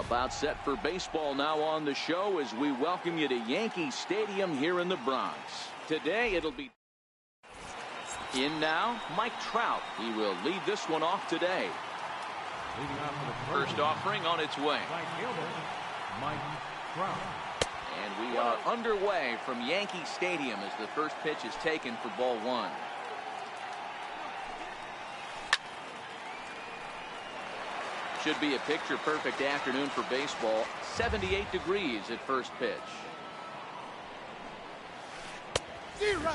About set for baseball now on the show as we welcome you to Yankee Stadium here in the Bronx. Today it'll be in now, Mike Trout. He will lead this one off today. First offering on its way. Mike Trout. And we are underway from Yankee Stadium as the first pitch is taken for ball one. Should be a picture-perfect afternoon for baseball. 78 degrees at first pitch.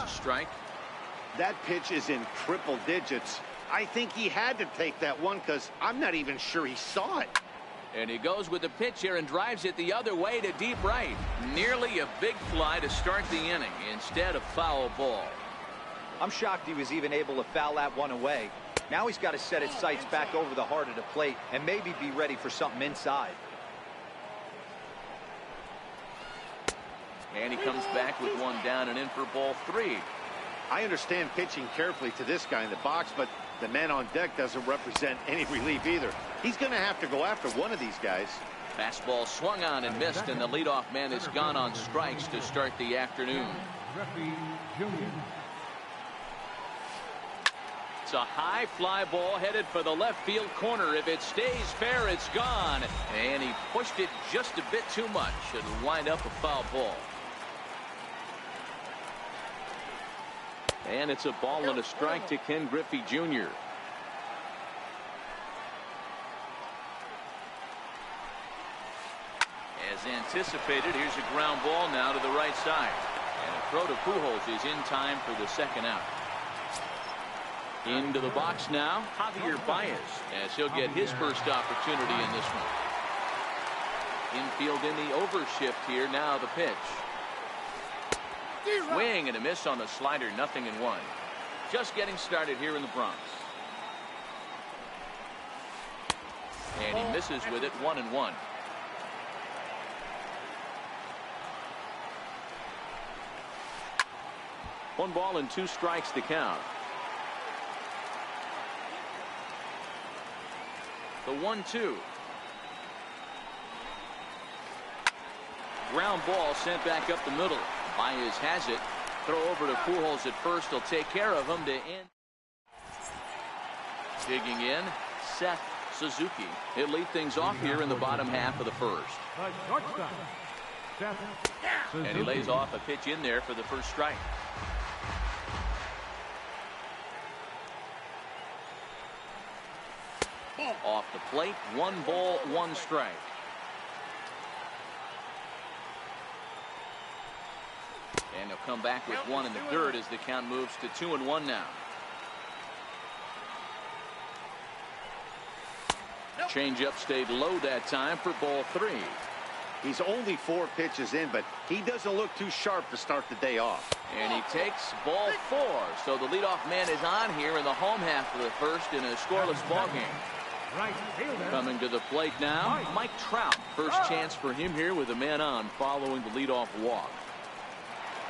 Strike. That pitch is in triple digits. I think he had to take that one because I'm not even sure he saw it. And he goes with the pitch here and drives it the other way to deep right. Nearly a big fly to start the inning instead of foul ball. I'm shocked he was even able to foul that one away. Now he's got to set his sights back over the heart of the plate and maybe be ready for something inside. And he comes back with one down and in for ball three. I understand pitching carefully to this guy in the box, but the man on deck doesn't represent any relief either. He's going to have to go after one of these guys. Fastball swung on and missed, and the leadoff man has gone on strikes to start the afternoon. It's a high fly ball headed for the left field corner. If it stays fair, it's gone. And he pushed it just a bit too much. It'll wind up a foul ball. And it's a ball and a strike to Ken Griffey Jr. As anticipated, here's a ground ball now to the right side. And a throw to Pujols is in time for the second out. Into the box now, Javier Baez, as he'll get his first opportunity in this one. Infield in the overshift here. Now the pitch. Swing and a miss on the slider. 0-1. Just getting started here in the Bronx. And he misses with it. 1-1. One ball and two strikes to count. The 1-2. Ground ball sent back up the middle. Baez has it. Throw over to Pujols at first. He'll take care of him to end. Digging in, Seth Suzuki. He'll lead things off here in the bottom half of the first. And he lays off a pitch in there for the first strike. Off the plate, 1 ball, 1 strike. And he'll come back with one in the dirt as the count moves to 2-1 now. Changeup stayed low that time for ball 3. He's only 4 pitches in, but he doesn't look too sharp to start the day off. And he takes ball 4. So the leadoff man is on here in the home half of the first in a scoreless ball game. Coming to the plate now, Mike Trout. First chance for him here with a man on following the leadoff walk.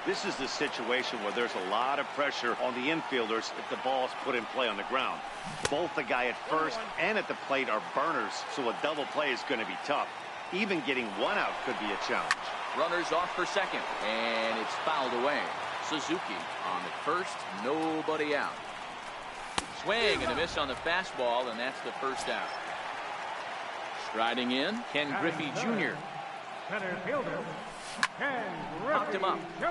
This is the situation where there's a lot of pressure on the infielders if the ball's put in play on the ground. Both the guy at first and at the plate are burners, so a double play is going to be tough. Even getting one out could be a challenge. Runners off for second, and it's fouled away. Suzuki on the first, nobody out. Swing and a miss on the fastball, and that's the first out. Striding in, Ken Griffey Jr. Center fielder, Ken Popped him up. Jr.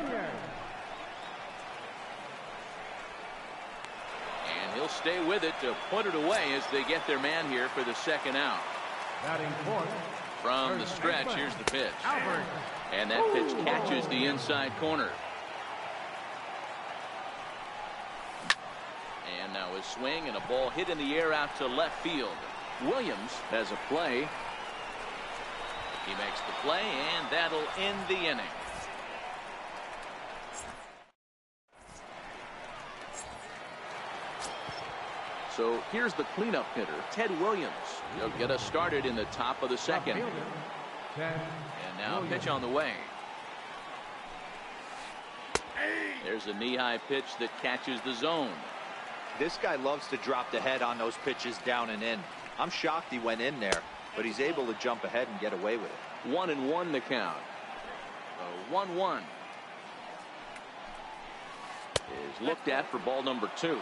And he'll stay with it to put it away as they get their man here for the second out. Batting fourth. From the stretch, here's the pitch. And that pitch catches the inside corner. And now a swing and a ball hit in the air out to left field. Williams has a play. He makes the play, and that'll end the inning. So here's the cleanup hitter, Ted Williams. He'll get us started in the top of the second. And now a pitch on the way. There's a knee-high pitch that catches the zone. This guy loves to drop the head on those pitches down and in. I'm shocked he went in there. but he's able to jump ahead and get away with it. 1-1 the count. 1-1 is looked at for ball number 2.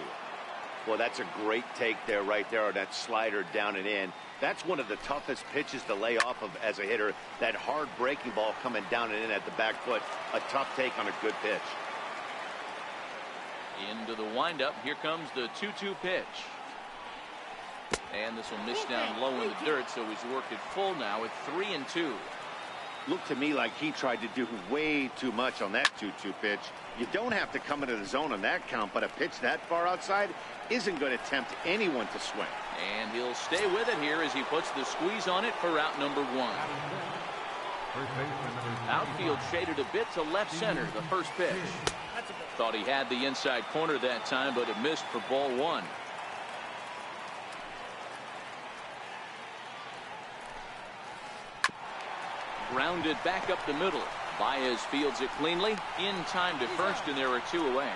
Well, that's a great take there, right there, on that slider down and in. That's one of the toughest pitches to lay off of as a hitter. That hard breaking ball coming down and in at the back foot. A tough take on a good pitch. Into the windup. Here comes the 2-2 pitch. And this will miss down low in the dirt, so he's worked it full now with 3-2. Looked to me like he tried to do way too much on that 2-2 pitch. You don't have to come into the zone on that count, but a pitch that far outside isn't going to tempt anyone to swing. And he'll stay with it here as he puts the squeeze on it for out number 1. Outfield shaded a bit to left center, the first pitch. Thought he had the inside corner that time, but it missed for ball 1. Grounded back up the middle. Baez fields it cleanly. In time to first, and there are 2 away.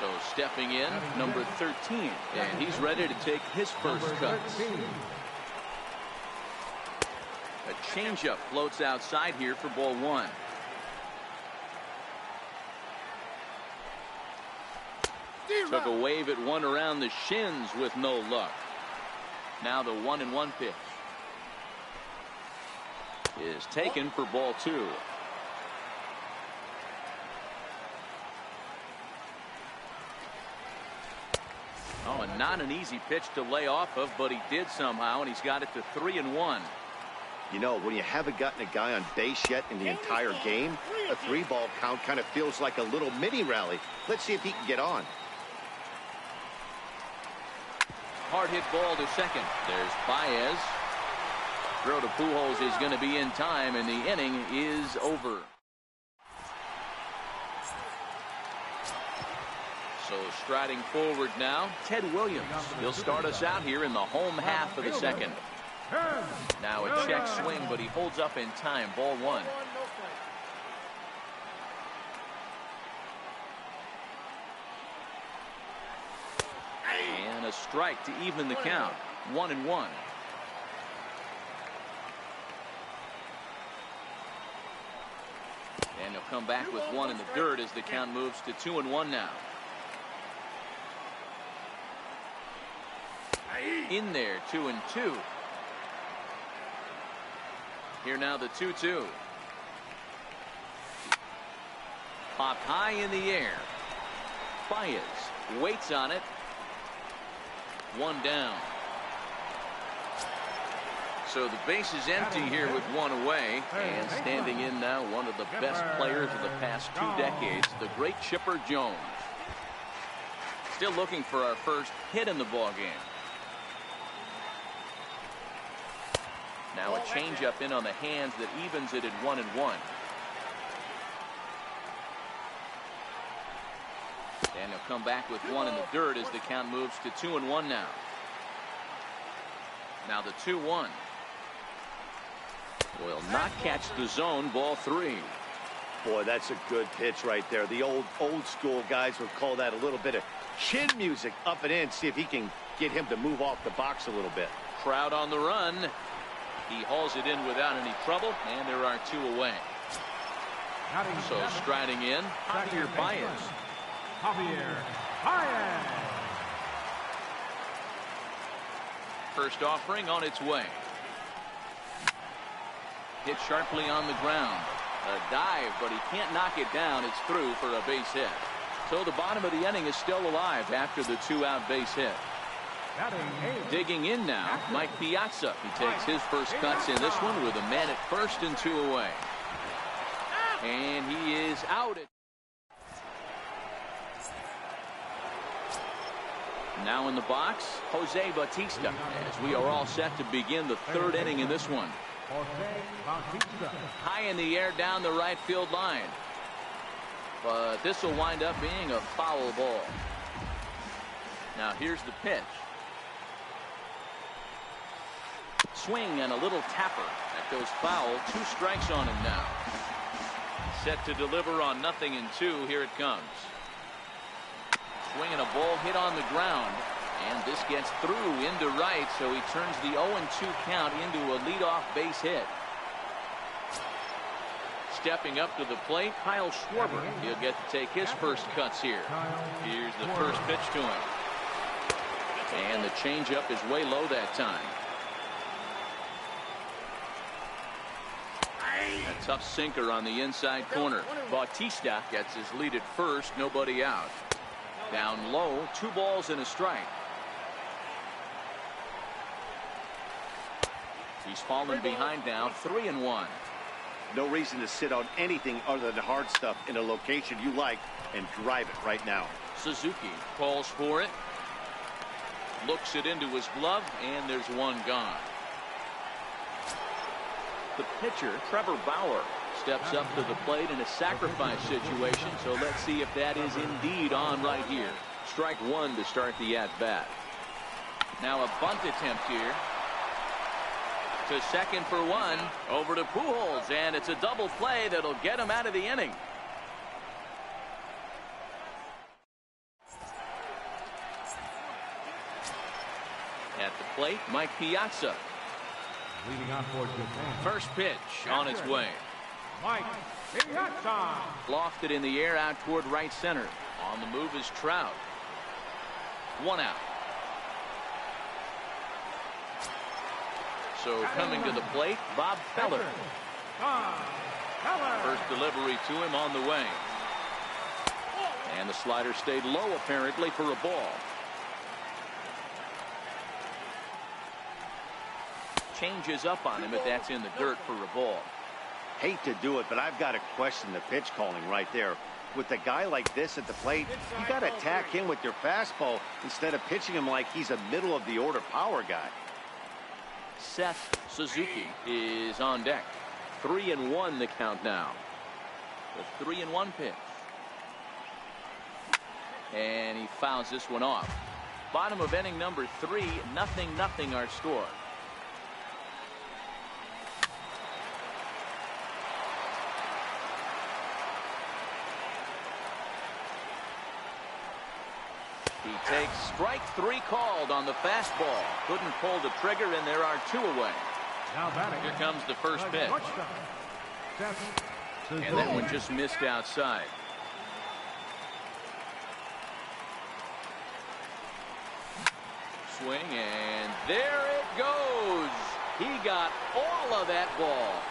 So stepping in, number 13, and he's ready to take his first cuts. A changeup floats outside here for ball 1. Took a wave at one around the shins with no luck. Now the 1-1 pitch is taken for ball 2. Oh, and not an easy pitch to lay off of, but he did somehow, and he's got it to 3-1. You know, when you haven't gotten a guy on base yet in the entire game, a 3-ball count kind of feels like a little mini rally. Let's see if he can get on. Hard hit ball to second. There's Baez. Throw to Pujols is going to be in time, and the inning is over. So striding forward now, Ted Williams. He'll start us out here in the home half of the second. Now a check swing, but he holds up in time. Ball 1. And a strike to even the count. 1-1. And he'll come back with 1 in the dirt as the count moves to 2-1 now. In there, 2-2. Here now the 2-2. Popped high in the air. Baez waits on it. 1 down. So the base is empty here with 1 away, and standing in now one of the best players of the past 2 decades, the great Chipper Jones. Still looking for our first hit in the ball game. Now a changeup in on the hands that evens it at 1-1. And he'll come back with 1 in the dirt as the count moves to 2-1 now. Now the 2-1. Will not catch the zone. Ball 3. Boy, that's a good pitch right there. The old school guys would call that a little bit of chin music up and in. See if he can get him to move off the box a little bit. Crowd on the run. He hauls it in without any trouble, and there are 2 away. So striding in, Javier Baez. First offering on its way. Hit sharply on the ground. A dive, but he can't knock it down. It's through for a base hit. So the bottom of the inning is still alive after the 2-out base hit. Digging in now, Mike Piazza. He takes his first cuts in this one with a man at first and 2 away. And he is out. Now in the box, Jose Bautista, as we are all set to begin the 3rd inning in this one. High in the air down the right field line. But this will wind up being a foul ball. Now here's the pitch. Swing and a little tapper. That goes foul. 2 strikes on him now. Set to deliver on 0-2. Here it comes. Swinging a ball hit on the ground. And this gets through into right, so he turns the 0-2 count into a leadoff base hit. Stepping up to the plate, Kyle Schwarber. He'll get to take his first cuts here. Here's the first pitch to him. And the changeup is way low that time. A tough sinker on the inside corner. Bautista gets his lead at first, nobody out. Down low, 2 balls and a strike. He's fallen behind now, 3-1. No reason to sit on anything other than hard stuff in a location you like and drive it right now. Suzuki calls for it. Looks it into his glove, and there's one gone. The pitcher, Trevor Bauer, steps up to the plate in a sacrifice situation, so let's see if that is indeed on right here. Strike one to start the at-bat. Now a bunt attempt here. To second for one, over to Pujols, and it's a double play that'll get him out of the inning. At the plate, Mike Piazza. Leading on for Japan. First pitch on its way. Mike Piazza. Lofted in the air out toward right center. On the move is Trout. 1 out. So coming to the plate, Bob Feller. First delivery to him on the way. And the slider stayed low apparently for a ball. Changes up on him if that's in the dirt for a ball. Hate to do it, but I've got to question the pitch calling right there. With a guy like this at the plate, you got to attack him with your fastball instead of pitching him like he's a middle of the order power guy. Seth Suzuki is on deck. 3-1 the count now. The 3-1 pitch. And he fouls this one off. Bottom of inning number 3, 0-0 our score. He takes strike 3 called on the fastball. Couldn't pull the trigger, and there are 2 away. Now batting. Here comes the first pitch. And that one just missed outside. Swing, and there it goes. He got all of that ball.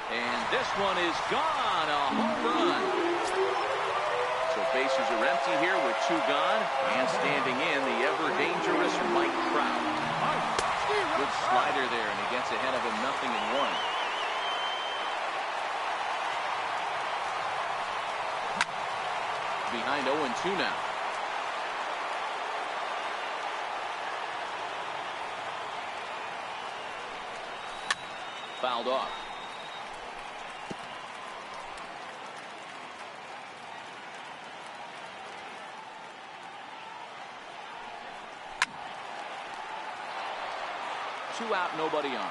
And this one is gone. A home run. So bases are empty here with 2 gone, and standing in the ever-dangerous Mike Trout. Good slider there, and he gets ahead of him 0-1. Behind 0-2 now. Fouled off. Two out, nobody on.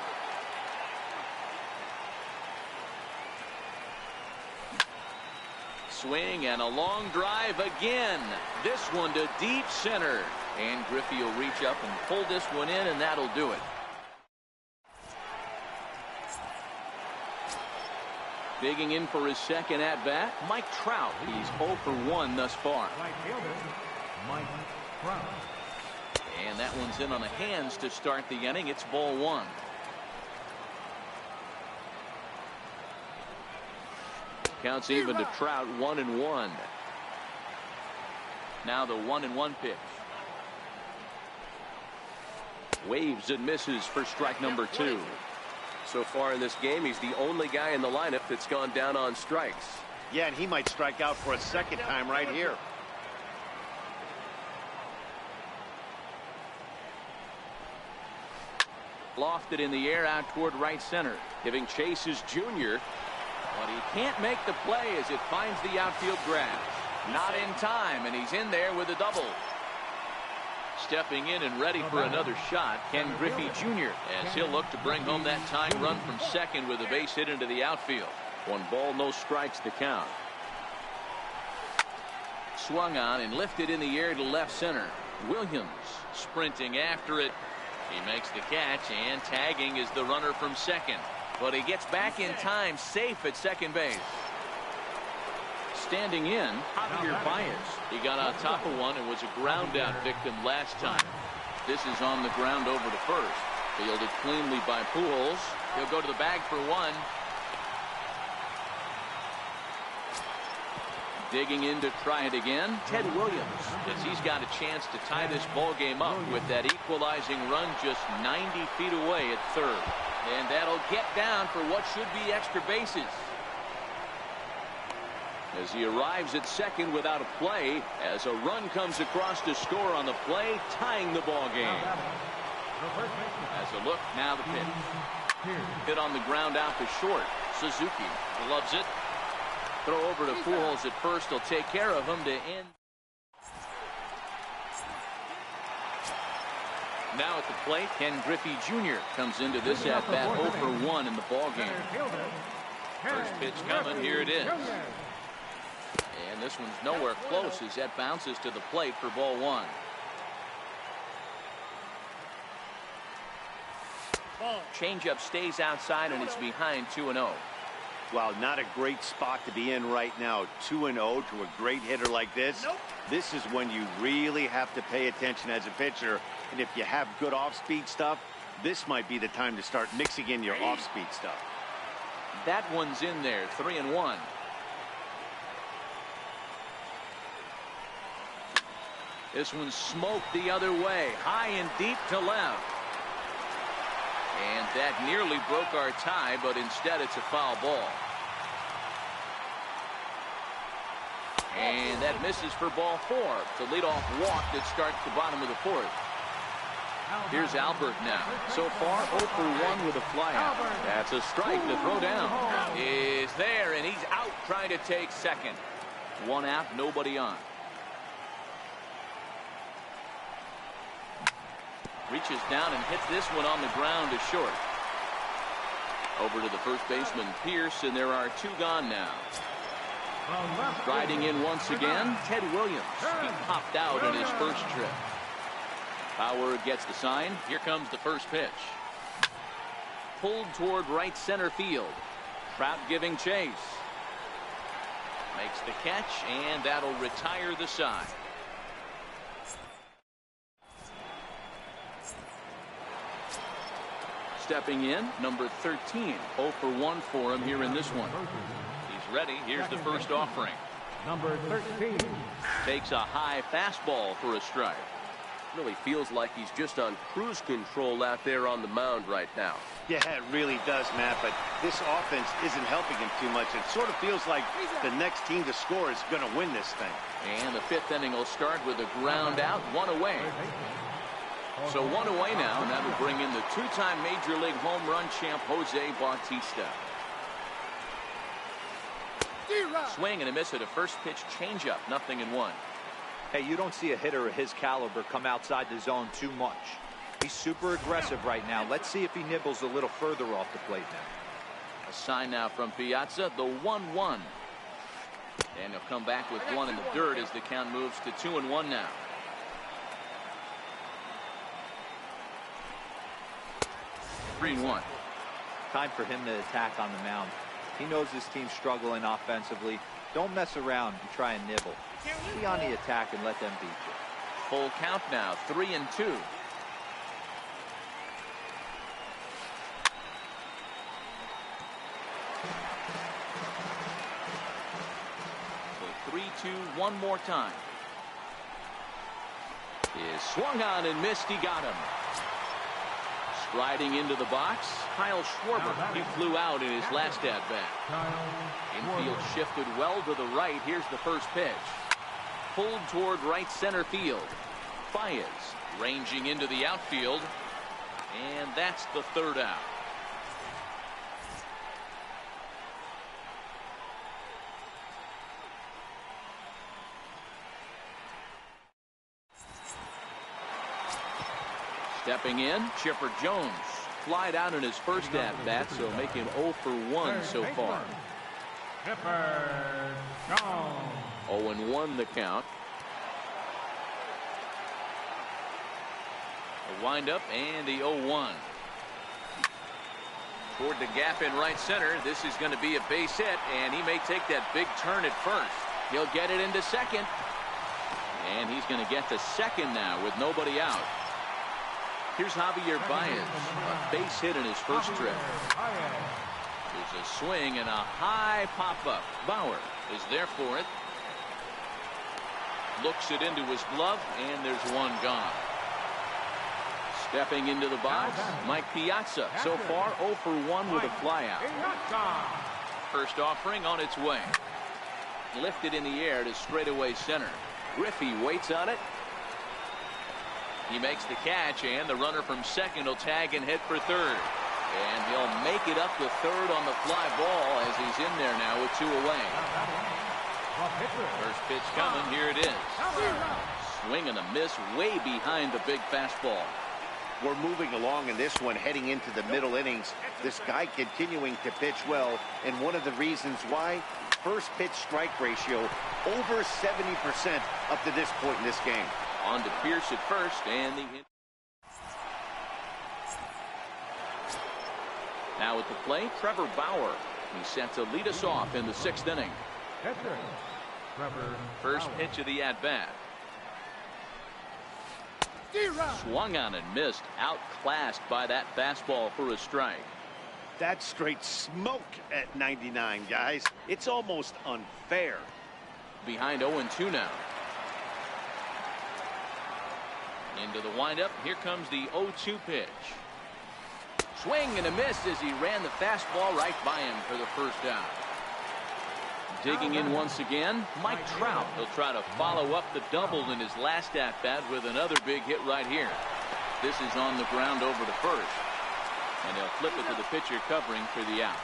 Swing and a long drive again. This one to deep center. And Griffey will reach up and pull this one in, and that'll do it. Digging in for his second at-bat, Mike Trout. He's 0 for 1 thus far. Right fielder, Mike Trout. And that one's in on the hands to start the inning. It's ball 1. Counts even to Trout, 1-1. Now the 1-1 pitch. Waves and misses for strike number 2. So far in this game, he's the only guy in the lineup that's gone down on strikes. Yeah, and he might strike out for a second time right here. Lofted in the air out toward right center. Giving chase is Junior. But he can't make the play as it finds the outfield grass. Not in time, and he's in there with a double. Stepping in and ready for another shot, Ken Griffey Jr. as he'll look to bring home that tying run from second with a base hit into the outfield. 1 ball, no strikes to count. Swung on and lifted in the air to left center. Williams sprinting after it. He makes the catch, and tagging is the runner from second. But he gets back in time, safe at second base. Standing in, Javier Baez. He got on top of one and was a ground out victim last time. This is on the ground over to first. Fielded cleanly by Pujols. He'll go to the bag for one. Digging in to try it again, Ted Williams, as he's got a chance to tie this ball game up with that equalizing run just 90 feet away at third. And that'll get down for what should be extra bases. As he arrives at second without a play, as a run comes across to score on the play, tying the ball game. As a look, now the pitch. Hit on the ground out to short. Suzuki loves it. Throw over to Pujols at first. He'll take care of him to end. Now at the plate, Ken Griffey Jr. comes into this at bat 0 for 1 in the ball game. First pitch coming. Here it is. And this one's nowhere close as that bounces to the plate for ball one. Changeup stays outside and it's behind 2-0. Wow, not a great spot to be in right now. 2-0 to a great hitter like this. This is when you really have to pay attention as a pitcher. And if you have good off-speed stuff, this might be the time to start mixing in your off-speed stuff. That one's in there, 3-1. This one's smoked the other way, high and deep to left. And that nearly broke our tie, but instead it's a foul ball. And that misses for ball four. The leadoff walk that starts the bottom of the fourth. Here's Albert now. So far 0 for 1 with a flyout. That's a strike. The throw down is there, and he's out trying to take second. One out, nobody on. Reaches down and hits this one on the ground to short. Over to the first baseman, Pierce, and there are two gone now. Riding in once again, Ted Williams. He popped out in his first trip. Power gets the sign. Here comes the first pitch. Pulled toward right center field. Trout giving chase. Makes the catch, and that'll retire the side. Stepping in, number 13. 0 for 1 for him here in this one. He's ready. Here's the first offering. Number 13. Takes a high fastball for a strike. Really feels like he's just on cruise control out there on the mound right now. Yeah, it really does, Matt, but this offense isn't helping him too much. It sort of feels like the next team to score is going to win this thing. And the fifth inning will start with a ground out, one away. So one away now, and that'll bring in the two-time Major League home run champ, Jose Bautista. Swing and a miss at a first pitch changeup, 0-1. Hey, you don't see a hitter of his caliber come outside the zone too much. He's super aggressive right now. Let's see if he nibbles a little further off the plate now. A sign now from Piazza, the 1-1. And he'll come back with one in the dirt as the count moves to 2-1 now. 3-1. Time for him to attack on the mound. He knows his team's struggling offensively. Don't mess around and try and nibble. Be on the attack and let them beat you. Full count now, 3-2. So 3-2 one more time. Is swung on and missed. He got him. Striding into the box, Kyle Schwarber. He flew out in his last at-bat. Infield shifted well to the right. Here's the first pitch. Pulled toward right center field. Baez ranging into the outfield. And that's the third out. Stepping in, Chipper Jones. Flied out in his first at-bat, so making 0 for 1 so far. Chipper Jones. 0-1 the count. windup and the 0-1. Toward the gap in right center. This is going to be a base hit, and he may take that big turn at first. He'll get it into second. And he's going to get to second now with nobody out. Here's Javier Baez, a base hit in his first trip. There's a swing and a high pop-up. Bauer is there for it. Looks it into his glove, and there's one gone. Stepping into the box, Mike Piazza. So far, 0 for 1 with a flyout. First offering on its way. Lifted in the air to straightaway center. Griffey waits on it. He makes the catch, and the runner from second will tag and hit for third. And he'll make it up to third on the fly ball as he's in there now with 2 away. First pitch coming. Here it is. Swing and a miss way behind the big fastball. We're moving along in this one, heading into the middle innings. This guy continuing to pitch well, and one of the reasons why, first pitch strike ratio over 70% up to this point in this game. On to Pierce at first, and the now at the plate, Trevor Bauer. He's set to lead us off in the 6th inning. First pitch of the at-bat. Swung on and missed. Outclassed by that fastball for a strike. That's straight smoke at 99, guys. It's almost unfair. Behind 0-2 now. Into the windup. Here comes the 0-2 pitch. Swing and a miss as he ran the fastball right by him for the first out. Digging in once again, Mike Trout. He'll try to follow up the double in his last at-bat with another big hit right here. This is on the ground over to first. And they'll flip it to the pitcher covering for the out.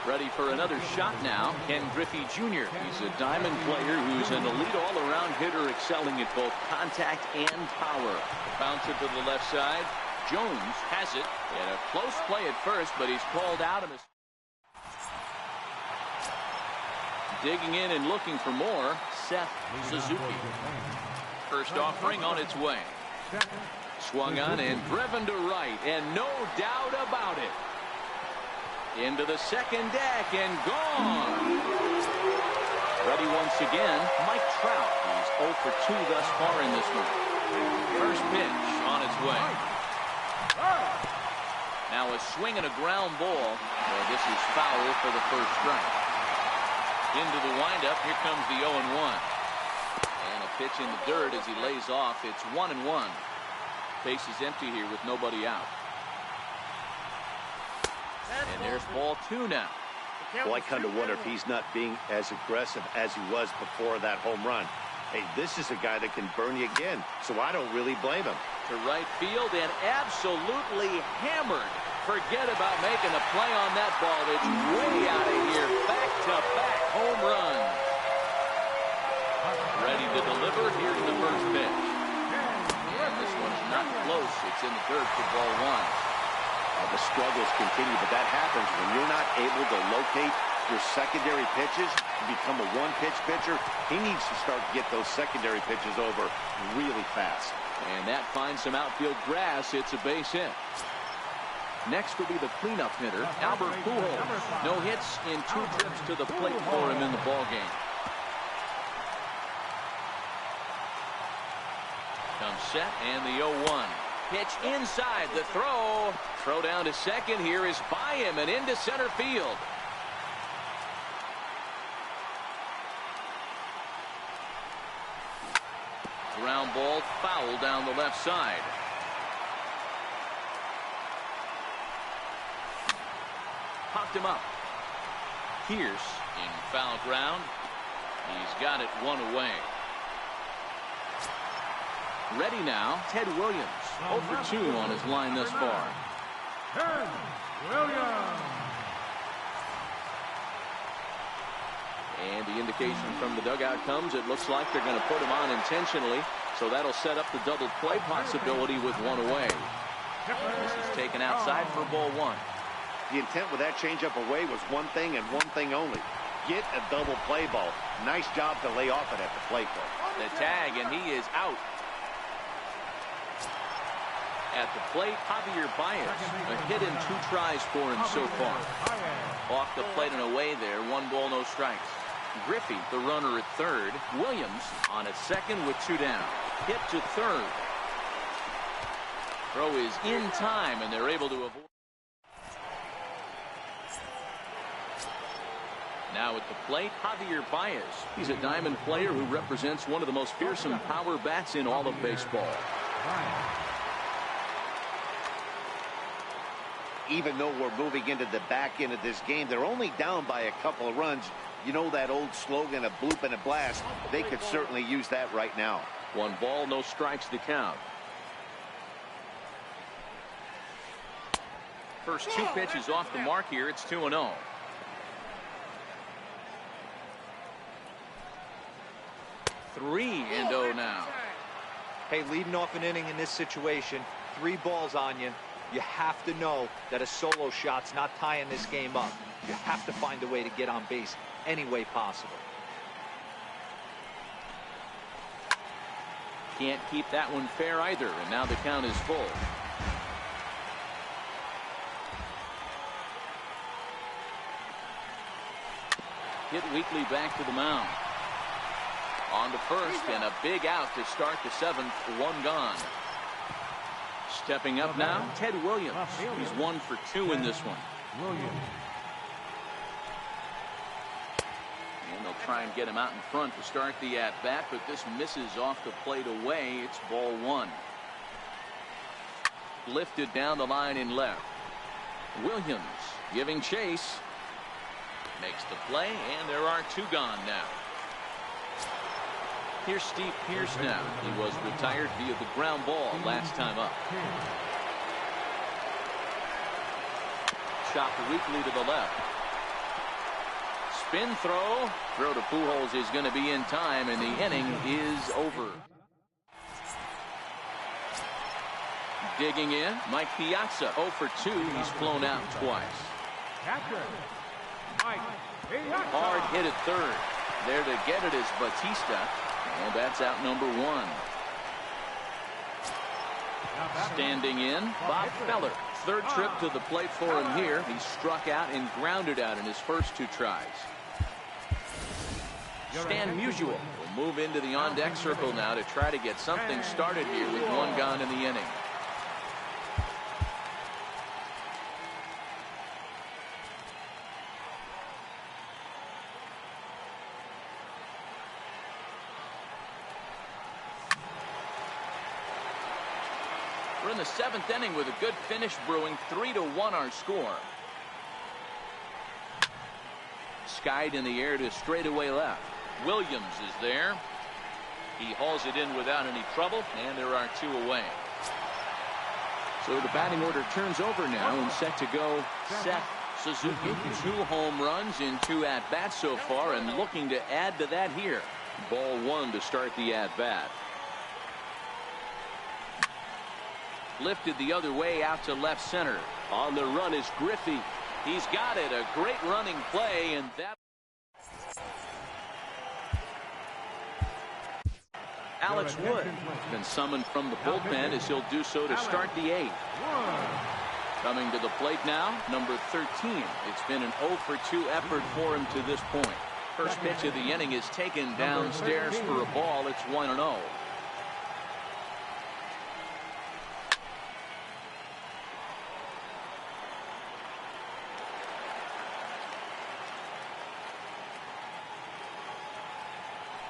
Ready for another shot now, Ken Griffey Jr. He's a diamond player who's an elite all-around hitter, excelling at both contact and power. Bounce it to the left side. Jones has it. And a close play at first, but he's called out of his. Digging in and looking for more, Seth Suzuki. First offering on its way. Swung on and driven to right, and no doubt about it. Into the second deck and gone. Ready once again, Mike Trout. He's 0 for 2 thus far in this one. First pitch on its way. Now a swing and a ground ball. Well, this is foul for the first strike. Into the windup. Here comes the 0-1. And a pitch in the dirt as he lays off. It's 1-1. Base is empty here with nobody out. And there's ball 2 now. Well, I kind of wonder if he's not being as aggressive as he was before that home run. Hey, this is a guy that can burn you again, so I don't really blame him. To right field and absolutely hammered. Forget about making a play on that ball. It's way out of here. Back-to-back home run. Ready to deliver. Here's the first pitch. And this one's not close. It's in the dirt for ball 1. The struggles continue, but that happens when you're not able to locate your secondary pitches to become a one-pitch pitcher. He needs to start to get those secondary pitches over really fast. And that finds some outfield grass. It's a base hit. Next will be the cleanup hitter, Albert Pujols. No hits in 2 trips to the plate for him in the ballgame. Comes set and the 0-1. Pitch inside the throw. Throw down to second. Here is by him and into center field. Ground ball foul down the left side. Popped him up. Pierce in foul ground. He's got it 1 away. Ready now, Ted Williams. 0 for 2 on his line thus far. Ted Williams. And the indication from the dugout comes. It looks like they're going to put him on intentionally. So that'll set up the double play possibility with 1 away. This is taken outside for ball 1. The intent with that changeup away was one thing and one thing only. Get a double play ball. Nice job to lay off it at the plate, though. The tag, and he is out. At the plate, Javier Baez. A hit in 2 tries for him so far. Off the plate and away there. 1 ball, no strikes. Griffey, the runner at third. Williams on at second with 2 down. Hit to third. Throw is in time, and they're able to avoid. Now at the plate, Javier Baez. He's a diamond player who represents one of the most fearsome power bats in all of baseball. Even though we're moving into the back end of this game, they're only down by a couple of runs. You know that old slogan, a bloop and a blast. They could certainly use that right now. 1 ball, no strikes to count. First 2 pitches off the mark here. It's 2-0. Three and 0 now. Hey, leading off an inning in this situation, 3 balls on you. You have to know that a solo shot's not tying this game up. You have to find a way to get on base any way possible. Can't keep that one fair either, and now the count is full. Hit weakly back to the mound. On to first, and a big out to start the 7th. 1 gone. Stepping up now, Ted Williams. He's 1 for 2 in this one. And they'll try and get him out in front to start the at-bat, but this misses off the plate away. It's ball 1. Lifted down the line in left. Williams giving chase. Makes the play, and there are 2 gone now. Here's Steve Pearce now. He was retired via the ground ball last time up. Chopped weakly to the left. Spin throw. Throw to Pujols is going to be in time, and the inning is over. Digging in, Mike Piazza. 0 for 2. He's flown out twice. Hard hit at third. There to get it is Batista. And that's out number 1. Standing in, Bob Feller. 3rd trip to the plate for him here. He struck out and grounded out in his first 2 tries. Stan Musial will move into the on-deck circle now to try to get something started here with 1 gone in the inning. We're in the 7th inning with a good finish brewing. 3-1 our score. Skied in the air to straightaway left. Williams is there. He hauls it in without any trouble, and there are 2 away. So the batting order turns over now, and set to go Seth Suzuki. 2 home runs in 2 at-bats so far, and looking to add to that here. Ball 1 to start the at-bat. Lifted the other way out to left center. On the run is Griffey. He's got it. A great running play, and that. Alex Wood has been summoned from the bullpen as he'll do so to start the 8th. Coming to the plate now, number 13. It's been an 0 for 2 effort for him to this point. First pitch of the inning is taken downstairs for a ball. It's 1-0.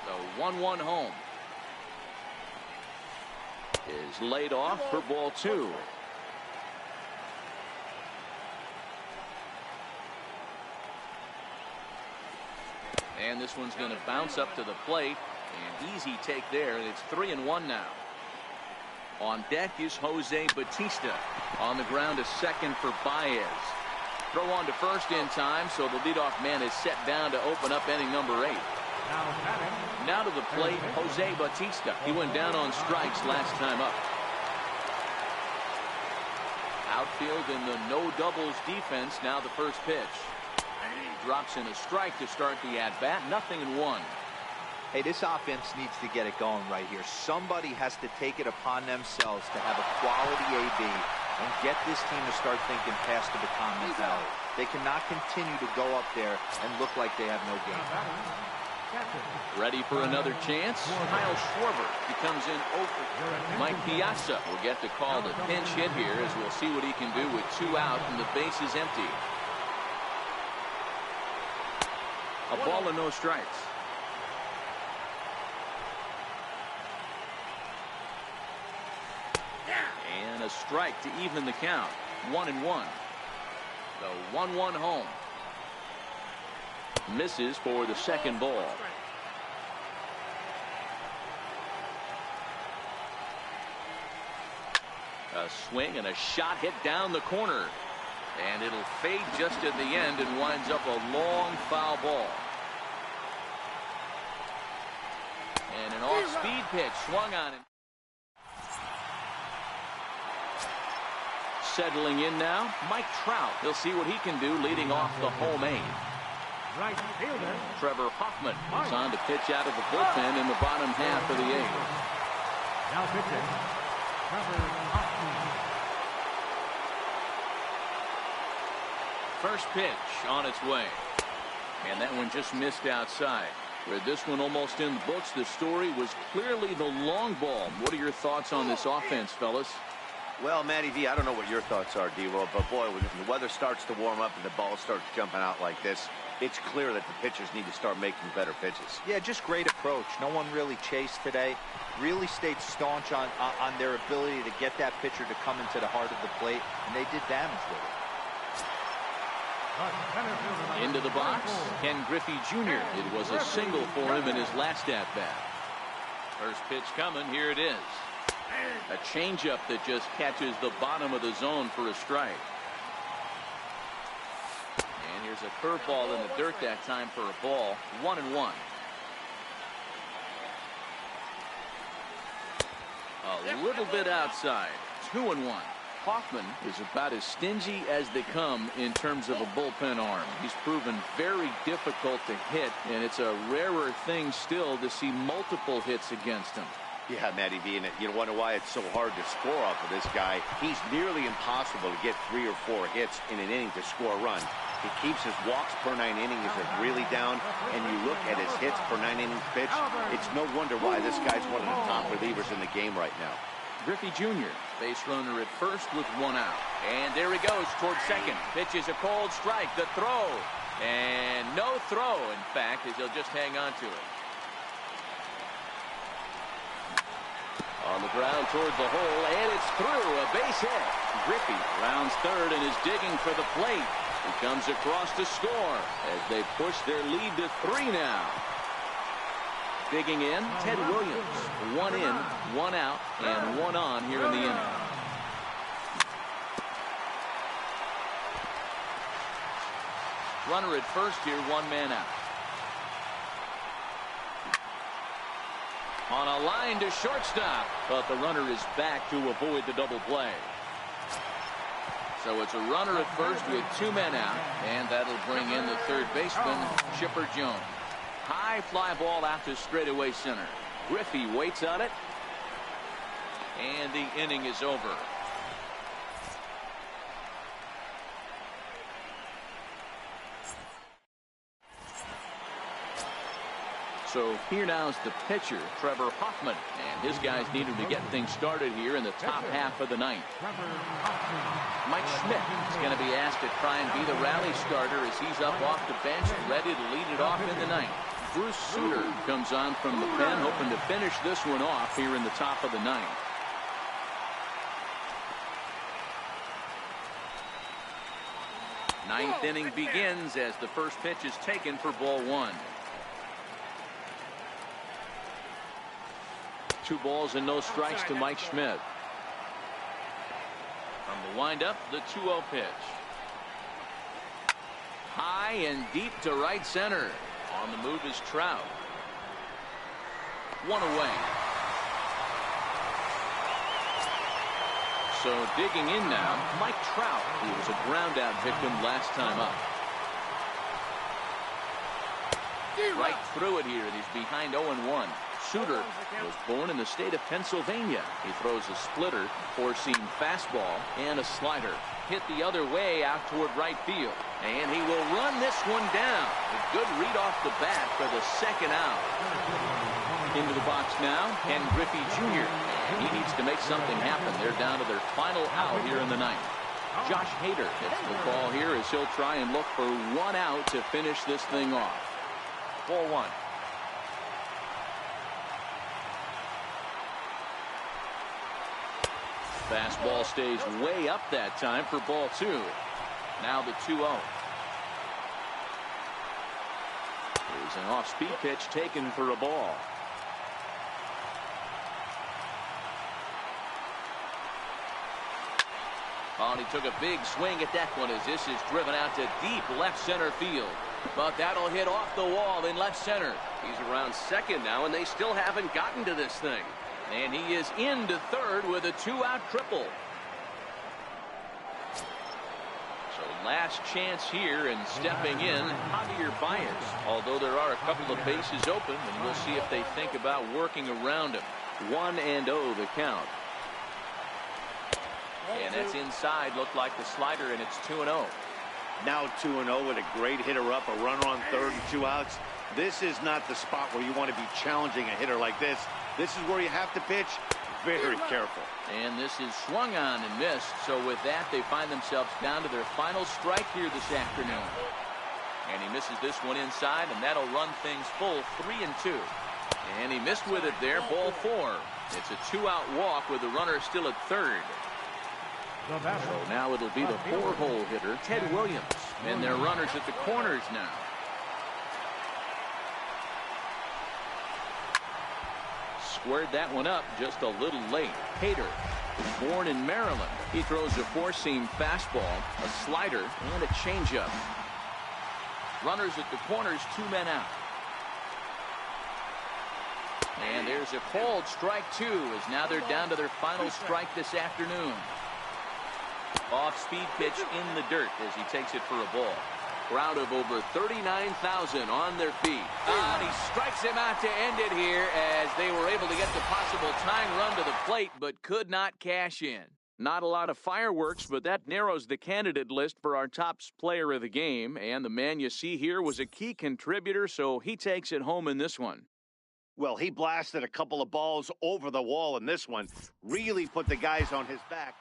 The 1-1 home is laid off for ball 2. And this one's going to bounce up to the plate. An easy take there, and it's 3-1 now. On deck is Jose Batista. On the ground to second for Baez. Throw on to first in time, so the leadoff man is set down to open up inning number 8. Now to the plate, Jose Batista. He went down on strikes last time up. Outfield in the no doubles defense. Now the first pitch. Drops in a strike to start the at-bat. 0-1. Hey, this offense needs to get it going right here. Somebody has to take it upon themselves to have a quality AB and get this team to start thinking pass the baton mentality. They cannot continue to go up there and look like they have no game. Ready for another chance. Kyle Schwarber. He comes in over. Mike Piazza will get the call to pinch hit here, as we'll see what he can do with 2 out and the base is empty. A ball and no strikes. And a strike to even the count. 1-1. The 1-1 home. Misses for the second ball. A swing and a shot hit down the corner. And it'll fade just at the end and winds up a long foul ball. And an off-speed pitch swung on him. Settling in now, Mike Trout. He'll see what he can do leading off the home 8. Right fielder Trevor Hoffman is on to pitch out of the bullpen in the bottom half of the 8th. now pitching Trevor Hoffman. First pitch on its way. And that one just missed outside. With this one almost in the books, the story was clearly the long ball. What are your thoughts on this offense, fellas? Well, Matty V, I don't know what your thoughts are, D-Roll, but boy, when the weather starts to warm up and the ball starts jumping out like this, it's clear that the pitchers need to start making better pitches. Yeah, just great approach. No one really chased today. Really stayed staunch on their ability to get that pitcher to come into the heart of the plate, and they did damage with it. Into the box, Ken Griffey Jr. It was a single for him in his last at-bat. First pitch coming, here it is. A changeup that just catches the bottom of the zone for a strike. And here's a curveball in the dirt that time for a ball. 1-1. A little bit outside. 2-1. Hoffman is about as stingy as they come in terms of a bullpen arm. He's proven very difficult to hit, and it's a rarer thing still to see multiple hits against him. Yeah, Matty V, and you wonder why it's so hard to score off of this guy. He's nearly impossible to get 3 or 4 hits in an inning to score a run. He keeps his walks per 9 innings really down, and you look at his hits per 9 innings pitched, it's no wonder why this guy's one of the top relievers in the game right now. Griffey Jr., base runner at first with 1 out. And there he goes towards second. Pitches a cold strike. The throw. And no throw, in fact, as he'll just hang on to it. On the ground toward the hole, and it's through. A base hit. Griffey rounds third and is digging for the plate. He comes across to score as they push their lead to 3 now. Digging in, Ted Williams. 1 in, 1 out, and 1 on here in the inning. Runner at first here, 1 man out. On a line to shortstop, but the runner is back to avoid the double play. So it's a runner at first with 2 men out, and that'll bring in the third baseman, Chipper Jones. High fly ball out to straightaway center. Griffey waits on it, and the inning is over. So here now is the pitcher, Trevor Hoffman, and his guys needed to get things started here in the top half of the 9th. Mike Schmidt is going to be asked to try and be the rally starter as he's up off the bench, ready to lead it off in the 9th. Bruce Sutter comes on from the pen, hoping to finish this one off here in the top of the 9th. Ninth inning begins as the first pitch is taken for ball 1. 2 balls and no strikes to Mike Schmidt. From the windup, the 2-0 pitch. High and deep to right center. On the move is Trout. 1 away. So digging in now, Mike Trout, who was a ground out victim last time up. Right through it here, and he's behind 0-1. Suter was born in the state of Pennsylvania. He throws a splitter, four-seam fastball, and a slider. Hit the other way out toward right field. And he will run this one down. A good read off the bat for the second out. Into the box now, Ken Griffey Jr. And he needs to make something happen. They're down to their final out here in the ninth. Josh Hader gets the call here as he'll try and look for one out to finish this thing off. 4-1. Fastball stays way up that time for ball two. Now the 2-0. Here's an off-speed pitch taken for a ball. Oh, and he took a big swing at that one as this is driven out to deep left center field. But that'll hit off the wall in left center. He's around second now, and they still haven't gotten to this thing. And he is into third with a two-out triple. So last chance here, and stepping in, Javier Baez. Although there are a couple of bases open, and we'll see if they think about working around him. 1-0 the count. And that's inside. Looked like the slider, and it's 2-0. Now 2-0 with a great hitter up, a runner on third and two outs. This is not the spot where you want to be challenging a hitter like this. This is where you have to pitch very careful. And this is swung on and missed. So with that, they find themselves down to their final strike here this afternoon. And he misses this one inside, and that'll run things full 3-2. And he missed with it there, ball four. It's a two-out walk with the runner still at third. So now it'll be the four-hole hitter, Ted Williams. And their runners at the corners now. Squared that one up just a little late. Hader, born in Maryland. He throws a four-seam fastball, a slider, and a changeup. Runners at the corners, two men out. And there's a called strike two, as now they're down to their final strike this afternoon. Off-speed pitch in the dirt as he takes it for a ball. Crowd of over 39,000 on their feet. And he strikes him out to end it here as they were able to get the possible tying run to the plate but could not cash in. Not a lot of fireworks, but that narrows the candidate list for our top player of the game. And the man you see here was a key contributor, so he takes it home in this one. Well, he blasted a couple of balls over the wall in this one. Really put the guys on his back.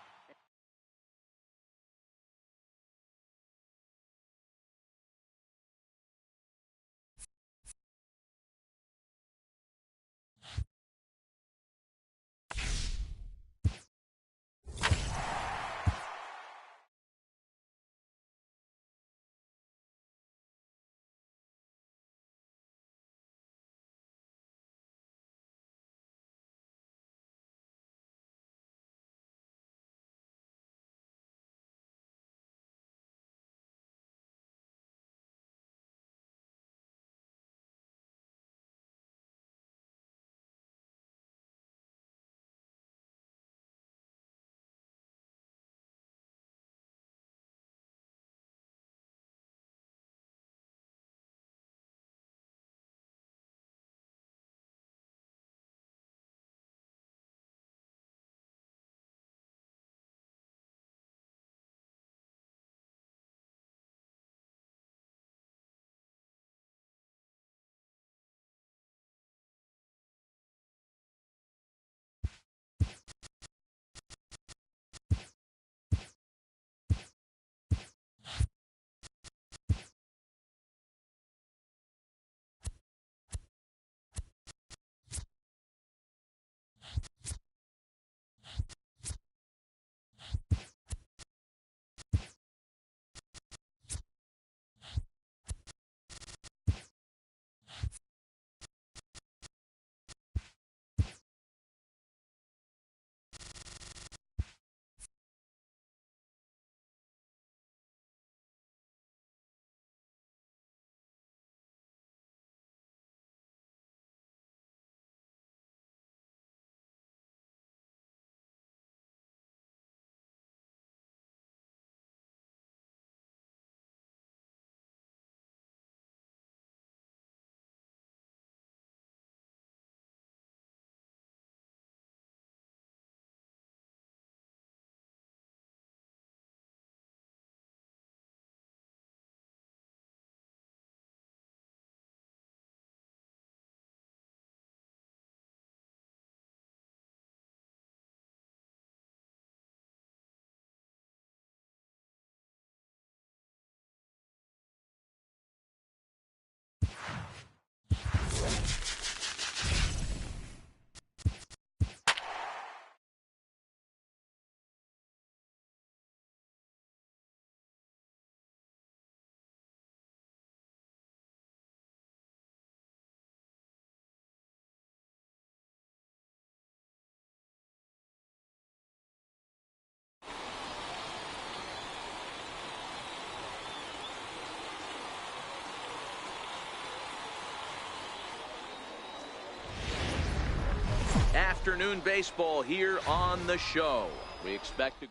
afternoon baseball here on the show. We expect to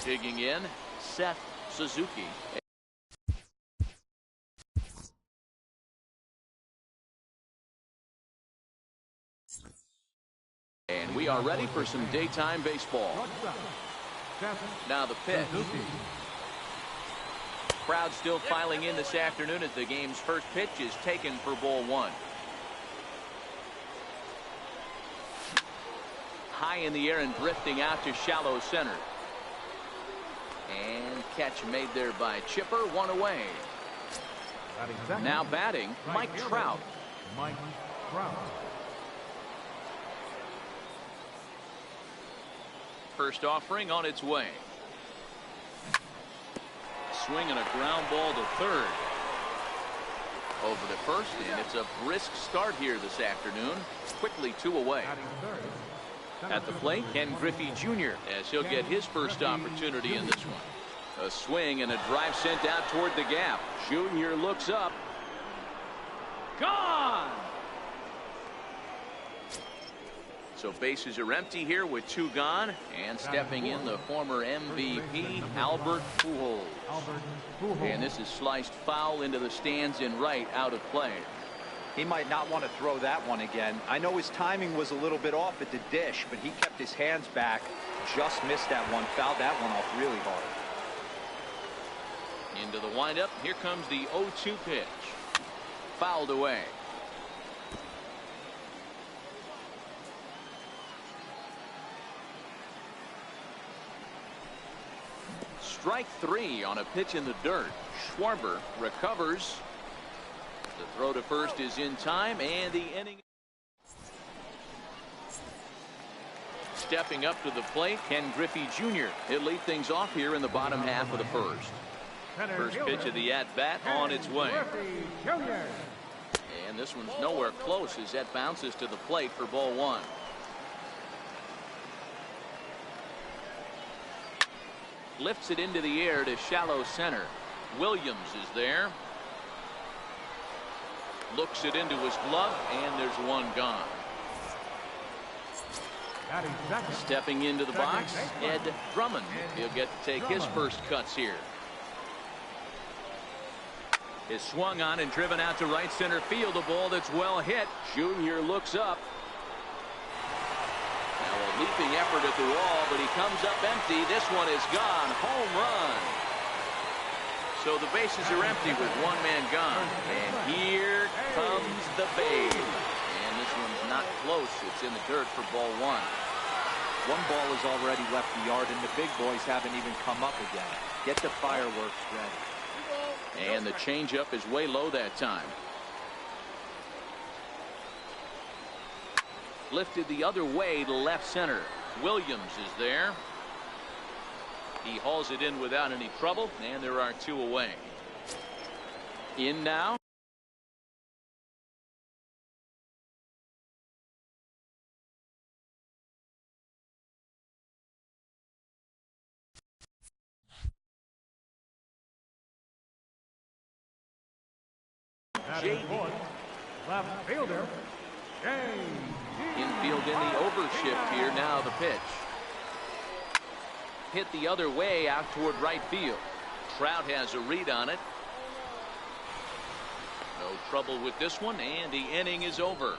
digging in Seth Suzuki. And we are ready for some daytime baseball. Now the pitch. Crowd still filing in this afternoon as the game's first pitch is taken for ball one. High in the air and drifting out to shallow center. And catch made there by Chipper, one away. Now batting, Mike Trout. Mike Trout. First offering on its way. Swing and a ground ball to third. Over to first, and it's a brisk start here this afternoon. Quickly 2 away. At the plate, Ken Griffey Jr. as he'll get his first opportunity in this one. A swing and a drive sent out toward the gap. Jr. looks up. Gone! So bases are empty here with 2 gone, and stepping in the former MVP Albert Pujols. And this is sliced foul into the stands in right, out of play. He might not want to throw that one again. I know his timing was a little bit off at the dish, but he kept his hands back, just missed that one, fouled that one off really hard. Into the windup, here comes the 0-2 pitch. Fouled away. Strike 3 on a pitch in the dirt. Schwarber recovers. The throw to first is in time, and the inning. Stepping up to the plate, Ken Griffey Jr. He'll lead things off here in the bottom half of the first. First pitch of the at-bat on its way. And this one's nowhere close as that bounces to the plate for ball one. Lifts it into the air to shallow center. Williams is there. Looks it into his glove, and there's one gone. Stepping into the box, Ed Drummond. He'll get to take his first cuts here. Is swung on and driven out to right center field. A ball that's well hit. Jr. looks up. Now a leaping effort at the wall, but he comes up empty. This one is gone. Home run. So the bases are empty with 1 man gone. And here comes the babe. And this one's not close. It's in the dirt for ball one. One ball has already left the yard, and the big boys haven't even come up again. Get the fireworks ready. And the changeup is way low that time. Lifted the other way to left center. Williams is there. He hauls it in without any trouble, and there are 2 away. In now. Left fielder. Infield in the overshift here. Now the pitch. Hit the other way out toward right field. Trout has a read on it. No trouble with this one, and the inning is over.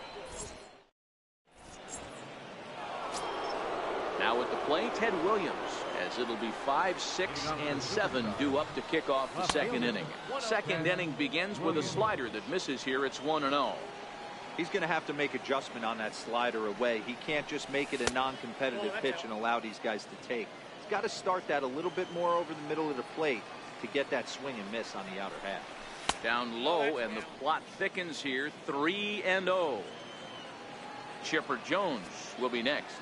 Now at the plate, Ted Williams, as it'll be 5, 6, and 7 due up to kick off the second inning. Second inning begins with a slider that misses here. It's 1-0. He's going to have to make adjustment on that slider away. He can't just make it a non-competitive pitch and allow these guys to take. He's got to start that a little bit more over the middle of the plate to get that swing and miss on the outer half. Down low, and the plot thickens here. 3-0. Chipper Jones will be next.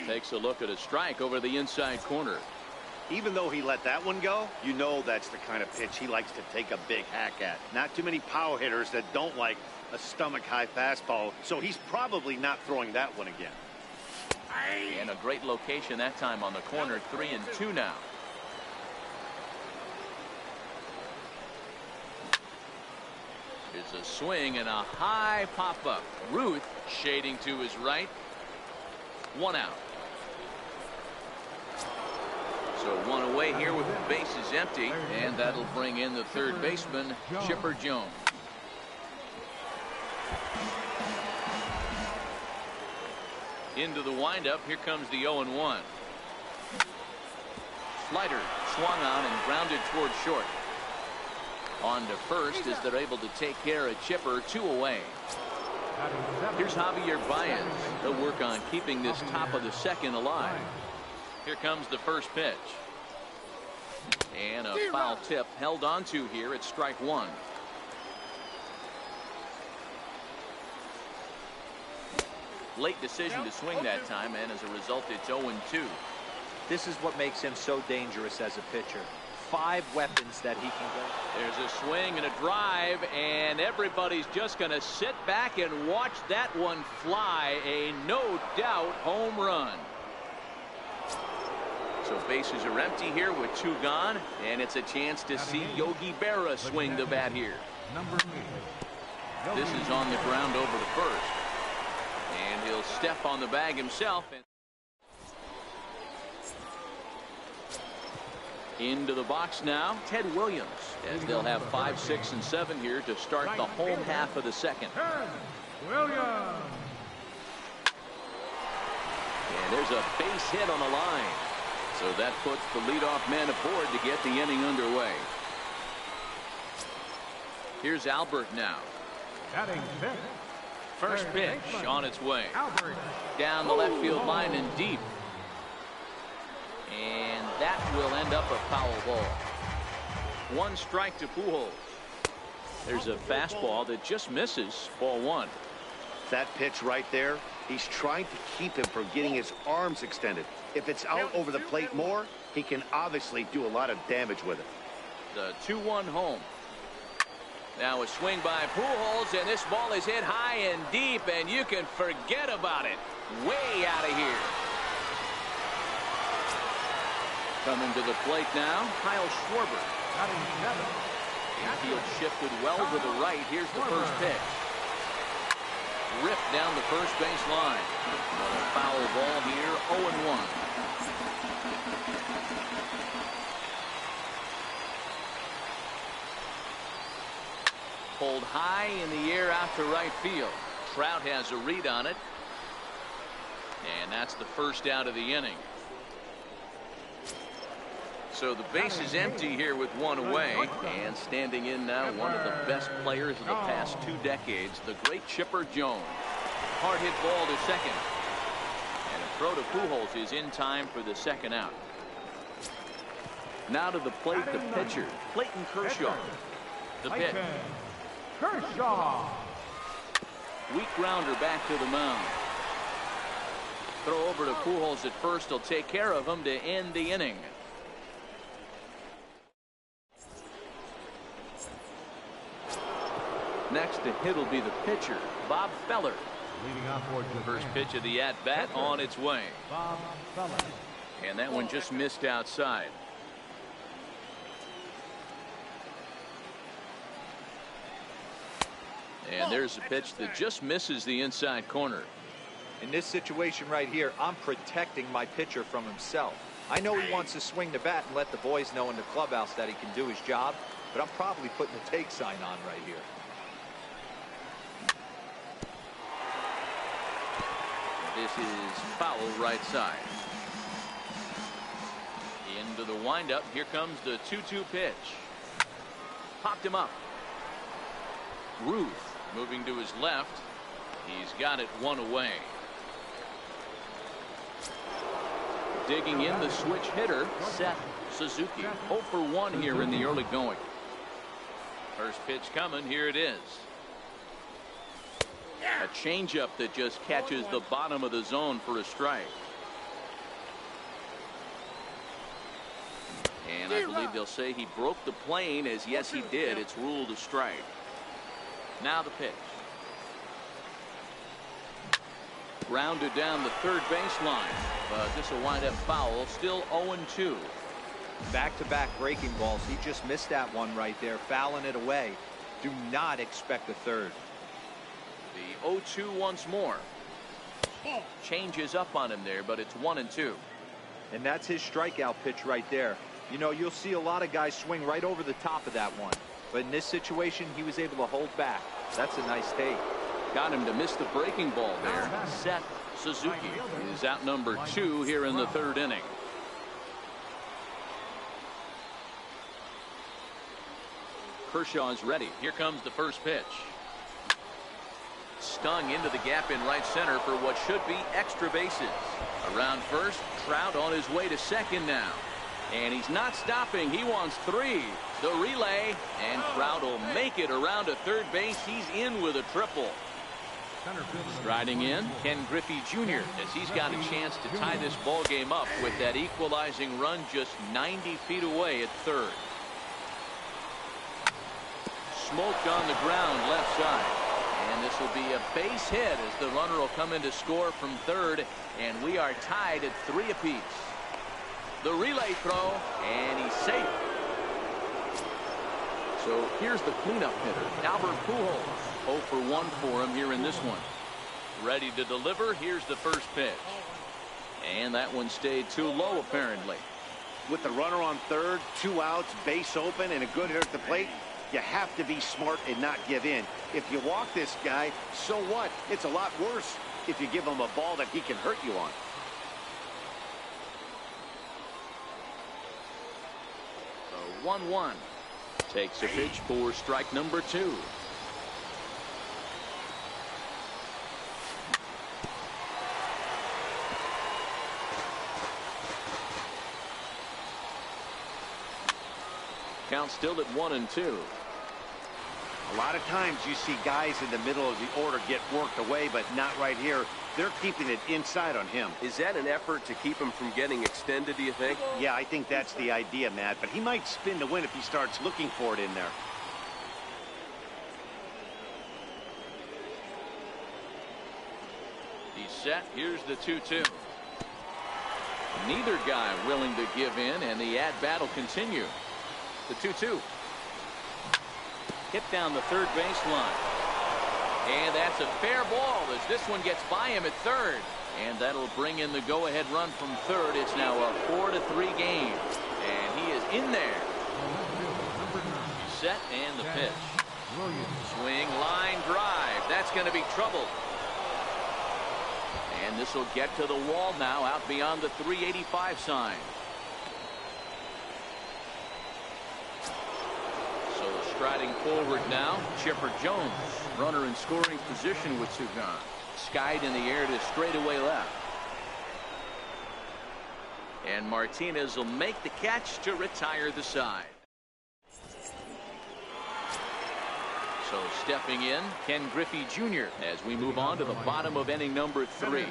Takes a look at a strike over the inside corner. Even though he let that one go, you know that's the kind of pitch he likes to take a big hack at. Not too many power hitters that don't like a stomach-high fastball, so he's probably not throwing that one again. And a great location that time on the corner. 3-2 now. Here's a swing and a high pop-up. Ruth shading to his right. 1 out. So 1 away here with the bases empty, and that'll bring in the third baseman, Chipper Jones. Into the windup. Here comes the 0-1. Slider swung on and grounded towards short. On to first as they're able to take care of Chipper. 2 away. Here's Javier Baez. They'll work on keeping this top of the second alive. Here comes the first pitch. And a foul tip held onto here at strike 1. Late decision to swing that time, and as a result, it's 0-2. This is what makes him so dangerous as a pitcher. 5 weapons that he can go. There's a swing and a drive, and everybody's just going to sit back and watch that one fly. A no-doubt home run. So bases are empty here with 2 gone, and it's a chance to see Yogi Berra swing the bat here. This is on the ground over the first. And he'll step on the bag himself. Into the box now, Ted Williams, as they'll have 5, 6, and 7 here to start the home half of the second. Williams. And there's a base hit on the line. So that puts the leadoff man aboard to get the inning underway. Here's Albert now. Batting fifth. First pitch on its way. Down the left field line and deep. And that will end up a foul ball. 1 strike to Pujols. There's a fastball that just misses. Ball 1. That pitch right there, he's trying to keep him from getting his arms extended. If it's out over the plate more, he can obviously do a lot of damage with it. The 2-1 home. Now a swing by Pujols, and this ball is hit high and deep, and you can forget about it. Way out of here. Coming to the plate now, Kyle Schwarber. Infield shifted well to the right. Here's the first pitch. Ripped down the first base line. Another foul ball here, 0-1. Pulled high in the air out to right field. Trout has a read on it. And that's the first out of the inning. So the base is empty here with 1 away, and standing in now one of the best players of the past 2 decades, the great Chipper Jones. Hard hit ball to second, and a throw to Pujols is in time for the second out. Now to the plate, the pitcher, Clayton Kershaw. The pitch. Kershaw. Weak grounder back to the mound. Throw over to Pujols at first. He'll take care of him to end the inning. Next to hit will be the pitcher, Bob Feller. Leading off for the First pitch of the at-bat on its way. Bob Feller. And that one just missed outside. And there's a pitch that just misses the inside corner. In this situation right here, I'm protecting my pitcher from himself. I know he wants to swing the bat and let the boys know in the clubhouse that he can do his job, but I'm probably putting the take sign on right here. This is foul right side. Into the windup. Here comes the 2-2 pitch. Popped him up. Ruth moving to his left. He's got it 1 away. Digging in the switch hitter, Seth Suzuki. 0 for 1 here in the early going. First pitch coming. Here it is. A changeup that just catches the bottom of the zone for a strike. And I believe they'll say he broke the plane, as yes he did. It's ruled a strike. Now the pitch. Grounded down the third baseline. But this will wind up foul. Still 0-2. Back-to-back breaking balls. He just missed that one right there, fouling it away. Do not expect a third. The 0-2 once more. Changes up on him there, but it's 1-2. And that's his strikeout pitch right there. You know, you'll see a lot of guys swing right over the top of that one. But in this situation, he was able to hold back. That's a nice take. Got him to miss the breaking ball there. Seth Suzuki is out number 2 here in the 3rd inning. Kershaw's ready. Here comes the first pitch. Stung into the gap in right center for what should be extra bases. Around first, Trout on his way to second now. And he's not stopping. He wants 3. The relay, and Trout will make it around to third base. He's in with a triple. Striding in, Ken Griffey Jr. as he's got a chance to tie this ball game up with that equalizing run just 90 feet away at third. Smoked on the ground left side. And this will be a base hit as the runner will come in to score from third. And we are tied at 3 apiece. The relay throw, and he's safe. So here's the cleanup hitter, Albert Pujols. 0 for 1 for him here in this one. Ready to deliver. Here's the first pitch. And that one stayed too low, apparently. With the runner on third, 2 outs, base open, and a good hitter at the plate, you have to be smart and not give in. If you walk this guy, so what? It's a lot worse if you give him a ball that he can hurt you on. The 1-1 takes a pitch for strike number 2. Count still at 1-2. A lot of times you see guys in the middle of the order get worked away, but not right here. They're keeping it inside on him. Is that an effort to keep him from getting extended, do you think? Yeah, I think that's the idea, Matt. But he might spin to win if he starts looking for it in there. He's set. Here's the 2-2. Neither guy willing to give in, and the at-bat will continue. The 2-2. Hit down the third baseline. And that's a fair ball as this one gets by him at third. And that'll bring in the go-ahead run from third. It's now a 4-3 game. And he is in there. He's set and the pitch. Swing, line drive. That's going to be trouble. And this will get to the wall now out beyond the 385 sign. Striding forward now, Chipper Jones, runner in scoring position with 2 gone. Skied in the air to straightaway left. And Martinez will make the catch to retire the side. So stepping in, Ken Griffey Jr. as we move on to the bottom of inning number 3.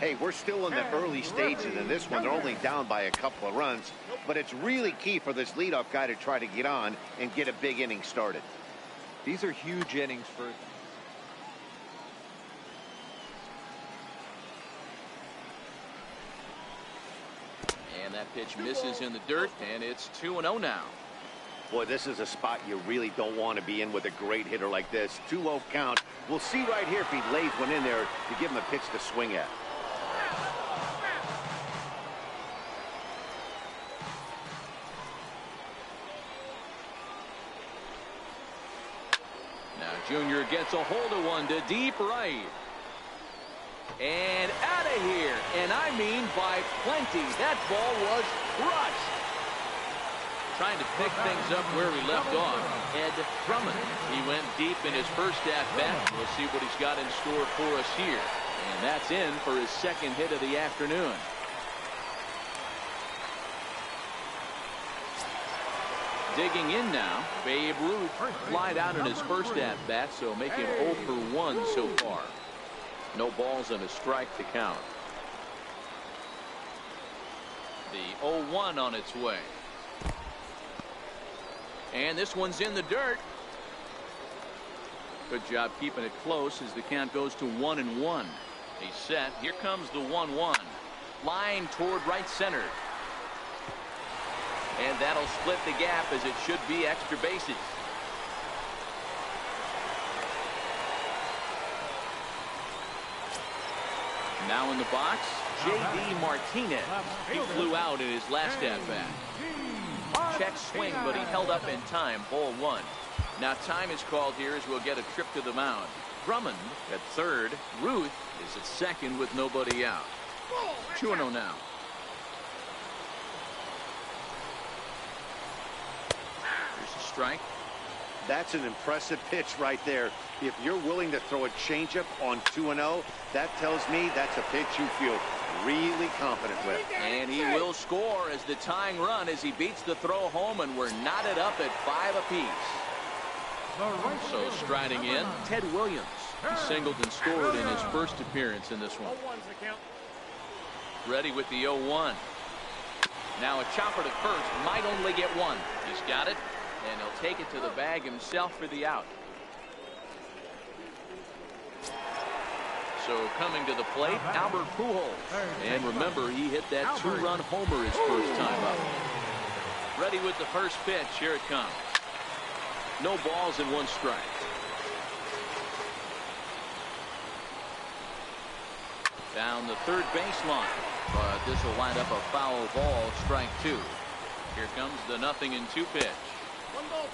Hey, we're still in the early stages in this one. They're only down by a couple of runs. But it's really key for this leadoff guy to try to get on and get a big inning started. These are huge innings for... And that pitch misses in the dirt, and it's 2-0 now. Boy, this is a spot you really don't want to be in with a great hitter like this. 2-0 count. We'll see right here if he lays one in there to give him a pitch to swing at. Now Junior gets a hold of one to deep right. And out of here. And I mean by plenty. That ball was crushed. Trying to pick things up where we left off. Ed Drummond. He went deep in his first at-bat. We'll see what he's got in store for us here. And that's in for his second hit of the afternoon. Digging in now, Babe Ruth flied out in his first at-bat, so make him 0 for 1 so far. No balls and a strike to count. The 0-1 on its way. And this one's in the dirt. Good job keeping it close as the count goes to 1-1. He's set. Here comes the 1-1. Line toward right center. And that'll split the gap as it should be extra bases. Now in the box, J.D. Martinez. He flew out in his last at-bat. Check swing, but he held up in time. Ball one. Now time is called here as we'll get a trip to the mound. Drummond at third. Ruth is at second with nobody out. 2-0 now. Here's a strike. That's an impressive pitch right there. If you're willing to throw a changeup on 2-0, that tells me that's a pitch you feel really confident with. And he will score as the tying run as he beats the throw home, and we're knotted up at 5 apiece. So striding in, Ted Williams. He singled and scored in his first appearance in this one. Ready with the 0-1. Now a chopper to first, might only get one. He's got it, and he'll take it to the bag himself for the out. So coming to the plate, Albert Pujols. And remember, he hit that two-run homer his first time up. Ready with the first pitch. Here it comes. No balls and 1 strike. Down the third baseline, but this will wind up a foul ball. Strike 2. Here comes the 0-2 pitch.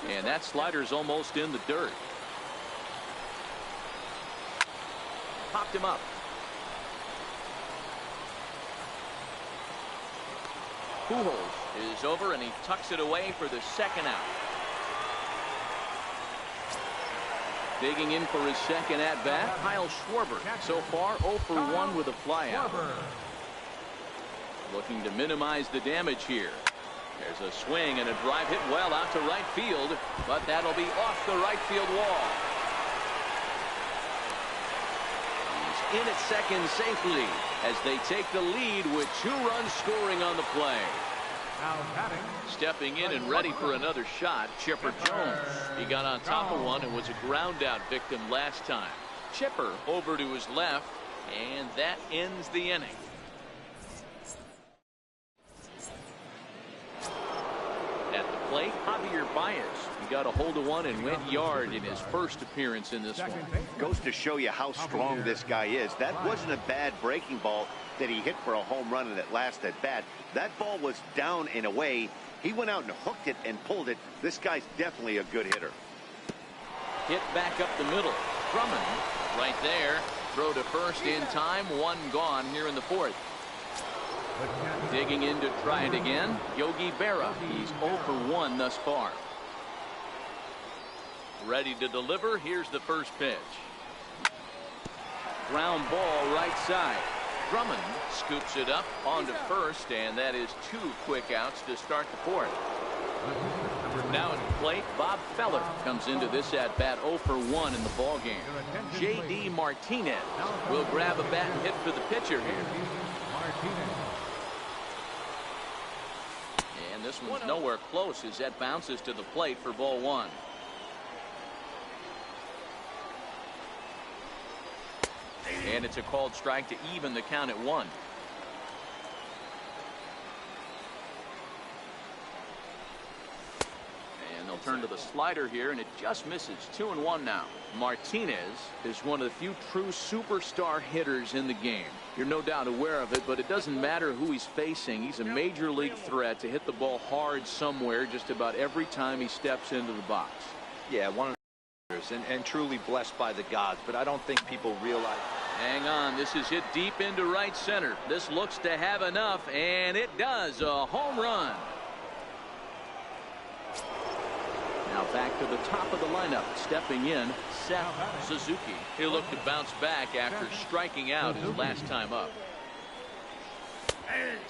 And that slider's almost in the dirt. Popped him up. Pujols is over, and he tucks it away for the second out. Digging in for his second at-bat, Kyle Schwarber. So far, 0 for 1 with a flyout. Looking to minimize the damage here. There's a swing and a drive hit well out to right field, but that'll be off the right field wall. He's in at second safely as they take the lead with 2 runs scoring on the play. Stepping in and ready for another shot, Chipper Jones. He got on top of one and was a ground out victim last time. Chipper over to his left, and that ends the inning. At the plate, Javier Baez. He got a hold of one and went yard in his first appearance in this one. Goes to show you how strong this guy is. That wasn't a bad breaking ball that he hit for a home run in that last at bat. That ball was down and away. He went out and hooked it and pulled it. This guy's definitely a good hitter. Hit back up the middle. Drummond right there. Throw to first in time. 1 gone here in the 4th. Digging in to try it again, Yogi Berra. He's 0 for 1 thus far. Ready to deliver. Here's the first pitch. Ground ball right side. Drummond scoops it up onto first, and that is 2 quick outs to start the 4th. Now at the plate, Bob Feller comes into this at-bat 0 for 1 in the ballgame. J.D. Martinez will grab a bat and hit for the pitcher here. And this one's nowhere close as that bounces to the plate for ball 1. And it's a called strike to even the count at 1. And they'll turn to the slider here, and it just misses. 2-1 now. Martinez is one of the few true superstar hitters in the game. You're no doubt aware of it, but it doesn't matter who he's facing. He's a major league threat to hit the ball hard somewhere just about every time he steps into the box. Yeah, one of the hitters, and truly blessed by the gods, but I don't think people realize. Hang on, this is hit deep into right center. This looks to have enough, and it does. A home run. Now back to the top of the lineup. Stepping in, Seth Suzuki. He'll look to bounce back after striking out his last time up.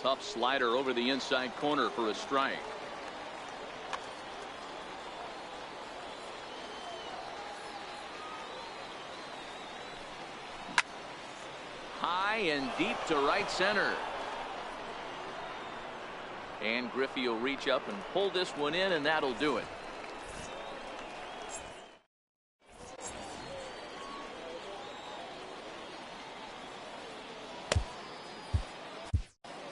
Tough slider over the inside corner for a strike. High and deep to right center. And Griffey will reach up and pull this one in, and that'll do it.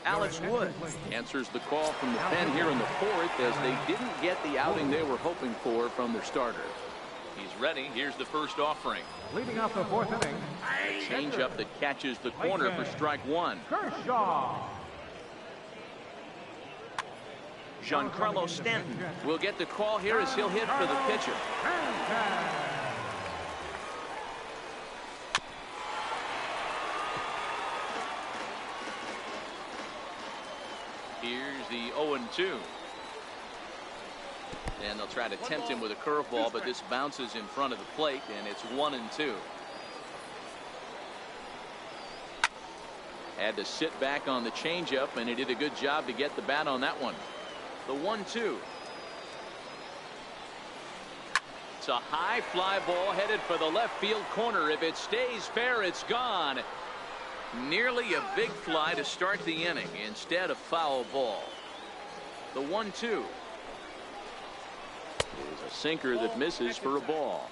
Alex Wood answers the call from the pen here in the 4th as they didn't get the outing they were hoping for from their starter. He's ready. Here's the first offering. Leading off the fourth inning. A changeup that catches the corner for strike one. Kershaw. Giancarlo Stanton will get the call here as he'll hit for the pitcher. Here's the 0-2. And they'll try to tempt him with a curveball, but this bounces in front of the plate, and it's 1-2. Had to sit back on the changeup, and he did a good job to get the bat on that one. The 1-2. It's a high fly ball headed for the left field corner. If it stays fair, it's gone. Nearly a big fly to start the inning. Instead, a foul ball. The 1-2 is a sinker that misses for a ball.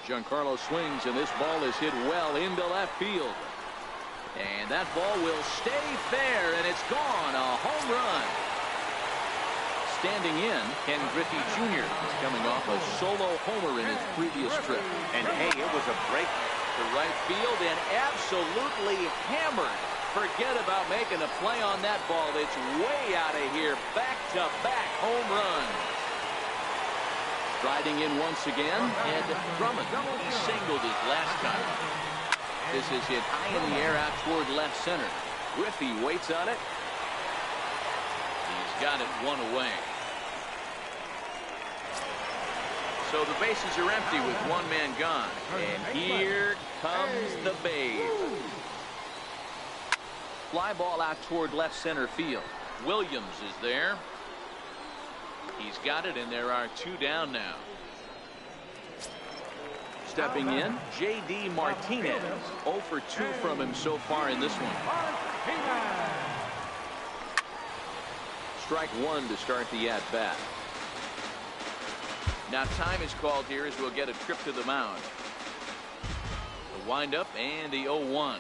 Giancarlo swings, and this ball is hit well into left field. And that ball will stay fair, and it's gone. A home run. Standing in, Ken Griffey Jr. is coming off a solo homer in his previous trip. And hey, it was a break to right field and absolutely hammered. Forget about making a play on that ball. It's way out of here. Back-to-back home runs. Riding in once again, and Drummond. He singled his last time. This is hit high in the air out toward left center. Griffey waits on it. He's got it one away. So the bases are empty with one man gone. And here comes the Babe. Fly ball out toward left center field. Williams is there. He's got it, and there are two down now. Stepping in, J.D. Martinez. 0 for 2 from him so far in this one. Strike one to start the at-bat. Now time is called here as we'll get a trip to the mound. The windup and the 0-1.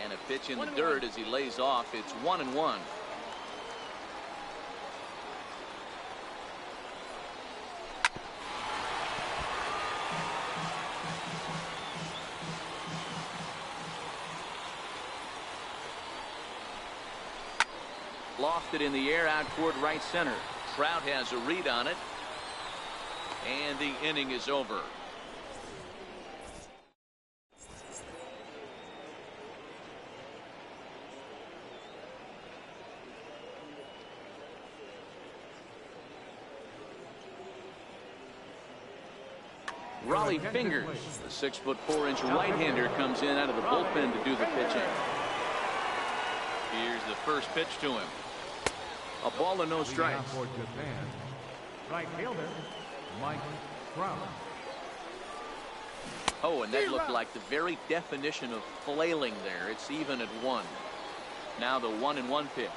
And a pitch in the dirt as he lays off. It's 1-1. Lofted in the air out toward right center. Trout has a read on it. And the inning is over. Raleigh Fingers, the 6'4" right-hander, comes in out of the bullpen to do the pitching. Here's the first pitch to him. A ball and no strikes. Right fielder, Mike Trout. Oh, and that looked like the very definition of flailing there. It's even at 1. Now the 1-1 pitch.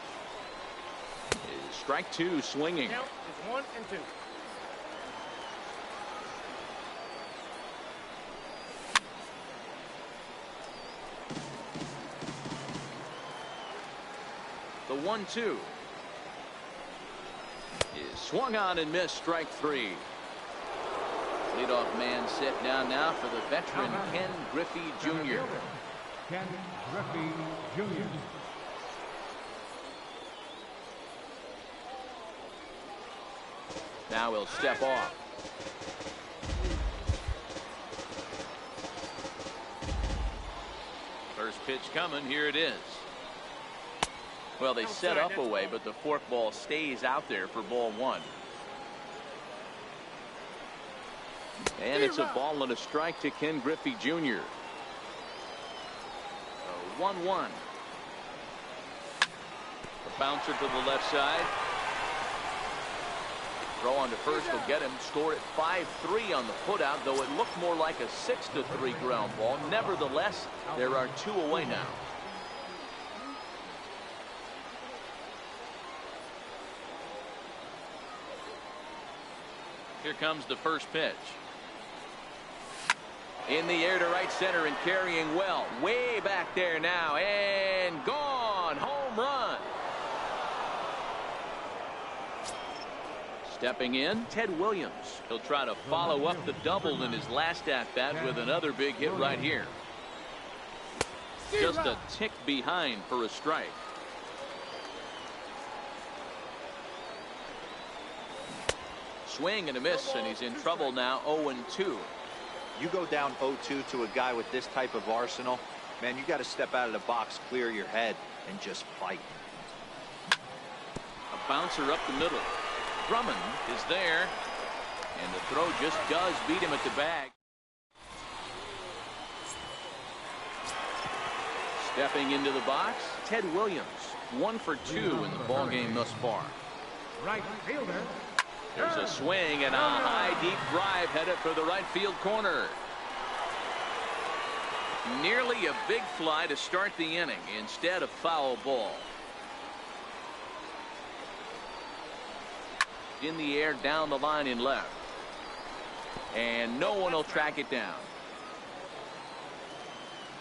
Is strike two, swinging. Count is 1-2. The 1-2 is swung on and missed. Strike three. Leadoff man set down now for the veteran Ken Griffey Jr. Ken Griffey Jr. Now he'll step off. First pitch coming. Here it is. Well, they set up a way, but the fork ball stays out there for ball one. And it's a ball and a strike to Ken Griffey Jr. 1-1. The bouncer to the left side. Throw on to first will get him. Score at 5-3 on the putout, though it looked more like a 6-3 ground ball. Nevertheless, there are two away now. Here comes the first pitch. In the air to right center and carrying well. Way back there now. And gone. Home run. Stepping in, Ted Williams. He'll try to follow up the double in his last at-bat with another big hit right here. Just a tick behind for a strike. Swing and a miss, and he's in trouble now. 0-2. You go down 0-2 to a guy with this type of arsenal, man, you got to step out of the box, clear your head, and just fight. A bouncer up the middle. Drummond is there, and the throw just does beat him at the bag. Stepping into the box, Ted Williams. 1 for 2 in the ball game thus far. Right fielder. There's a swing and a high deep drive headed for the right field corner. Nearly a big fly to start the inning. Instead, a foul ball. In the air down the line in left. And no one will track it down.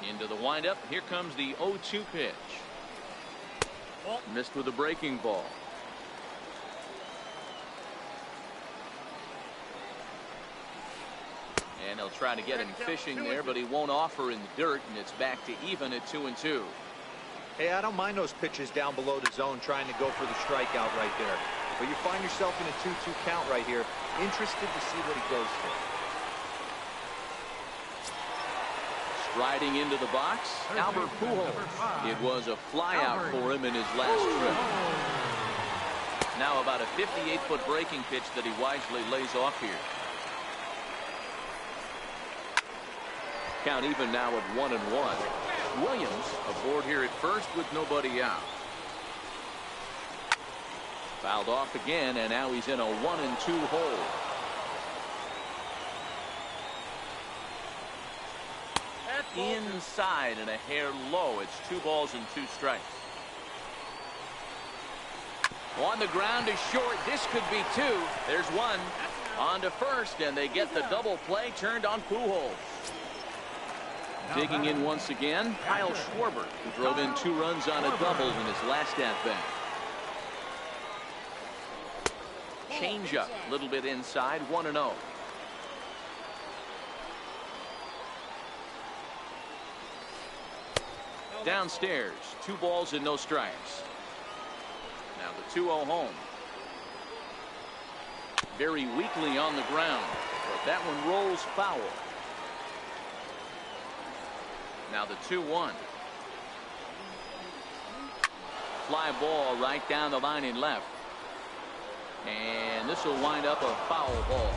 Into the windup. Here comes the 0-2 pitch. Missed with a breaking ball. And he'll try to get him fishing there, but he won't offer in the dirt, and it's back to even at 2-2. Hey, I don't mind those pitches down below the zone trying to go for the strikeout right there. But you find yourself in a 2-2 count right here. Interested to see what he goes for. Striding into the box, Albert Pujols. It was a flyout for him in his last trip. Now about a 58-foot breaking pitch that he wisely lays off here. Count even now at 1-1. Williams aboard here at first with nobody out. Fouled off again, and now he's in a 1-2 hole. Inside and a hair low. It's 2 balls and 2 strikes. On the ground is short. This could be 2. There's 1. On to first, and they get the double play turned on Pujols. Digging in once again, Kyle Schwarber, who drove in 2 runs on a double in his last at-bat. Changeup, a little bit inside, 1-0. Downstairs, 2 balls and no strikes. Now the 2-0 home. Very weakly on the ground, but that one rolls foul. Now the 2-1. Fly ball right down the line in left. And this will wind up a foul ball.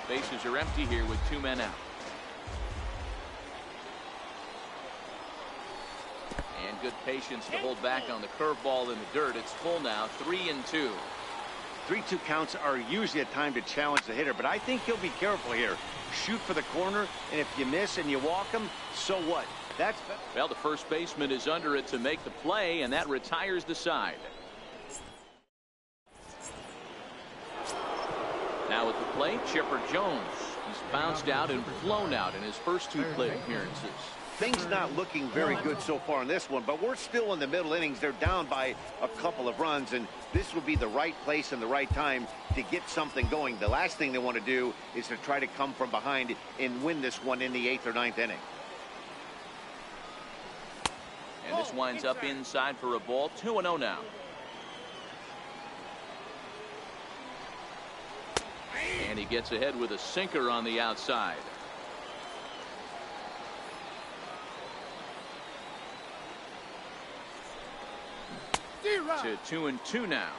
Bases are empty here with 2 men out. And good patience to hold back on the curveball in the dirt. It's full now, 3-2. 3-2 counts are usually a time to challenge the hitter, but I think he'll be careful here. Shoot for the corner, and if you miss and you walk him, so what? That's well, the first baseman is under it to make the play, and that retires the side. Now at the plate, Chipper Jones. He's bounced out and flown out in his first 2 plate appearances. things not looking very good so far in this one, but we're still in the middle innings. They're down by a couple of runs, and this would be the right place and the right time to get something going. The last thing they want to do is to try to come from behind and win this one in the 8th or 9th inning. And this winds up inside for a ball. 2-0 now. And he gets ahead with a sinker on the outside. To 2-2 now.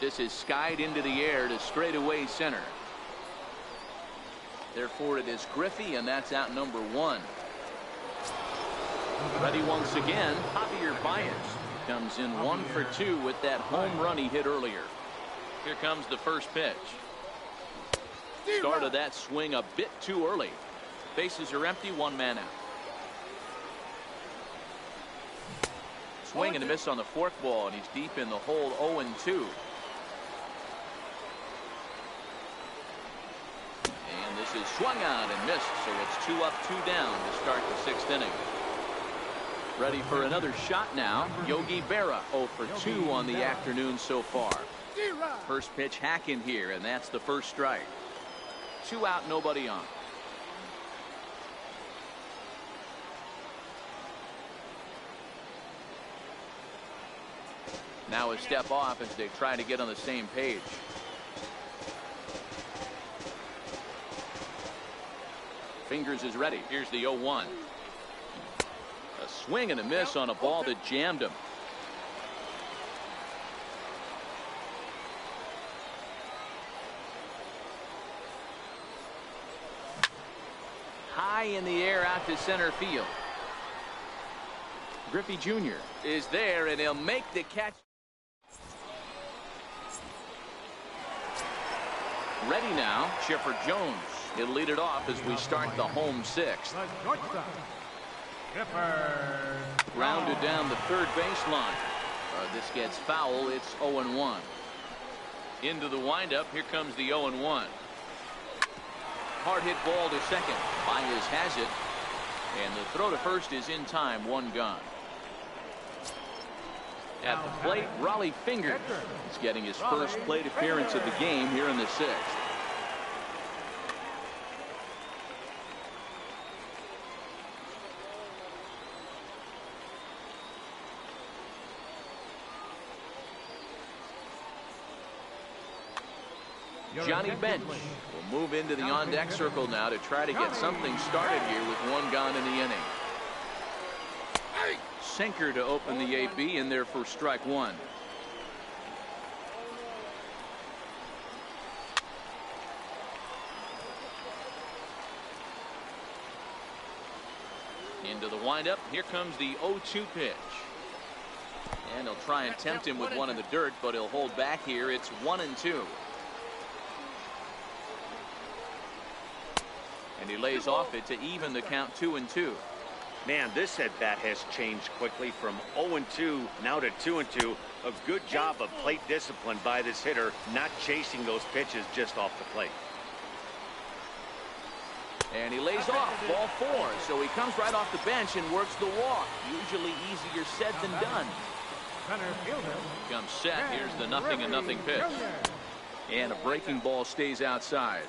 This is skied into the air to straightaway center. Therefore it is Griffey, and that's out number 1. Ready once again, Javier Baez comes in 1 for 2 with that home run he hit earlier. Here comes the first pitch. Started that swing a bit too early. Bases are empty, one man out. Swing and a miss on the forkball, and he's deep in the hole, 0-2. And this is swung on and missed, so it's 2 up, 2 down to start the 6th inning. Ready for another shot now. Yogi Berra 0 for 2 on the afternoon so far. First pitch hack in here, and that's the first strike. 2 out, nobody on. Now a step off as they try to get on the same page. Fingers is ready. Here's the 0-1. A swing and a miss on a ball that jammed him. High in the air out to center field. Griffey Jr. is there, and he'll make the catch. Ready now, Chipper Jones. He'll lead it off as we start the home 6th. Rounded down the third baseline. This gets foul. It's 0-1. Into the windup. Here comes the 0-1. Hard hit ball to second. Baez has it. And the throw to first is in time. 1 gone. At the plate, Raleigh Fingers is getting his first plate appearance of the game here in the 6th. Johnny Bench will move into the on-deck circle now to try to get something started here with 1 gone in the inning. Sinker to open the AB in there for strike 1. Into the windup. Here comes the 0-2 pitch. And he'll try and tempt him with one in the dirt, but he'll hold back here. It's 1-2. And he lays off it to even the count 2-2. Man, this at-bat has changed quickly from 0-2 now to 2-2. A good job of plate discipline by this hitter, not chasing those pitches just off the plate. And he lays off ball 4, so he comes right off the bench and works the walk. Usually easier said than done. Comes set. Here's the 0-0 pitch. And a breaking ball stays outside.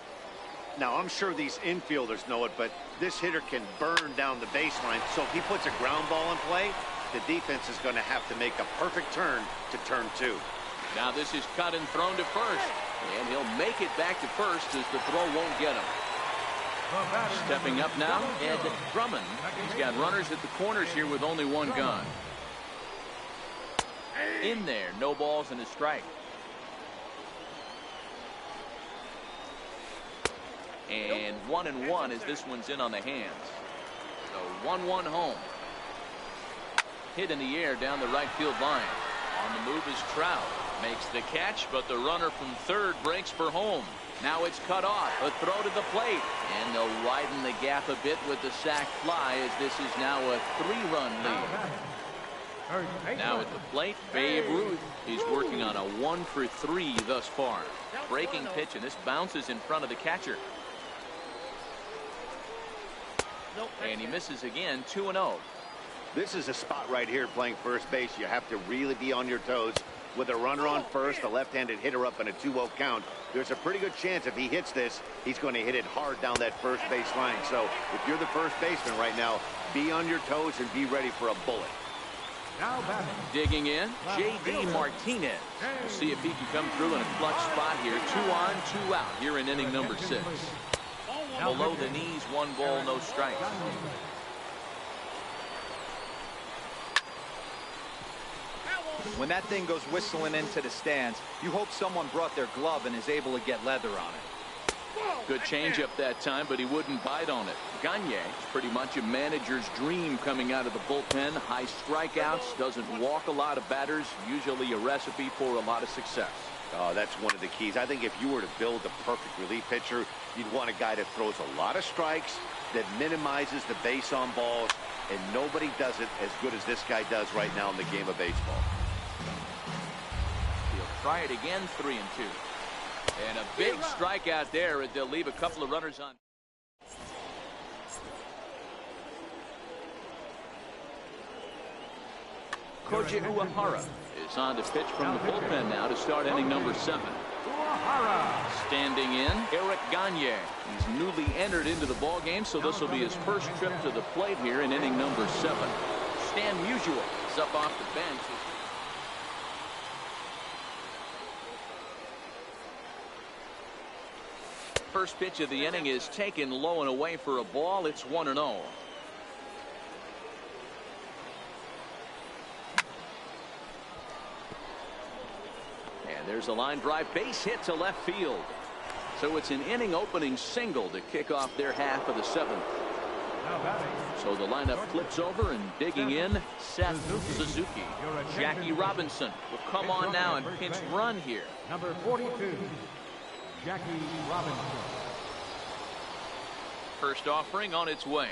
Now, I'm sure these infielders know it, but this hitter can burn down the baseline. So if he puts a ground ball in play, the defense is going to have to make a perfect turn to turn 2. Now this is cut and thrown to first. And he'll make it back to first as the throw won't get him. Stepping up now, Ed Drummond. He's got runners at the corners here with only 1 gone. In there, no balls and a strike. And 1-1 as this one's in on the hands. So 1-1 home. Hit in the air down the right field line. On the move is Trout. Makes the catch, but the runner from third breaks for home. Now it's cut off. A throw to the plate. And they'll widen the gap a bit with the sac fly as this is now a 3-run lead. Now at the plate, Babe Ruth. He's working on a 1 for 3 thus far. Breaking pitch, and this bounces in front of the catcher. And he misses again. 2-0. This is a spot right here playing first base. You have to really be on your toes. With a runner on first, a left-handed hitter up in a 2-0 count, there's a pretty good chance if he hits this, he's going to hit it hard down that first base line. So if you're the first baseman right now, be on your toes and be ready for a bullet. Digging in, J.D. Martinez. We'll see if he can come through in a clutch spot here. 2 on, 2 out here in inning number 6. Below the knees, 1 ball, no strikes. When that thing goes whistling into the stands, you hope someone brought their glove and is able to get leather on it. Good changeup that time, but he wouldn't bite on it. Gagne, pretty much a manager's dream coming out of the bullpen. High strikeouts, doesn't walk a lot of batters, usually a recipe for a lot of success. Oh, that's one of the keys. I think if you were to build a perfect relief pitcher, you'd want a guy that throws a lot of strikes that minimizes the base on balls, and nobody does it as good as this guy does right now in the game of baseball. He'll try it again, 3-2. And a big strikeout there, and they'll leave a couple of runners on. Koji Uehara is on to pitch from the bullpen now to start inning number 7. Standing in, Eric Gagne. He's newly entered into the ball game, so this will be his first trip to the plate here in inning number 7. Stan Musial is up off the bench. First pitch of the inning is taken low and away for a ball. It's 1-0. There's a line drive base hit to left field. So it's an inning opening single to kick off their half of the 7th. So the lineup flips over, and digging in, Seth Suzuki. Jackie Robinson will come on now and pinch run here. Number 42, Jackie Robinson. First offering on its way.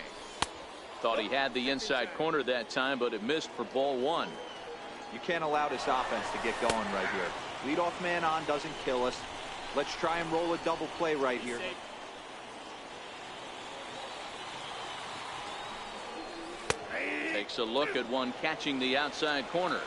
Thought he had the inside corner that time, but it missed for ball 1. You can't allow this offense to get going right here. Leadoff man on doesn't kill us. Let's try and roll a double play right here. Takes a look at one catching the outside corner.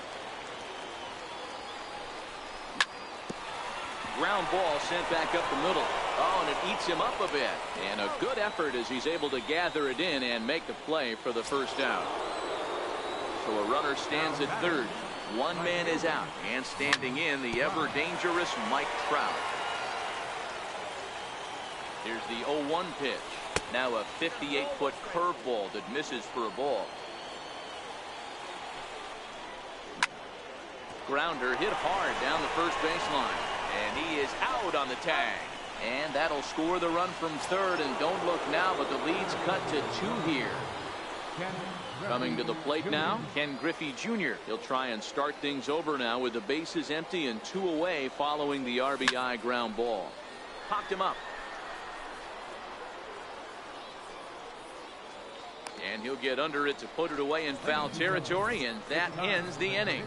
Ground ball sent back up the middle. Oh, and it eats him up a bit. And a good effort as he's able to gather it in and make the play for the first out. So a runner stands at third. One man is out, and standing in, the ever-dangerous Mike Trout. Here's the 0-1 pitch. Now a 58-foot curveball that misses for a ball. Grounder hit hard down the first baseline, and he is out on the tag. And that'll score the run from third, and don't look now, but the lead's cut to 2 here. Coming to the plate now, Ken Griffey Jr. He'll try and start things over now with the bases empty and 2 away following the RBI ground ball. Popped him up. And he'll get under it to put it away in foul territory, and that ends the inning.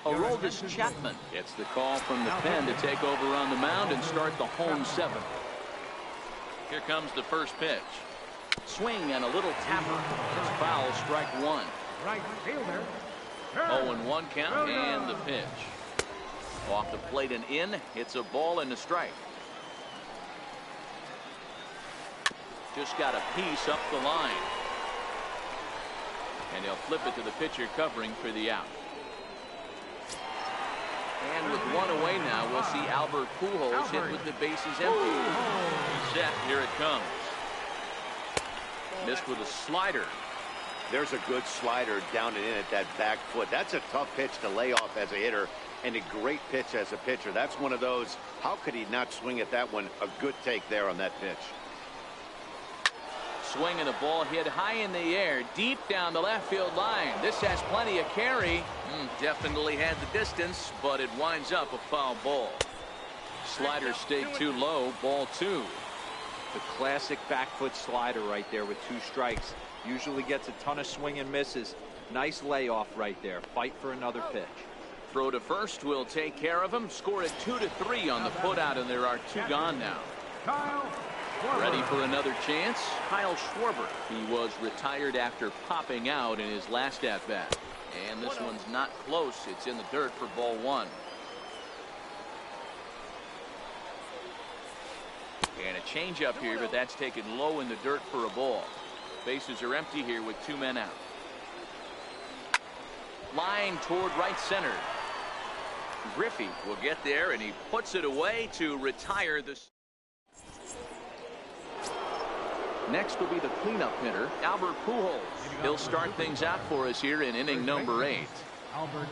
Aroldis Chapman gets the call from the pen to take over on the mound and start the home 7th. Here comes the first pitch. Swing and a little tapper. It's foul, strike 1. Right fielder. 0-1 count, and the pitch. Off the plate and in. It's a ball and a strike. Just got a piece up the line. And he'll flip it to the pitcher covering for the out. And with 1 away now, we'll see Albert Pujols hit with the bases empty. Set, here it comes. Missed with a slider. There's a good slider down and in at that back foot. That's a tough pitch to lay off as a hitter, and a great pitch as a pitcher. That's one of those, how could he not swing at that one? A good take there on that pitch. Swing and a ball hit high in the air, deep down the left field line. This has plenty of carry. Definitely had the distance, but it winds up a foul ball. Slider stayed too low, ball 2. The classic back foot slider right there with 2 strikes. Usually gets a ton of swing and misses. Nice layoff right there. Fight for another pitch. Throw to first will take care of him. Score it 2-3 on the putout, and there are 2 gone now. Ready for another chance? Kyle Schwarber. He was retired after popping out in his last at-bat. And this one's not close. It's in the dirt for ball 1. And a changeup here, but that's taken low in the dirt for a ball. Bases are empty here with 2 men out. Line toward right center. Griffey will get there, and he puts it away to retire this. Next will be the cleanup hitter, Albert Pujols. He'll start things out for us here in inning number 8.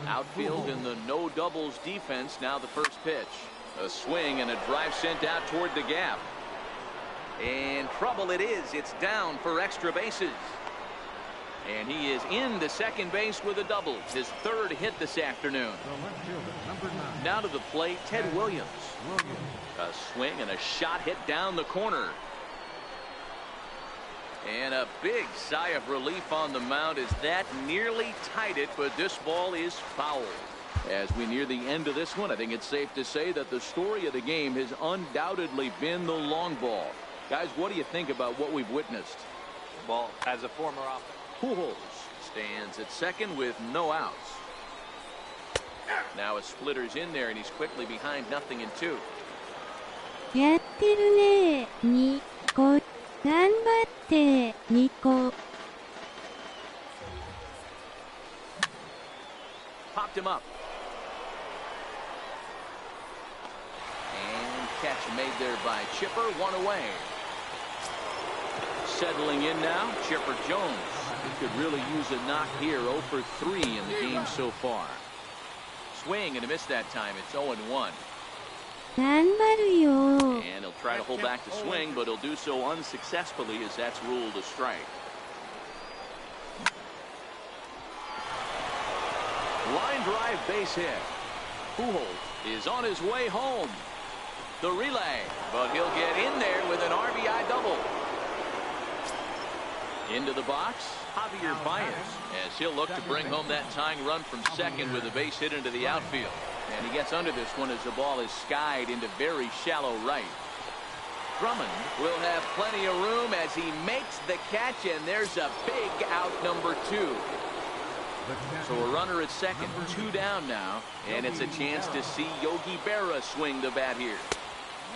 Outfield in the no doubles defense. Now the first pitch. A swing and a drive sent out toward the gap. And trouble it is. It's down for extra bases. And he is into second base with a double. His third hit this afternoon. Now to the plate, Ted Williams. A swing and a shot hit down the corner. And a big sigh of relief on the mound as that nearly tied it, but this ball is foul. As we near the end of this one, I think it's safe to say that the story of the game has undoubtedly been the long ball. Guys, what do you think about what we've witnessed? Well, as a former Pujols stands at second with no outs. Now a splitter's in there, and he's quickly behind 0-2. やってるねー、ニコ。頑張って、ニコ。Popped him up. And catch made there by Chipper, one away. Settling in now, Chipper Jones. He could really use a knock here. 0 for 3 in the game so far. Swing and a miss that time. It's 0-1. 頑張るよー。 And he'll try to hold back the swing, but he'll do so unsuccessfully as that's ruled a strike. Line drive base hit. Pujols is on his way home. The relay, but he'll get in there with an RBI double. Into the box, Javier Baez, as he'll look to bring home that tying run from second with a base hit into the outfield. And he gets under this one as the ball is skied into very shallow right. Drummond will have plenty of room as he makes the catch, and there's a big out, number 2. So a runner at second, 2 down now, and it's a chance to see Yogi Berra swing the bat here.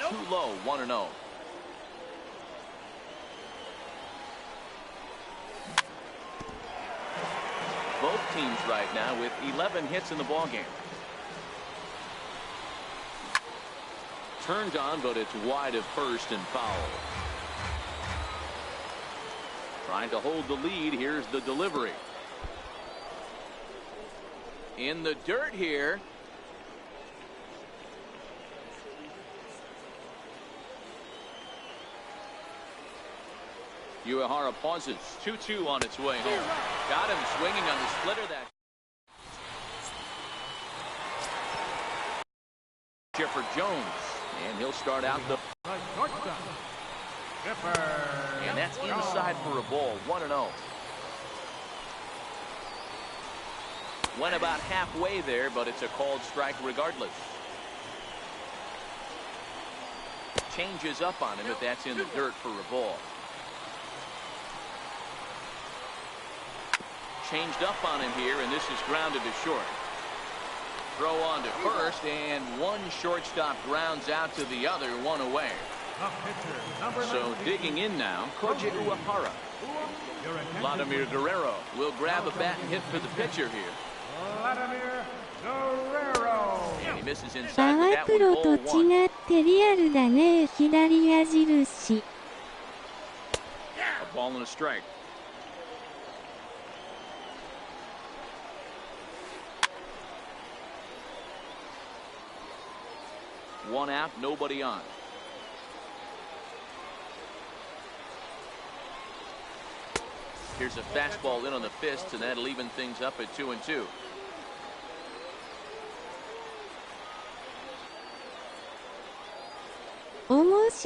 Too low, 1-0. Both teams right now with 11 hits in the ballgame. Turned on, but it's wide of first and foul. Trying to hold the lead. Here's the delivery. In the dirt here. Uehara pauses. 2-2 on its way home. Got him swinging on the splitter. That Chipper Jones, and he'll start out the and that's inside for a ball. 1-0. Went about halfway there, but it's a called strike regardless. Changes up on him, but that's in the dirt for a ball. Changed up on him here, and this is grounded to short. Throw on to first, and one shortstop grounds out to the other, 1 away. So digging in now, Koji Uehara. Vladimir Guerrero will grab a bat and hit for the pitcher here. Vladimir Guerrero. And he misses inside パワ with ー that プロ one, と ball 1. 違ってリアルだね、左矢印。A ball and a strike. One out, nobody on. Here's a fastball in on the fists, and that'll even things up at 2-2. There's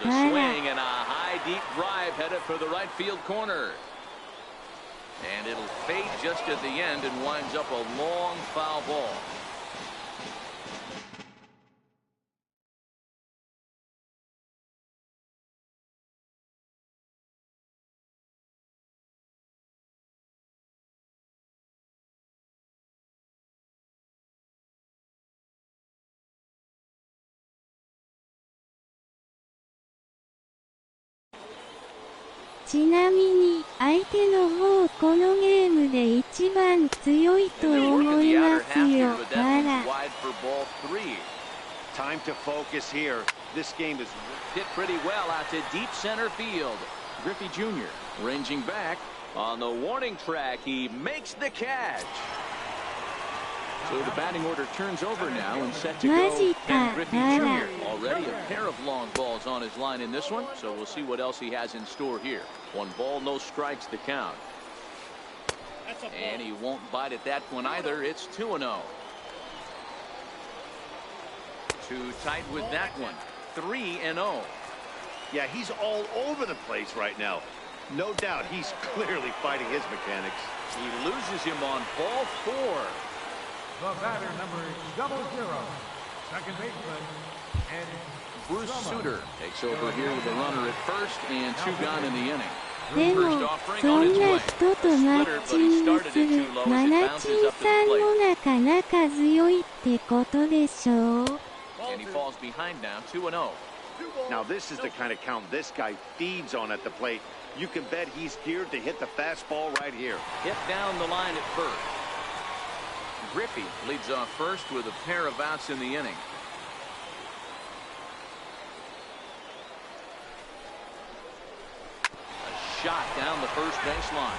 a swing and a high deep drive headed for the right field corner. And it'll fade just at the end and winds up a long foul ball. Chinamin, ちなみに、相手の方このゲームで一番強いと思いますよ。Time to focus here. This game is hit pretty well out to deep center field. Griffey Jr. ranging back on the warning track. He makes the catch. So the batting order turns over now and set to go. Ken Griffey Jr. Already a pair of long balls on his line in this one, so we'll see what else he has in store here. 1 ball, no strikes to count. And he won't bite at that one either. It's 2-0. Too tight with that one. 3-0. Yeah, he's all over the place right now. No doubt he's clearly fighting his mechanics. He loses him on ball 4. The batter, number 00, second baseman, and Bruce Sutter takes over here with a runner at first and 2 gone in the inning. でも、そんな人とマッチングするマナチンさんもなかなか強いってことでしょう。And he falls behind now, 2-0. Now this is the kind of count this guy feeds on at the plate. You can bet he's geared to hit the fastball right here. Hit down the line at first. Griffey leads off first with a pair of outs in the inning. A shot down the first baseline.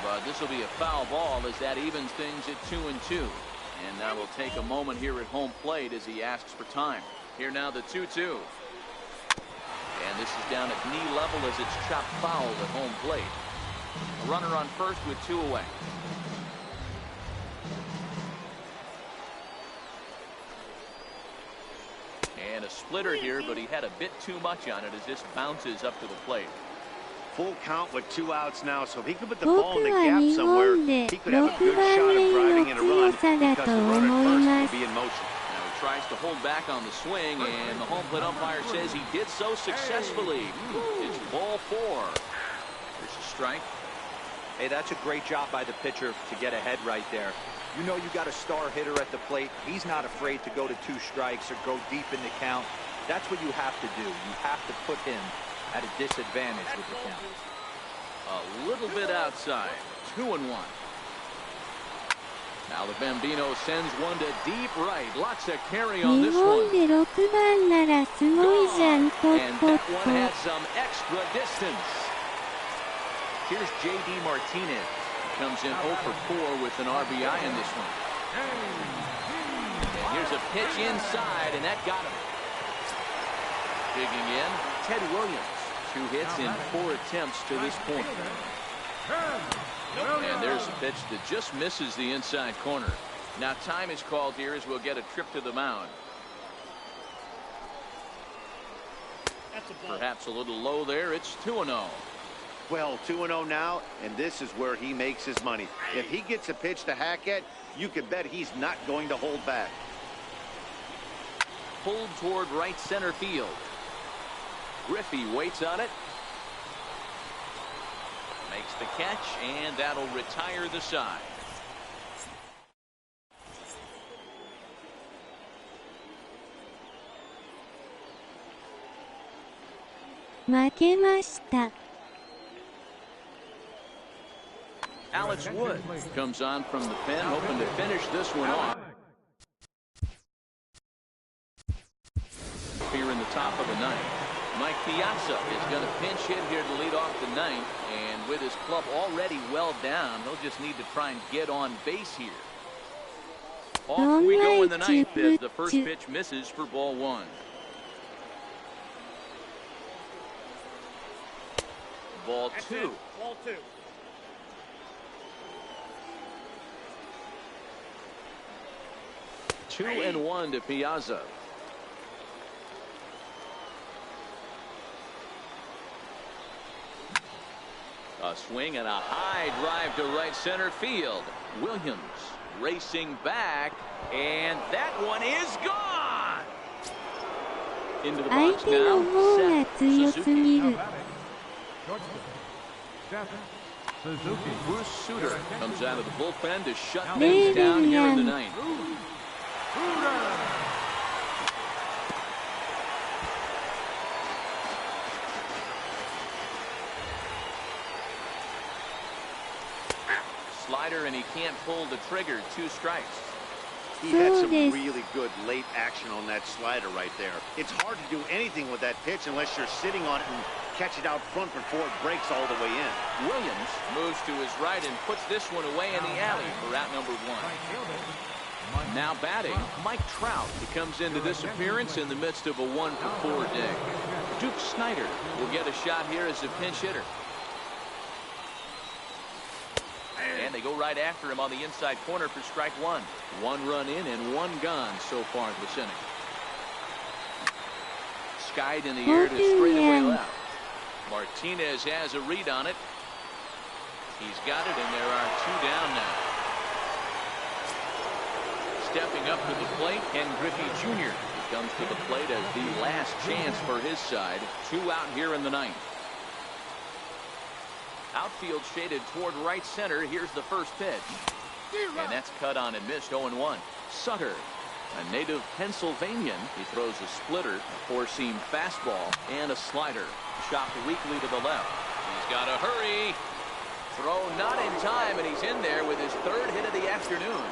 But this will be a foul ball as that evens things at 2-2. And that will take a moment here at home plate as he asks for time. Here now the 2-2. And this is down at knee level as it's chopped foul at home plate. A runner on first with 2 away. And a splitter here, but he had a bit too much on it as this bounces up to the plate. Full count with 2 outs now, so if he could put the ball in the gap somewhere, he could have a good shot of driving in a run because the runner at first will be in motion. Now he tries to hold back on the swing, and the home plate umpire says he did so successfully. It's ball 4. There's a strike. Hey, that's a great job by the pitcher to get ahead right there. You know you got a star hitter at the plate. He's not afraid to go to 2 strikes or go deep in the count. That's what you have to do. You have to put him at a disadvantage with the count. A little bit outside. 2-1. Now the Bambino sends one to deep right. Lots of carry on this one. 日本で6番ならすごいじゃん、ポッポッ And that ポ。 one has some extra distance. Here's J.D. Martinez. Comes in 0 for 4 with an RBI in this one. And here's a pitch inside, and that got him. Digging in, Ted Williams. 2 hits in 4 attempts to this point. And there's a pitch that just misses the inside corner. Now time is called here as we'll get a trip to the mound. Perhaps a little low there. It's 2-0. Well, 2-0 now, and this is where he makes his money. If he gets a pitch to hack at, you can bet he's not going to hold back. Pulled toward right center field. Griffey waits on it. Makes the catch, and that'll retire the side. Alex Wood comes on from the pen, hoping to finish this one off. Here in the top of the 9th. Mike Piazza is going to pinch hit here to lead off the 9th, and with his club already well down, he'll just need to try and get on base here. Off we go in the 9th as the first pitch misses for ball 1. Ball 2. Ball 2. 2-1 to Piazza. A swing and a high drive to right center field. Williams racing back, and that one is gone. Into the box now. Seth Suzuki. Bruce Sutter comes out of the bullpen to shut things down here in the 9th. Slider, and he can't pull the trigger. 2 strikes. He had some really good late action on that slider right there. It's hard to do anything with that pitch unless you're sitting on it and catch it out front before it breaks all the way in. Williams moves to his right and puts this one away in the alley for out number 1. Now batting, Mike Trout. He comes into this appearance in the midst of a 1-for-4 day. Duke Snyder will get a shot here as a pinch hitter. And they go right after him on the inside corner for strike one. 1 run in and 1 gone so far this inning. Skied in the air to straightaway left. Martinez has a read on it. He's got it, and there are 2 down now. Stepping up to the plate, Ken Griffey Jr. He comes to the plate as the last chance for his side. 2 out here in the 9th. Outfield shaded toward right center. Here's the first pitch. And that's cut on and missed. 0-1. Sutter, a native Pennsylvanian. He throws a splitter, a 4-seam fastball, and a slider. Chopped weakly to the left. He's got to hurry. Throw not in time, and he's in there with his 3rd hit of the afternoon.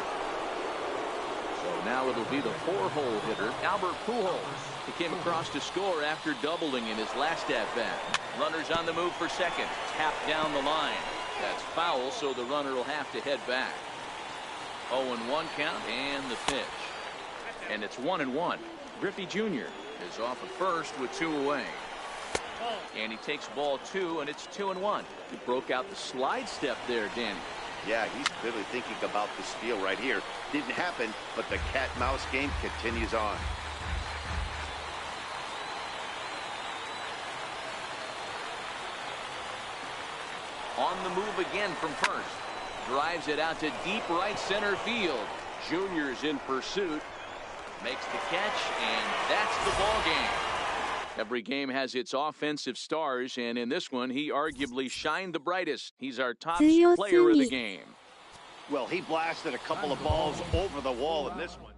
So now it'll be the 4-hole hitter, Albert Pujols. He came across to score after doubling in his last at-bat. Runners on the move for second. Tap down the line. That's foul, so the runner will have to head back. 0-1 count, and the pitch. And it's 1-1. Griffey Jr. is off at first with 2 away. And he takes ball 2, and it's 2-1. He broke out the slide step there, Danny. Yeah, he's clearly thinking about the steal right here. Didn't happen, but the cat-mouse game continues on. On the move again from first. Drives it out to deep right center field. Junior's in pursuit. Makes the catch, and that's the ball game. Every game has its offensive stars, and in this one, he arguably shined the brightest. He's our top player of the game. Well, he blasted a couple of balls over the wall in this one.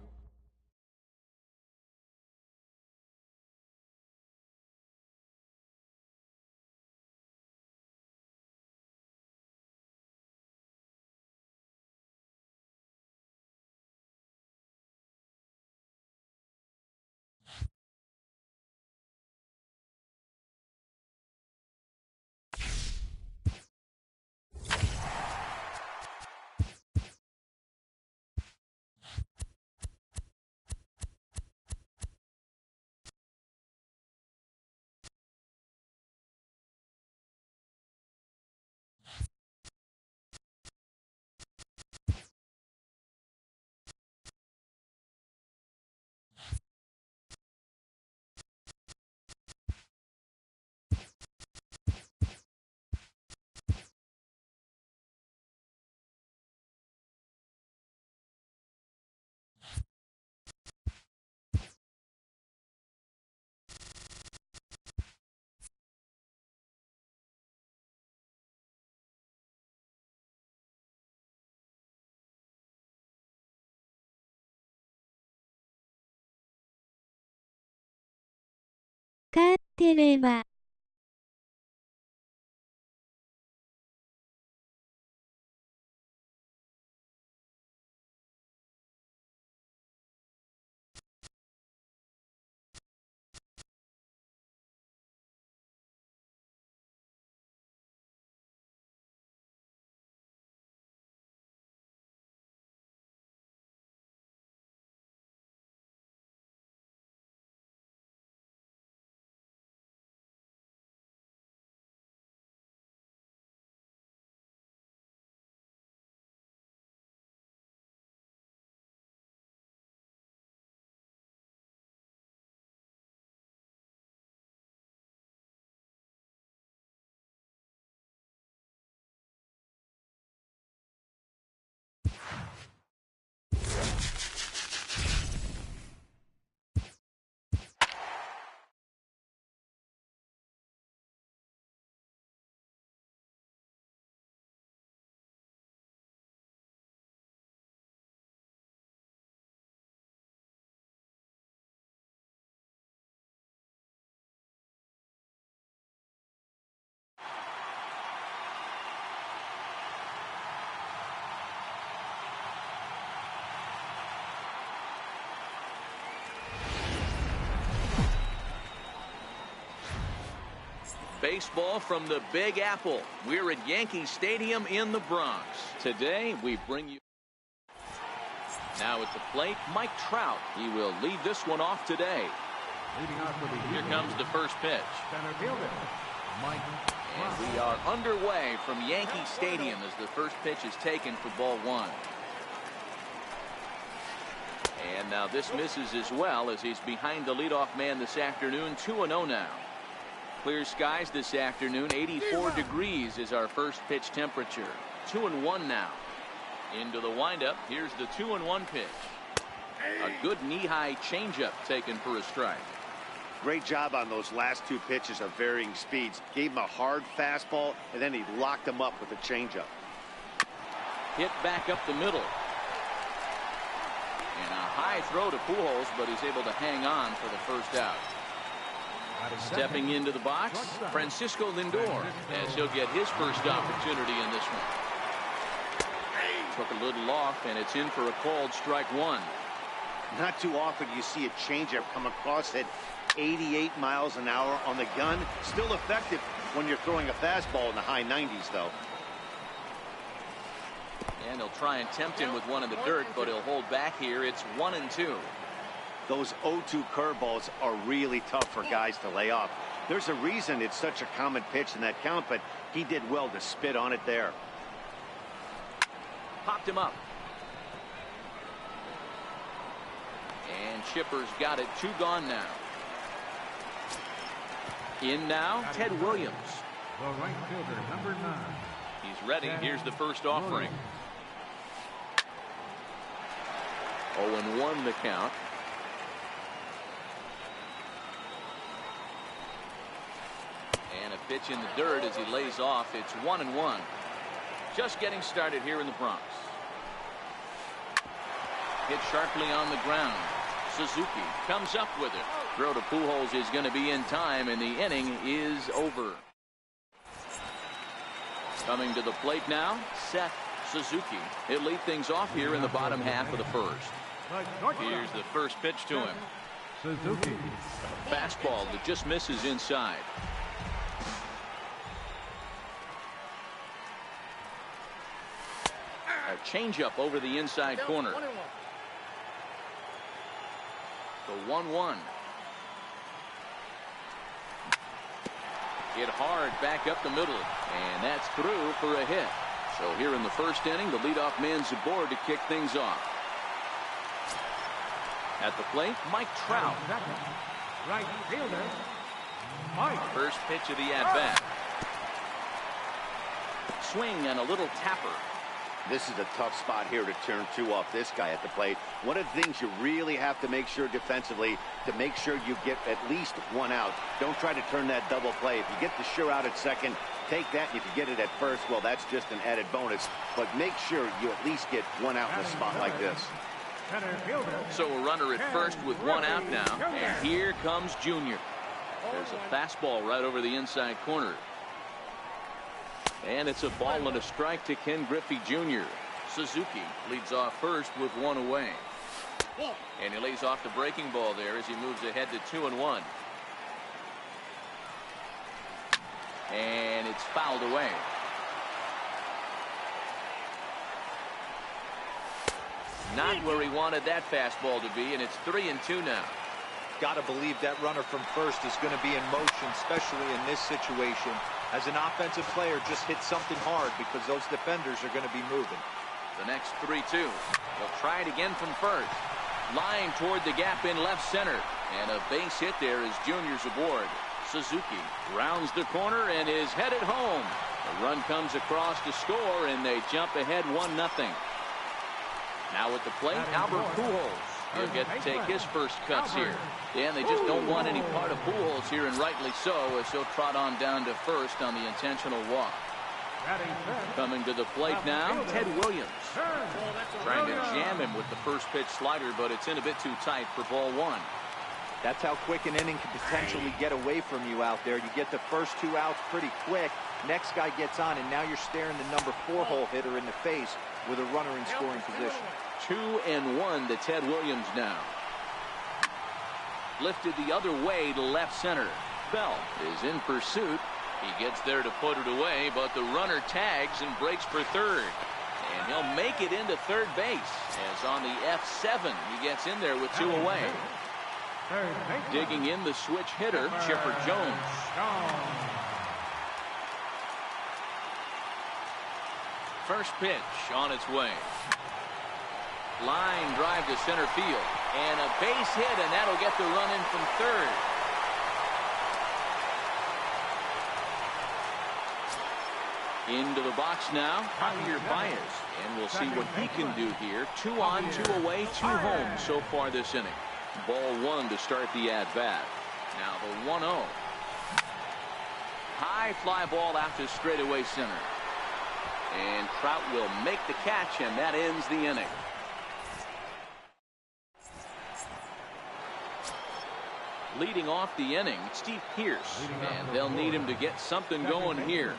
勝ってればBaseball from the Big Apple. We're at Yankee Stadium in the Bronx. Today, we bring you Now at the plate, Mike Trout. He will lead this one off today. Leading off for the Here Eagles, comes the first pitch. center fielder, Mike And Trout. we are underway from Yankee Stadium as the first pitch is taken for ball one. And now this misses as well as he's behind the leadoff man this afternoon. 2-0 now. Clear skies this afternoon. 84 degrees is our first pitch temperature. 2-1 now. Into the windup. Here's the 2-1 pitch. A good knee-high changeup taken for a strike. Great job on those last two pitches of varying speeds. Gave him a hard fastball, and then he locked him up with a changeup. Hit back up the middle. And a high throw to Pujols, but he's able to hang on for the first out. Stepping into the box, Francisco Lindor, as he'll get his first opportunity in this one. Took a little off, and it's in for a called strike one. Not too often you see a changeup come across at 88 miles an hour on the gun. Still effective when you're throwing a fastball in the high 90s, though. And he'll try and tempt him with one in the dirt, but he'll hold back here. It's 1-2. Those 0-2 curveballs are really tough for guys to lay off. There's a reason it's such a common pitch in that count, but he did well to spit on it there. Popped him up. And Chipper's got it. 2 gone now. In now, Ted Williams. The right fielder, number 9. He's ready. Here's the first offering. 0-1 the count. And a pitch in the dirt as he lays off. It's 1-1. Just getting started here in the Bronx. Hit sharply on the ground. Suzuki comes up with it. Throw to Pujols is going to be in time, and the inning is over. Coming to the plate now, Seth Suzuki. He'll lead things off here in the bottom half of the first. Here's the first pitch to him. Suzuki. A fastball that just misses inside. A changeup over the inside corner. The 1-1. Hit hard back up the middle, and that's through for a hit. So here in the first inning, the leadoff man's aboard to kick things off. At the plate, Mike Trout. Right fielder, Mike. First pitch of the at-bat. Swing and a little tapper. This is a tough spot here to turn 2 off this guy at the plate. One of the things you really have to make sure defensively to make sure you get at least 1 out. Don't try to turn that double play. If you get the sure out at second, take that. If you get it at first, well, that's just an added bonus. But make sure you at least get 1 out in a spot like this. So a runner at first with 1 out now. And here comes Junior. There's a fastball right over the inside corner. And it's a ball and a strike to Ken Griffey Jr. Suzuki leads off first with 1 away. And he lays off the breaking ball there as he moves ahead to 2-1. And it's fouled away. Not where he wanted that fastball to be, and it's 3-2 now. Got to believe that runner from first is going to be in motion, especially in this situation. As an offensive player, just hit something hard because those defenders are going to be moving. The next 3-2. They'll try it again from first. Line toward the gap in left center. And a base hit there as Junior's aboard. Suzuki rounds the corner and is headed home. The run comes across to score, and they jump ahead 1-0. Now at the plate, Albert Pujols. He'll get to take his first cuts here. And they just don't want any part of Pujols here, and rightly so, as he'll trot on down to first on the intentional walk. Coming to the plate now, Ted Williams. Trying to jam him with the first pitch slider, but it's in a bit too tight for ball 1. That's how quick an inning can potentially get away from you out there. You get the first 2 outs pretty quick. Next guy gets on, and now you're staring the number 4 hole hitter in the face with a runner in scoring position. 2-1 to Ted Williams now. Lifted the other way to left center. Bell is in pursuit. He gets there to put it away, but the runner tags and breaks for third. And he'll make it into third base. As on the F7, he gets in there with 2 away. Digging in the switch hitter, Chipper Jones. First pitch on its way. Line drive to center field. And a base hit, and that'll get the run in from third. Into the box now, Javier Baez. And we'll see what he can do here. 2 on, 2 away, 2 home so far this inning. Ball 1 to start the at-bat. Now the 1-0. High fly ball out to straightaway center. And Trout will make the catch, and that ends the inning. Leading off the inning, Steve Pearce. And they'll need him to get something going here.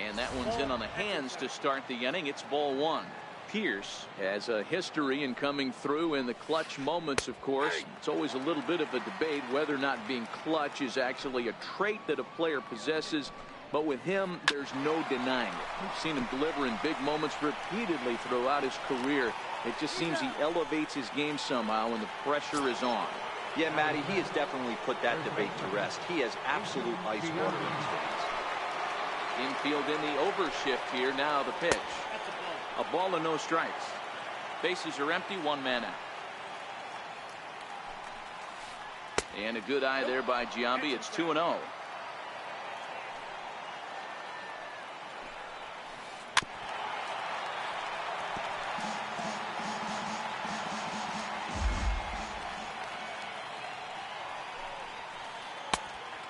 And that one's in on the hands to start the inning. It's ball 1. Pearce has a history in coming through in the clutch moments, of course. It's always a little bit of a debate whether or not being clutch is actually a trait that a player possesses. But with him, there's no denying it. We've seen him deliver in big moments repeatedly throughout his career. It just seems he elevates his game somehow when the pressure is on. Yeah, Matty, he has definitely put that debate to rest. He has absolute ice water in his veins. Infield in the overshift here. Now the pitch. A ball and no strikes. Bases are empty. 1 man out. And a good eye there by Giambi. It's 2-0.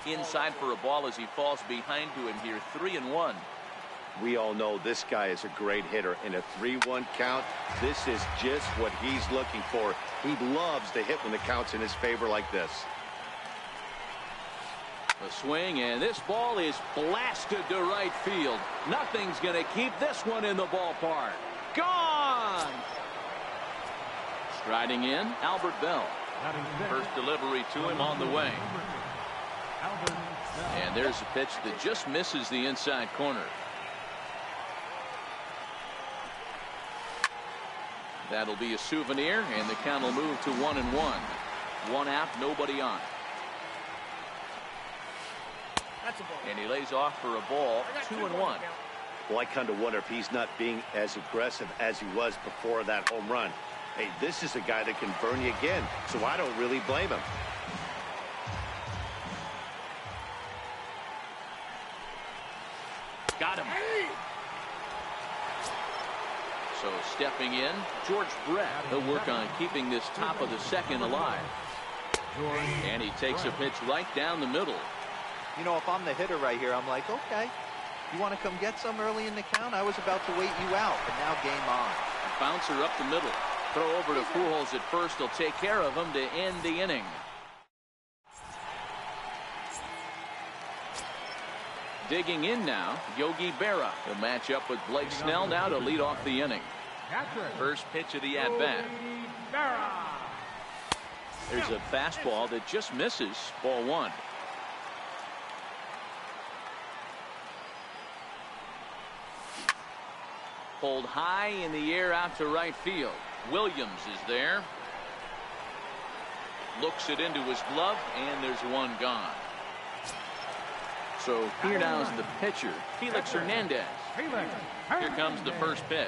Inside for a ball as he falls behind to him here. 3-1. We all know this guy is a great hitter. In a 3-1 count, this is just what he's looking for. He loves to hit when the count's in his favor like this. The swing, and this ball is blasted to right field. Nothing's going to keep this one in the ballpark. Gone! Striding in, Albert Bell. First delivery to him on the way. And there's a pitch that just misses the inside corner. That'll be a souvenir, and the count will move to 1-1. 1 out, nobody on. And he lays off for a ball. 2-1. Well, I kind of wonder if he's not being as aggressive as he was before that home run. Hey, this is a guy that can burn you again, so I don't really blame him. Got him. So stepping in, George Brett. He'll work on keeping this top of the second alive. And he takes a pitch right down the middle. You know, if I'm the hitter right here, I'm like, okay, you want to come get some early in the count? I was about to wait you out, but now game on. A bouncer up the middle. Throw over to Pujols at first. He'll take care of him to end the inning. Digging in now, Yogi Berra. He'll match up with Blake Snell now to lead off the inning. First pitch of the at-bat. There's a fastball that just misses. Ball 1. Pulled high in the air out to right field. Williams is there. Looks it into his glove, and there's one gone. So here now is the pitcher, Felix Hernandez. Here comes the first pitch.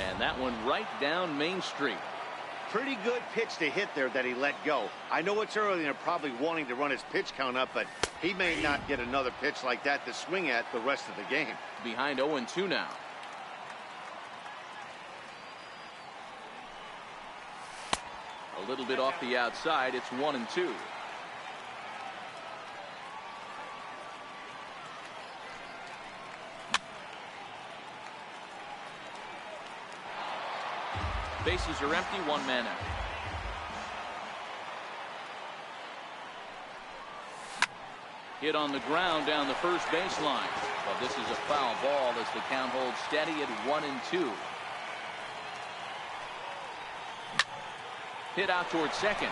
And that one right down Main Street. Pretty good pitch to hit there that he let go. I know it's early and they're probably wanting to run his pitch count up, but he may not get another pitch like that to swing at the rest of the game. Behind 0-2 now. A little bit off the outside. It's 1-2. Bases are empty, 1 man out. Hit on the ground down the first baseline. But this is a foul ball as the count holds steady at 1-2. Hit out towards second.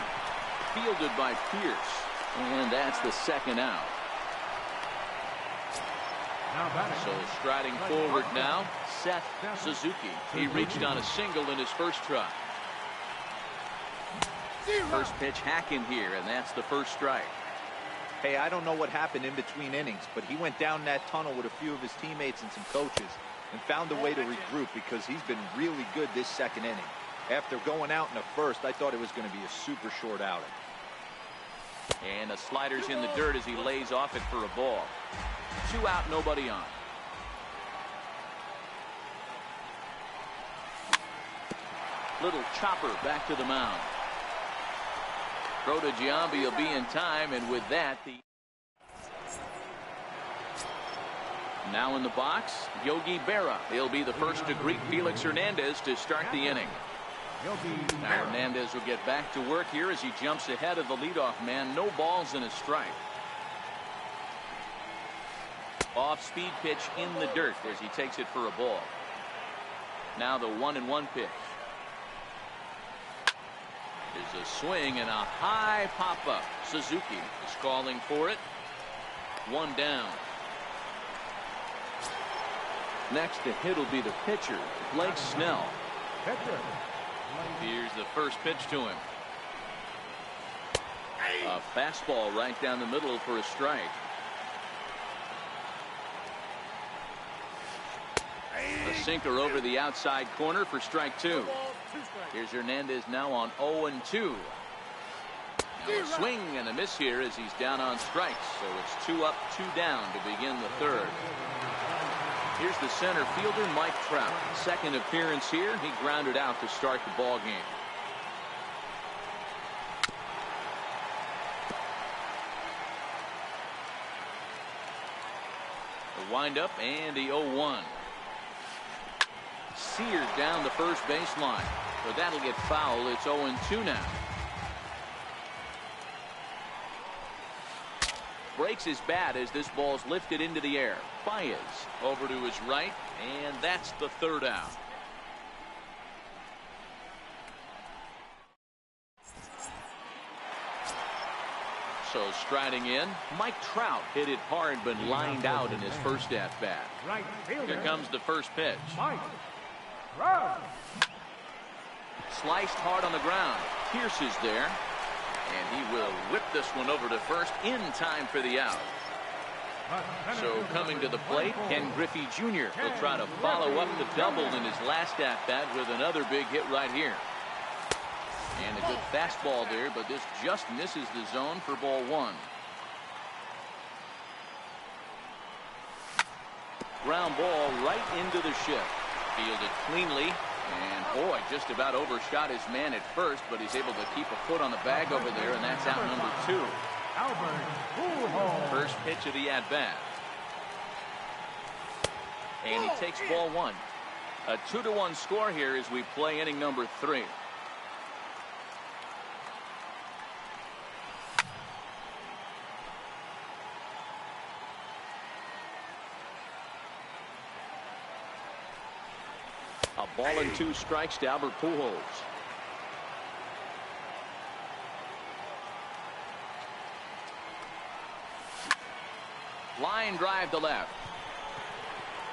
Fielded by Pierce. And that's the second out. So striding forward now, Seth Suzuki. He reached on a single in his first try. First pitch hacking here, and that's the first strike. Hey, I don't know what happened in between innings, but he went down that tunnel with a few of his teammates and some coaches and found a way to regroup because he's been really good this second inning. After going out in the first, I thought it was going to be a super short outing. And the slider's in the dirt as he lays off it for a ball. 2 out, nobody on. Little chopper back to the mound. Throw to Giambi will be in time, and with that, now in the box, Yogi Berra. He'll be the first to greet Felix Hernandez to start the inning. Now Hernandez will get back to work here as he jumps ahead of the leadoff man. No balls and a strike. Off-speed pitch in the dirt as he takes it for a ball. Now the 1-1 pitch. There's a swing and a high pop-up. Suzuki is calling for it. 1 down. Next to hit will be the pitcher, Blake Snell. Here's the first pitch to him. A fastball right down the middle for a strike. A sinker over the outside corner for strike 2. Here's Hernandez now on 0-2. Now a swing and a miss here as he's down on strikes. So it's 2 up, 2 down to begin the third. Here's the center fielder, Mike Trout. Second appearance here. He grounded out to start the ball game. The windup and the 0-1. Seared down the first baseline. But that'll get foul. It's 0-2 now. Breaks his bat as this ball's lifted into the air. Baez over to his right, and that's the third out. So striding in, Mike Trout hit it hard but lined out in his first at-bat. Here comes the first pitch. Sliced hard on the ground. Pierce is there. And he will whip this one over to first in time for the out. So coming to the plate, Ken Griffey Jr. will try to follow up the double in his last at-bat with another big hit right here. And a good fastball there, but this just misses the zone for ball 1. Ground ball right into the shift. Fielded cleanly. And boy, just about overshot his man at first, but he's able to keep a foot on the bag over there, and that's out number 2. First pitch of the at-bat. And he takes ball 1. A 2-1 score here as we play inning number 3. A ball and 2 strikes to Albert Pujols. Line drive to left.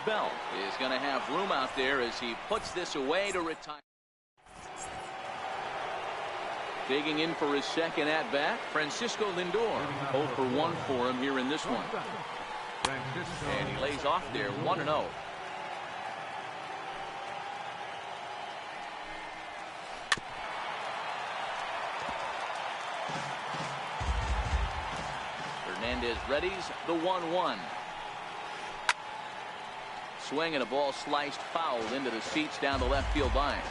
Bell is going to have room out there as he puts this away to retire. Digging in for his second at-bat, Francisco Lindor. 0 for 1 for him here in this one. And he lays off there, 1-0. Hernandez readies the 1-1. Swing and a ball sliced foul into the seats down the left field line.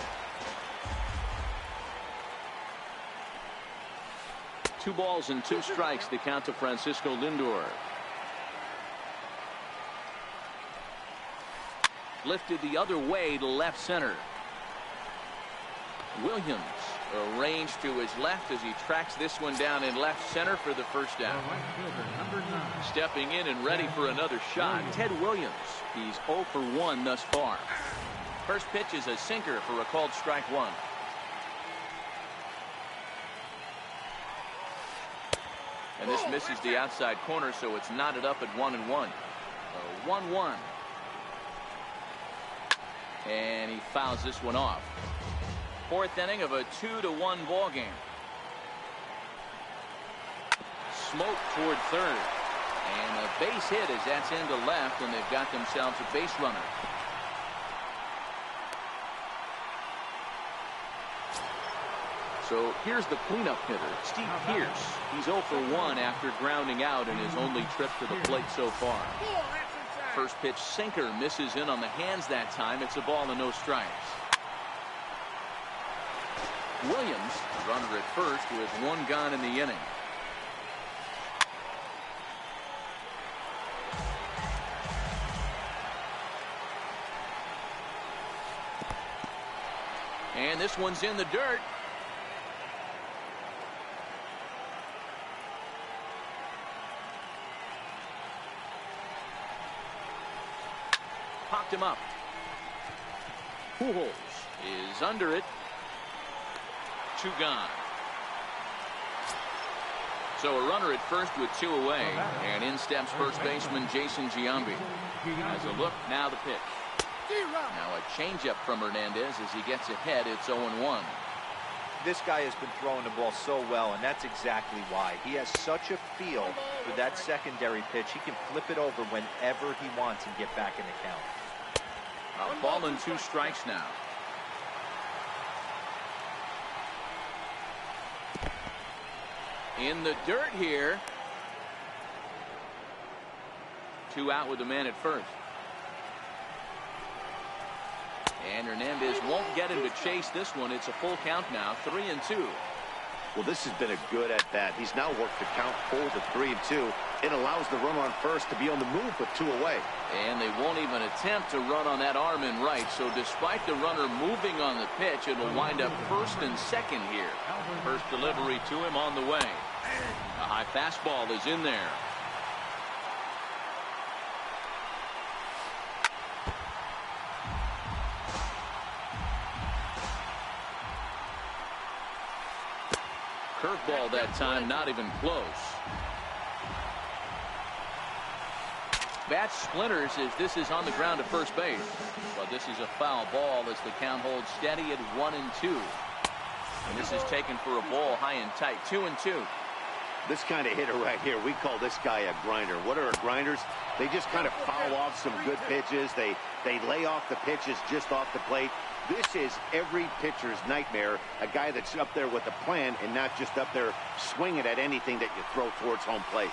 2 balls and 2 strikes to count to Francisco Lindor. Lifted the other way to left center. Williams arranged to his left as he tracks this one down in left center for the first down. Stepping in and ready for another shot, Ted Williams. He's 0 for 1 thus far. First pitch is a sinker for a called strike 1. And this misses the outside corner, so it's knotted up at 1-1. 1-1. And he fouls this one off. Fourth inning of a 2-1 ball game. Smoke toward third. And a base hit as that's into left, and they've got themselves a base runner. So here's the cleanup hitter, Steve Pearce. He's 0 for 1 after grounding out in his only trip to the plate so far. First pitch sinker misses in on the hands that time. It's a ball and no strikes. Williams, runner at first with one gone in the inning. And this one's in the dirt. Popped him up. Pujols is under it. 2 gone. So a runner at first with 2 away, and in steps first baseman Jason Giambi. Has a look, now the pitch. Now a changeup from Hernandez as he gets ahead. It's 0-1. This guy has been throwing the ball so well, and that's exactly why. He has such a feel for that secondary pitch. He can flip it over whenever he wants and get back in the count. A ball and 2 strikes now. In the dirt here. 2 out with the man at first. And Hernandez won't get him to chase this one. It's a full count now, 3-2. Well, this has been a good at bat. He's now worked the count full to 3-2. It allows the runner on first to be on the move with 2 away. And they won't even attempt to run on that arm in right. So despite the runner moving on the pitch, it'll wind up first and second here. First delivery to him on the way. A high fastball is in there. Curveball that time, not even close. Bat splinters as this is on the ground to first base. But this is a foul ball as the count holds steady at 1-2. And this is taken for a ball high and tight, 2-2. This kind of hitter right here, we call this guy a grinder. What are grinders? They just kind of foul off some good pitches. They lay off the pitches just off the plate. This is every pitcher's nightmare, a guy that's up there with a plan and not just up there swinging at anything that you throw towards home plate.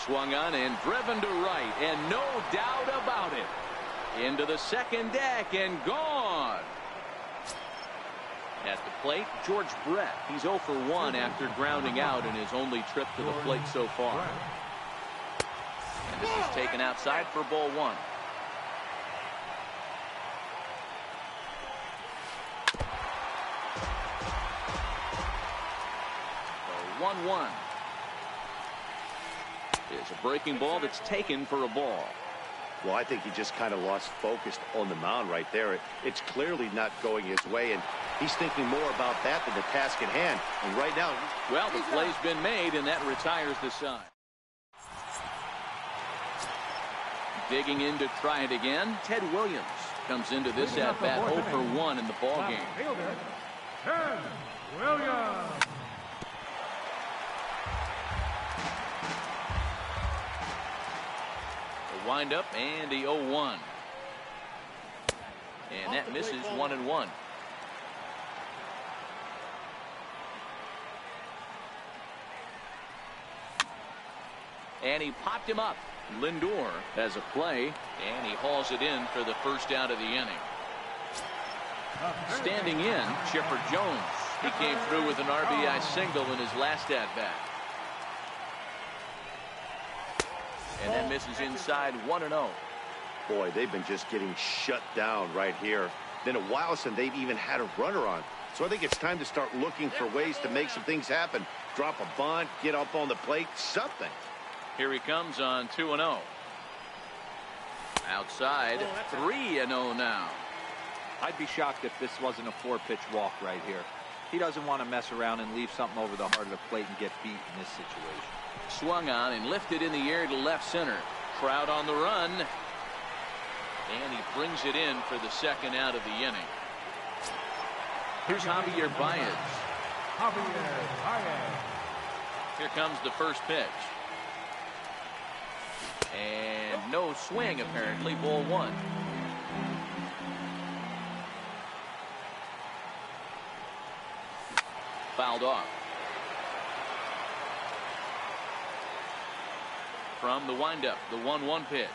Swung on and driven to right, and no doubt about it. Into the second deck and gone. At the plate, George Brett. He's 0 for 1 after grounding out in his only trip to the plate so far. And this is taken outside for ball 1. So 1-1. It's a breaking ball that's taken for a ball. Well, I think he just kind of lost focus on the mound right there. It's clearly not going his way, and he's thinking more about that than the task at hand. And right now, well, the play's been made, and that retires the side. Digging in to try it again, Ted Williams comes into this at-bat 0 for 1 in the ballgame. Ted Williams. Wind up and the 0-1. And that misses 1-1. And he popped him up. Lindor has a play, and he hauls it in for the first out of the inning. Standing in, Chipper Jones. He came through with an RBI single in his last at-bat. And that misses inside, 1-0. Boy, they've been just getting shut down right here. Been a while since they've even had a runner on. So I think it's time to start looking for ways to make some things happen. Drop a bunt, get up on the plate, something. Here he comes on 2-0. Outside, 3-0 now. I'd be shocked if this wasn't a 4-pitch walk right here. He doesn't want to mess around and leave something over the heart of the plate and get beat in this situation. Swung on and lifted in the air to left center. Trout on the run. And he brings it in for the second out of the inning. Here's Javier Baez. Here comes the first pitch. And no swing, apparently. Ball one. Fouled off. From the windup, the 1-1 pitch.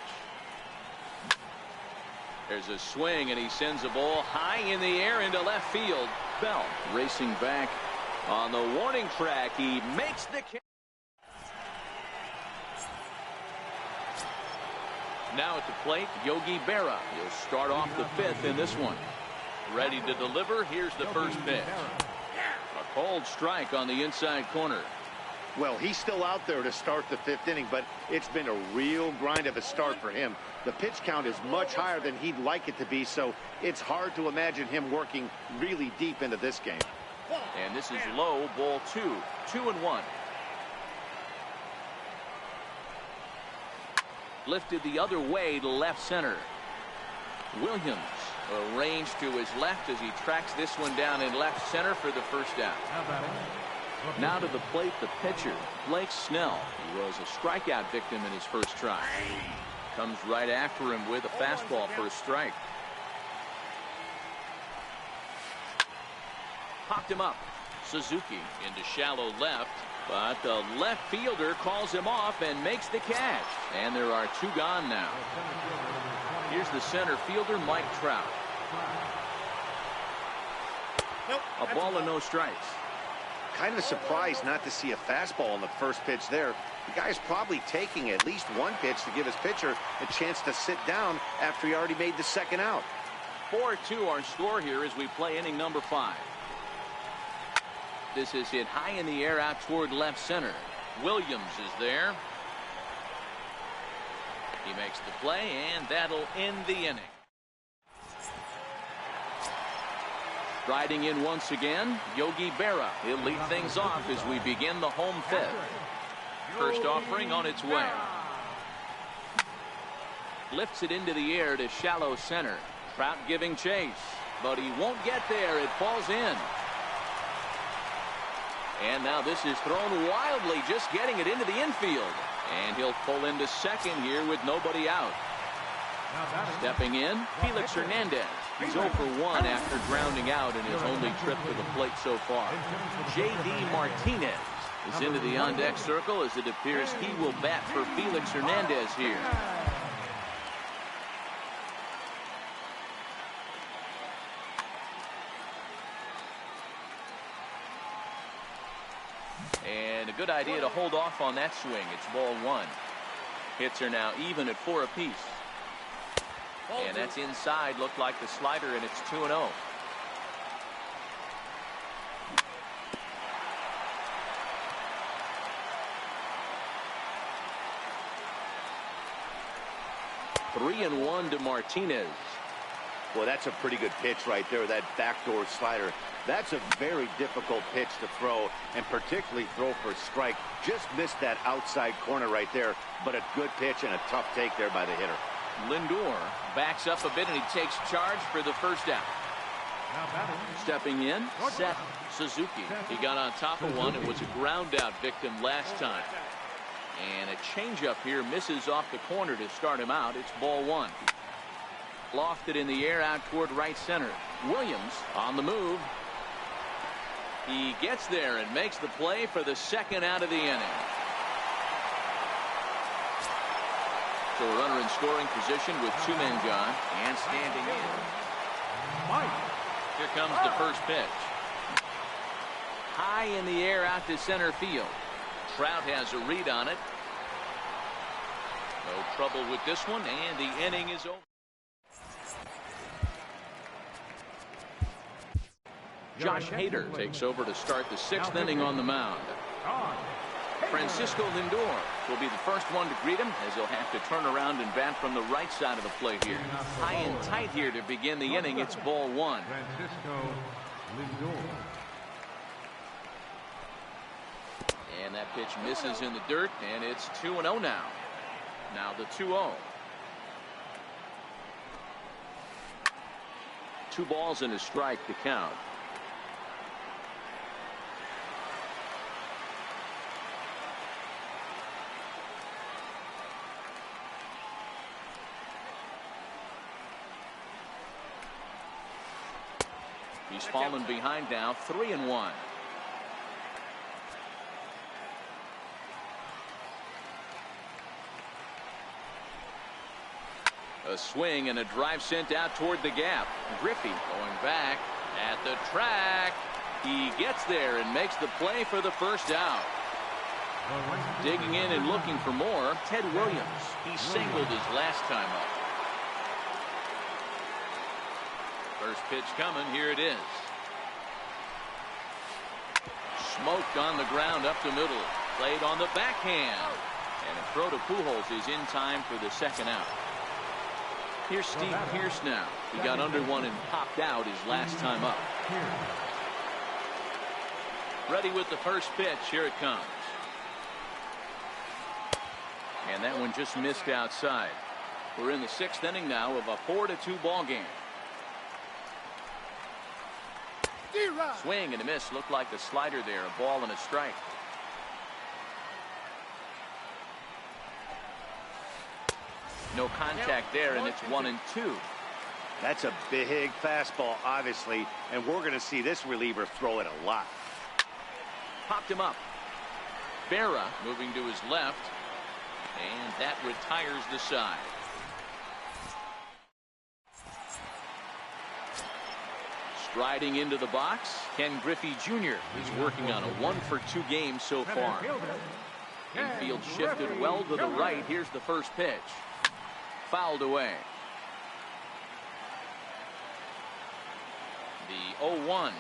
There's a swing, and he sends a ball high in the air into left field. Bell racing back on the warning track. He makes the catch. Now at the plate, Yogi Berra. He'll start off the fifth in this one. Ready to deliver. Here's the first pitch. A cold strike on the inside corner. Well, he's still out there to start the fifth inning, but it's been a real grind of a start for him. The pitch count is much higher than he'd like it to be, so it's hard to imagine him working really deep into this game. And this is low, ball 2. 2-1. Lifted the other way to left center. Williams arranged to his left as he tracks this one down in left center for the first out. Now to the plate, the pitcher, Blake Snell. He was a strikeout victim in his first try. Comes right after him with a fastball for a strike. Popped him up. Suzuki into shallow left, but the left fielder calls him off and makes the catch. And there are two gone now. Here's the center fielder, Mike Trout. A ball and no strikes. Kind of surprised not to see a fastball on the first pitch there. The guy's probably taking at least one pitch to give his pitcher a chance to sit down after he already made the second out. 4-2 our score here as we play inning number 5. This is hit high in the air out toward left center. Williams is there. He makes the play, and that'll end the inning. Riding in once again, Yogi Berra. He'll lead things off as we begin the home fifth. First offering on its way. Lifts it into the air to shallow center. Trout giving chase, but he won't get there. It falls in. And now this is thrown wildly, just getting it into the infield. And he'll pull into second here with nobody out. Stepping in, Felix Hernandez. He's 0 for 1 after grounding out in his only trip to the plate so far. J.D. Martinez is into the on-deck circle as it appears he will bat for Felix Hernandez here. And a good idea to hold off on that swing. It's ball 1. Hits are now even at 4 apiece. And that's inside. Looked like the slider, and it's 2-0. Three and 1 to Martinez. Well, that's a pretty good pitch right there, that backdoor slider. That's a very difficult pitch to throw, and particularly throw for a strike. Just missed that outside corner right there, but a good pitch and a tough take there by the hitter. Lindor backs up a bit, and he takes charge for the first out. Stepping in, Seth Suzuki. He got on top of one and was a ground out victim last time. And a changeup here misses off the corner to start him out. It's ball 1. Lofted in the air out toward right center. Williams on the move. He gets there and makes the play for the second out of the inning. So a runner in scoring position with 2 men gone and standing in. Here comes the first pitch. High in the air out to center field. Trout has a read on it. No trouble with this one, and the inning is over. Josh Hader takes over to start the 6th inning on the mound. Francisco Lindor will be the first one to greet him as he'll have to turn around and bat from the right side of the plate here. High and tight here to begin the inning. It's ball 1. Francisco Lindor. And that pitch misses in the dirt, and it's 2-0 now. Now the 2-0. 2 balls and a strike to count. He's fallen behind now, 3-1. A swing and a drive sent out toward the gap. Griffey going back at the track. He gets there and makes the play for the first out. Digging in and looking for more, Ted Williams. He singled his last time up. First pitch coming. Here it is. Smoked on the ground up the middle. Played on the backhand. And a throw to Pujols is in time for the second out. Here's Steve Pearce now. He got under one and popped out his last time up. Ready with the first pitch. Here it comes. And that one just missed outside. We're in the 6th inning now of a 4-2 ball game. Swing and a miss. Looked like the slider there. A ball and a strike. No contact there, and it's 1-2. That's a big fastball, obviously, and we're going to see this reliever throw it a lot. Popped him up. Berra moving to his left, and that retires the side. Striding into the box, Ken Griffey Jr. is working on a 1-for-2 game so far. Infield shifted well to the right. Here's the first pitch. Fouled away. The 0-1.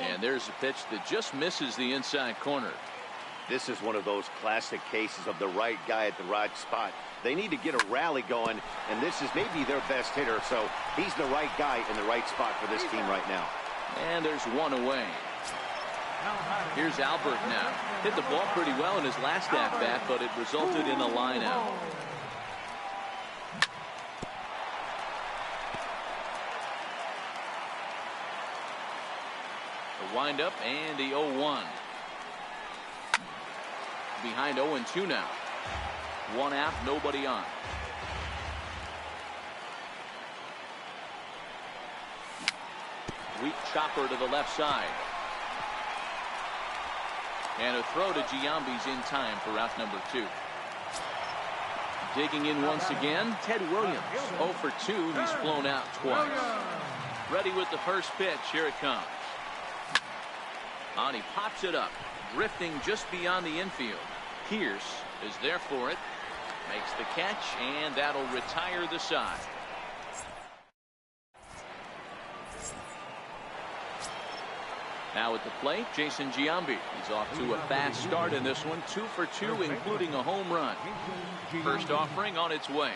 And there's a pitch that just misses the inside corner. This is one of those classic cases of the right guy at the right spot. They need to get a rally going, and this is maybe their best hitter, so he's the right guy in the right spot for this team right now. And there's one away. Here's Albert now. Hit the ball pretty well in his last at-bat, but it resulted in a line-out. The windup and the 0-1. Behind 0-2 now. 1 out, nobody on. Weak chopper to the left side. And a throw to Giambi's in time for out number 2. Digging in once again, Ted Williams. 0 for 2. He's flown out twice. Ready with the first pitch. Here it comes. And he pops it up, drifting just beyond the infield. Pearce is there for it. Makes the catch, and that'll retire the side. Now at the plate, Jason Giambi. He's off to a fast start in this one. 2 for 2, including a home run. First offering on its way.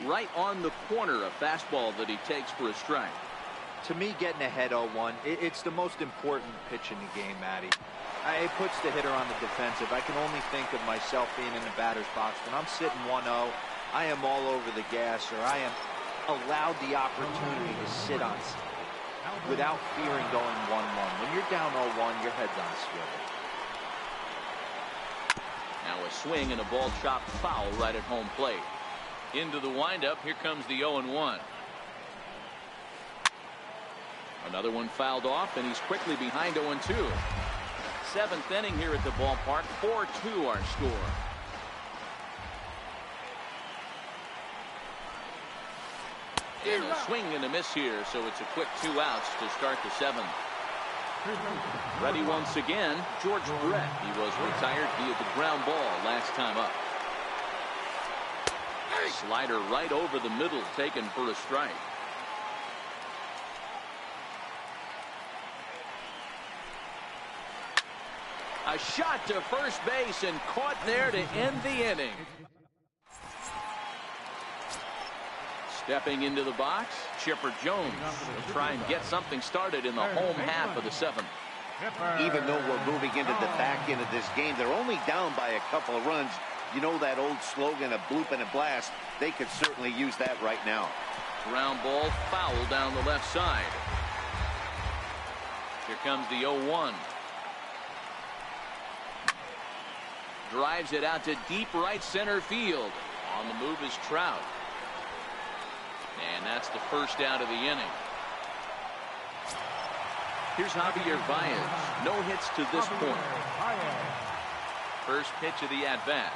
Right on the corner, a fastball that he takes for a strike. To me, getting ahead 0-1, it's the most important pitch in the game, Matty. It puts the hitter on the defensive. I can only think of myself being in the batter's box. When I'm sitting 1-0, I am all over the gas, or I am allowed the opportunity to sit on without fearing going 1-1. When you're down 0-1, your head's on a swivel. Now a swing and a ball chopped foul right at home plate. Into the windup. Here comes the 0-1. Another one fouled off, and he's quickly behind 0-2. 7th inning here at the ballpark. 4-2 our score. And a swing and a miss here, so it's a quick 2 outs to start the 7th. Ready once again, George Brett. He was retired via the ground ball last time up. Slider right over the middle, taken for a strike. A shot to first base and caught there to end the inning. Stepping into the box, Chipper Jones will try and get something started in the home half of the 7th. Even though we're moving into the back end of this game, they're only down by a couple of runs. You know that old slogan, a bloop and a blast. They could certainly use that right now. Ground ball foul down the left side. Here comes the 0-1. Drives it out to deep right center field. On the move is Trout. And that's the first out of the inning. Here's Javier Baez. No hits to this point. First pitch of the at-bat.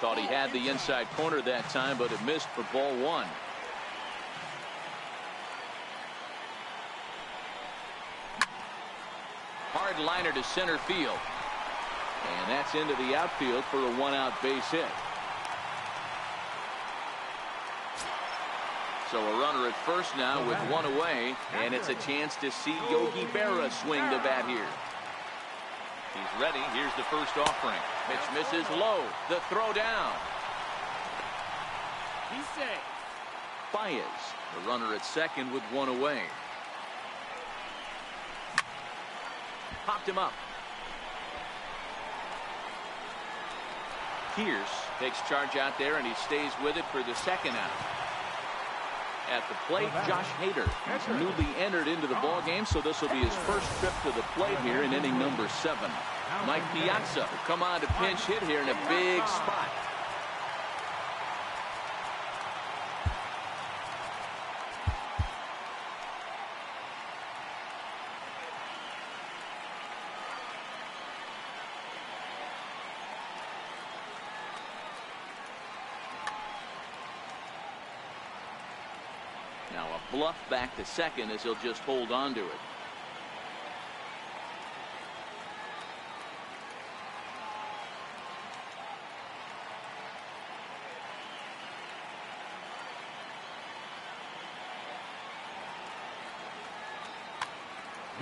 Thought he had the inside corner that time, but it missed for ball one. Hard liner to center field. And that's into the outfield for a one-out base hit. So a runner at first now with one away, and it's a chance to see Yogi Berra swing the bat here. He's ready. Here's the first offering. Pitch misses low. The throw down. He's safe. Baez, the runner at second with one away. Popped him up. Pierce takes charge out there, and he stays with it for the second out. At the plate, Josh Hader. He's newly entered into the ball game, so this will be his first trip to the plate here in inning number 7. Mike Piazza will come on to pinch hit here in a big spot. Now a bluff back to second as he'll just hold on to it.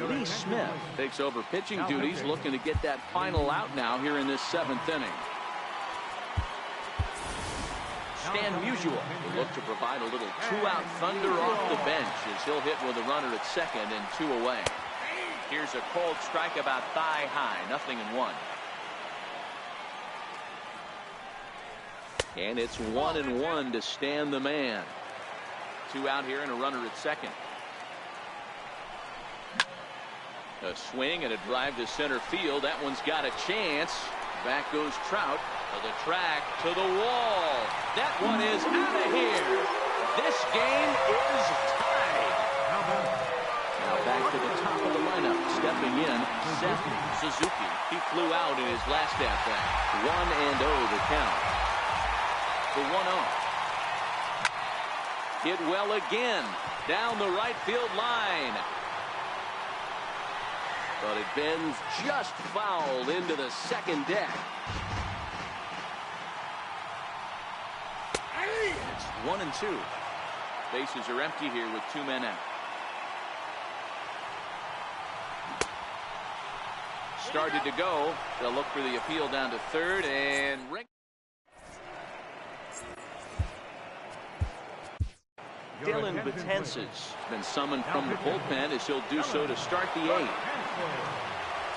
Lee Smith takes over pitching duties, looking to get that final out now here in this 7th inning. Stan Musial will look to provide a little two-out thunder off the bench as he'll hit with a runner at second and 2 away. Here's a cold strike about thigh high, 0-1. And it's 1-1 to Stan the man. 2 out here and a runner at second. A swing and a drive to center field. That one's got a chance. Back goes Trout to the track, to the wall. That one is out of here. This game is tied. Now back to the top of the lineup. Stepping in, Seth Suzuki. He flew out in his last at-bat. 1-0 the count. The 1-0. Hit well again. Down the right field line. But it bends just foul into the second deck. It's 1-2. Bases are empty here with 2 men out. Started to go. They'll look for the appeal down to third, and Rick. Dylan Betances has been summoned from the bullpen as he'll do so to start the 8th.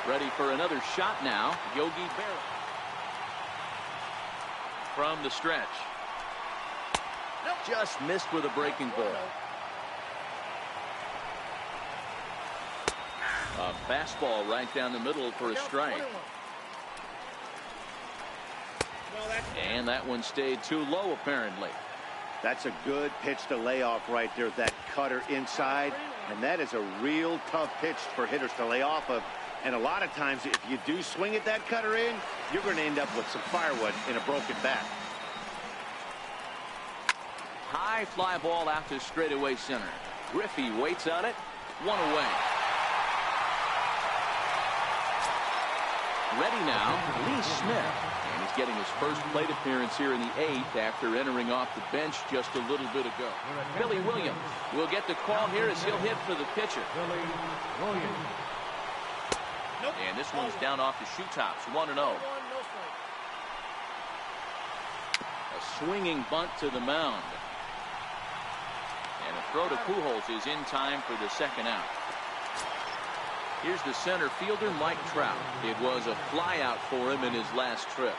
Ready for another shot now. Yogi Berra from the stretch. Just missed with a breaking ball. A fastball right down the middle for a strike. And that one stayed too low apparently. That's a good pitch to lay off right there. That cutter inside. And that is a real tough pitch for hitters to lay off of. And a lot of times, if you do swing at that cutter in, you're going to end up with some firewood in a broken bat. High fly ball out to straightaway center. Griffey waits on it. 1 away. Ready now, Lee Smith. And he's getting his first plate appearance here in the 8th after entering off the bench just a little bit ago. Billy Williams will get the call here as he'll hit for the pitcher. And this one's down off the shoe tops. 1-0. A swinging bunt to the mound. And a throw to Pujols is in time for the second out. Here's the center fielder, Mike Trout. It was a flyout for him in his last trip.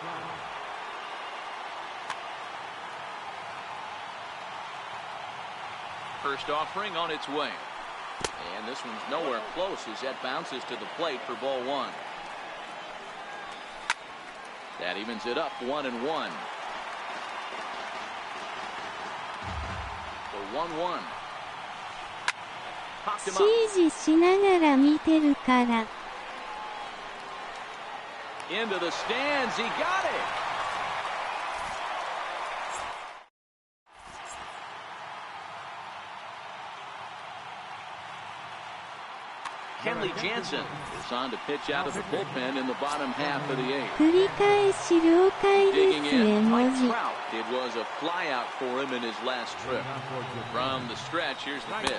First offering on its way. And this one's nowhere close as that bounces to the plate for ball one. That evens it up 1-1. The 1-1. Popped him up. 指示しながら見てるから。 Into the stands. He got it. Kenley Jansen is on to pitch out of the bullpen in the bottom half of the eighth. 繰り返し了解で Digging す絵 in, 文 Mike 字。 Trout. It was a flyout for him in his last trip. From the stretch, here's the pitch.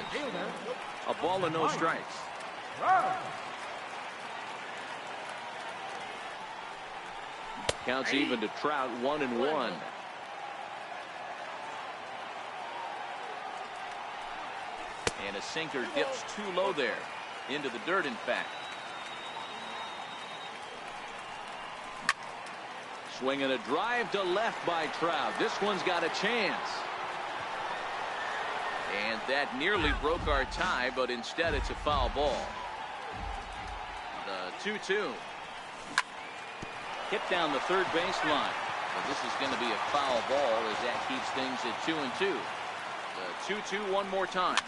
A ball and no strikes. Counts even to Trout, 1-1. And a sinker dips too low there. Into the dirt, in fact. Swinging a drive to left by Trout. This one's got a chance. And that nearly broke our tie, but instead it's a foul ball. The 2-2. Hit down the third baseline. But this is going to be a foul ball as that keeps things at 2-2. The 2-2 one more time.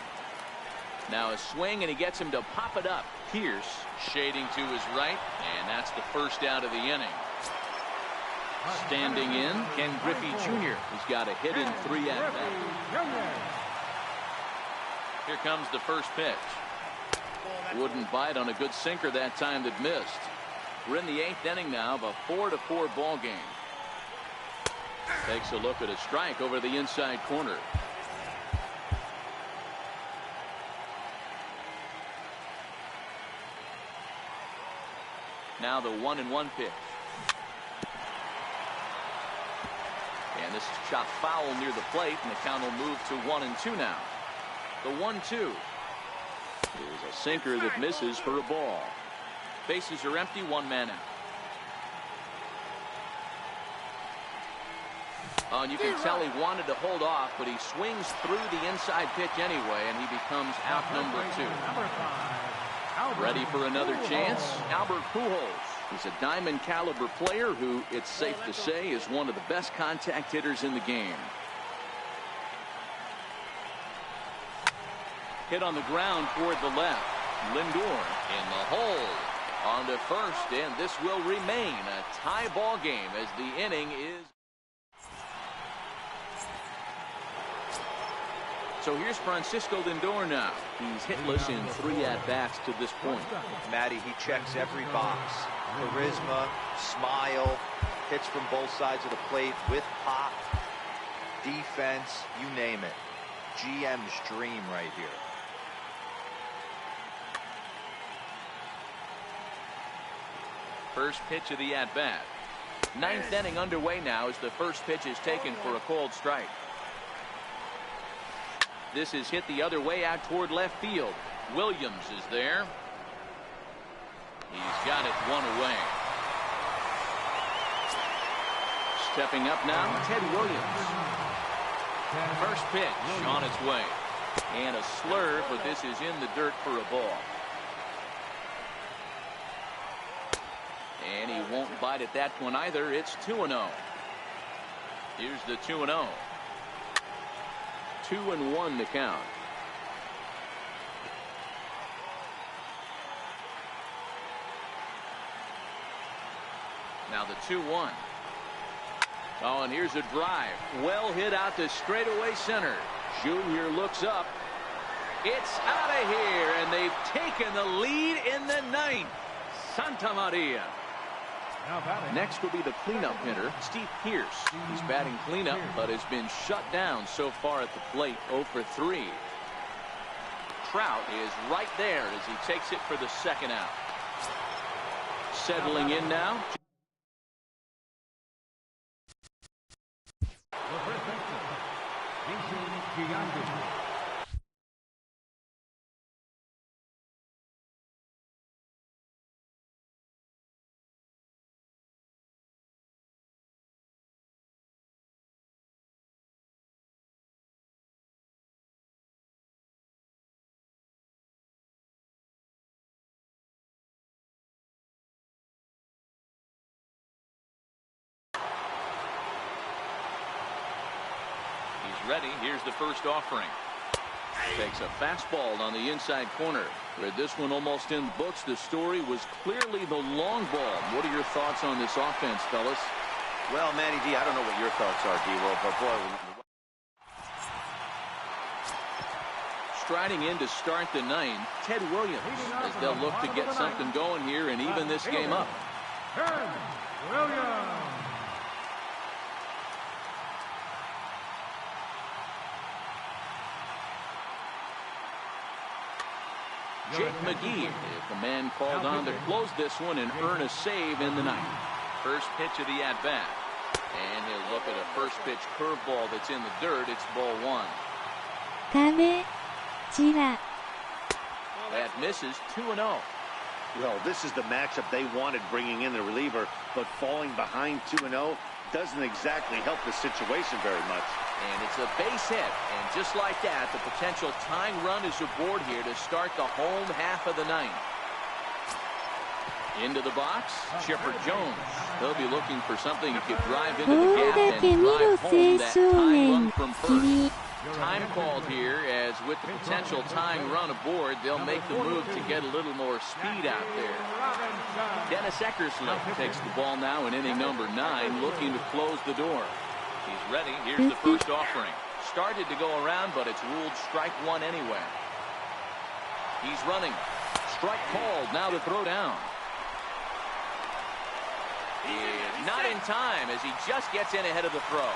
Now a swing, and he gets him to pop it up. Pierce shading to his right, and that's the first out of the inning. Standing in, Ken Griffey Jr. He's got a hit in 3 at-bats. Here comes the first pitch. Wouldn't bite on a good sinker that time that missed. We're in the 8th inning now of a 4-4 ball game. Takes a look at a strike over the inside corner. Now the 1-1 pitch. And this is chopped foul near the plate, and the count will move to 1-2 now. The 1-2 is a sinker that misses for a ball. Bases are empty, 1 man out. Oh, and you can tell he wanted to hold off, but he swings through the inside pitch anyway, and he becomes out number 2. Ready for another chance? Albert Pujols. He's a diamond caliber player who, it's safe to say, is one of the best contact hitters in the game. Hit on the ground toward the left. Lindor in the hole. On to first, and this will remain a tie ball game as the inning is. So here's Francisco Lindor now. He's hitless in 3 at-bats to this point. Matty, he checks every box. Charisma, smile, hits from both sides of the plate with pop, defense, you name it. GM's dream right here. First pitch of the at-bat. 9th inning underway now as the first pitch is taken for a called strike. This is hit the other way out toward left field. Williams is there. He's got it 1 away. Stepping up now, Ted Williams. First pitch on its way. And a slurve, but this is in the dirt for a ball. And he won't bite at that one either. It's 2-0. Here's the 2-0. 2-1 to count. Now the 2-1. Oh, and here's a drive. Well hit out to straightaway center. Junior looks up. It's out of here, and they've taken the lead in the 9th. Santa Maria. Next will be the cleanup hitter, Steve Pierce. He's batting cleanup, but has been shut down so far at the plate, 0 for 3. Trout is right there as he takes it for the 2nd out. Settling in now. ready. Here's the first offering. Takes a fastball on the inside corner. With this one almost in the books, the story was clearly the long ball. What are your thoughts on this offense, fellas? Well, Matty D, I don't know what your thoughts are, D-Roll, but boy. Striding in to start the ninth, Ted Williams, as they'll look to get something going here and even this game up. Williams. Jake McGee is the man called on to close this one and earn a save in the ninth. First pitch of the at-bat. And he'll look at a first pitch curveball that's in the dirt. It's ball one. That misses 2-0. Well, this is the matchup they wanted bringing in the reliever, but falling behind 2-0 doesn't exactly help the situation very much. And it's a base hit. And just like that, the potential tying run is aboard here to start the home half of the ninth. Into the box, Chipper Jones. He'll be looking for something he could drive into the gap and drive home that tying run from first. Time called here, as with the potential tying run aboard, they'll make the move to get a little more speed out there. Dennis Eckersley takes the ball now in inning number 9, looking to close the door. He's ready. Here's the first offering. Started to go around, but it's ruled strike one anyway. He's running. Strike called. Now to throw down. Not in time, as he just gets in ahead of the throw.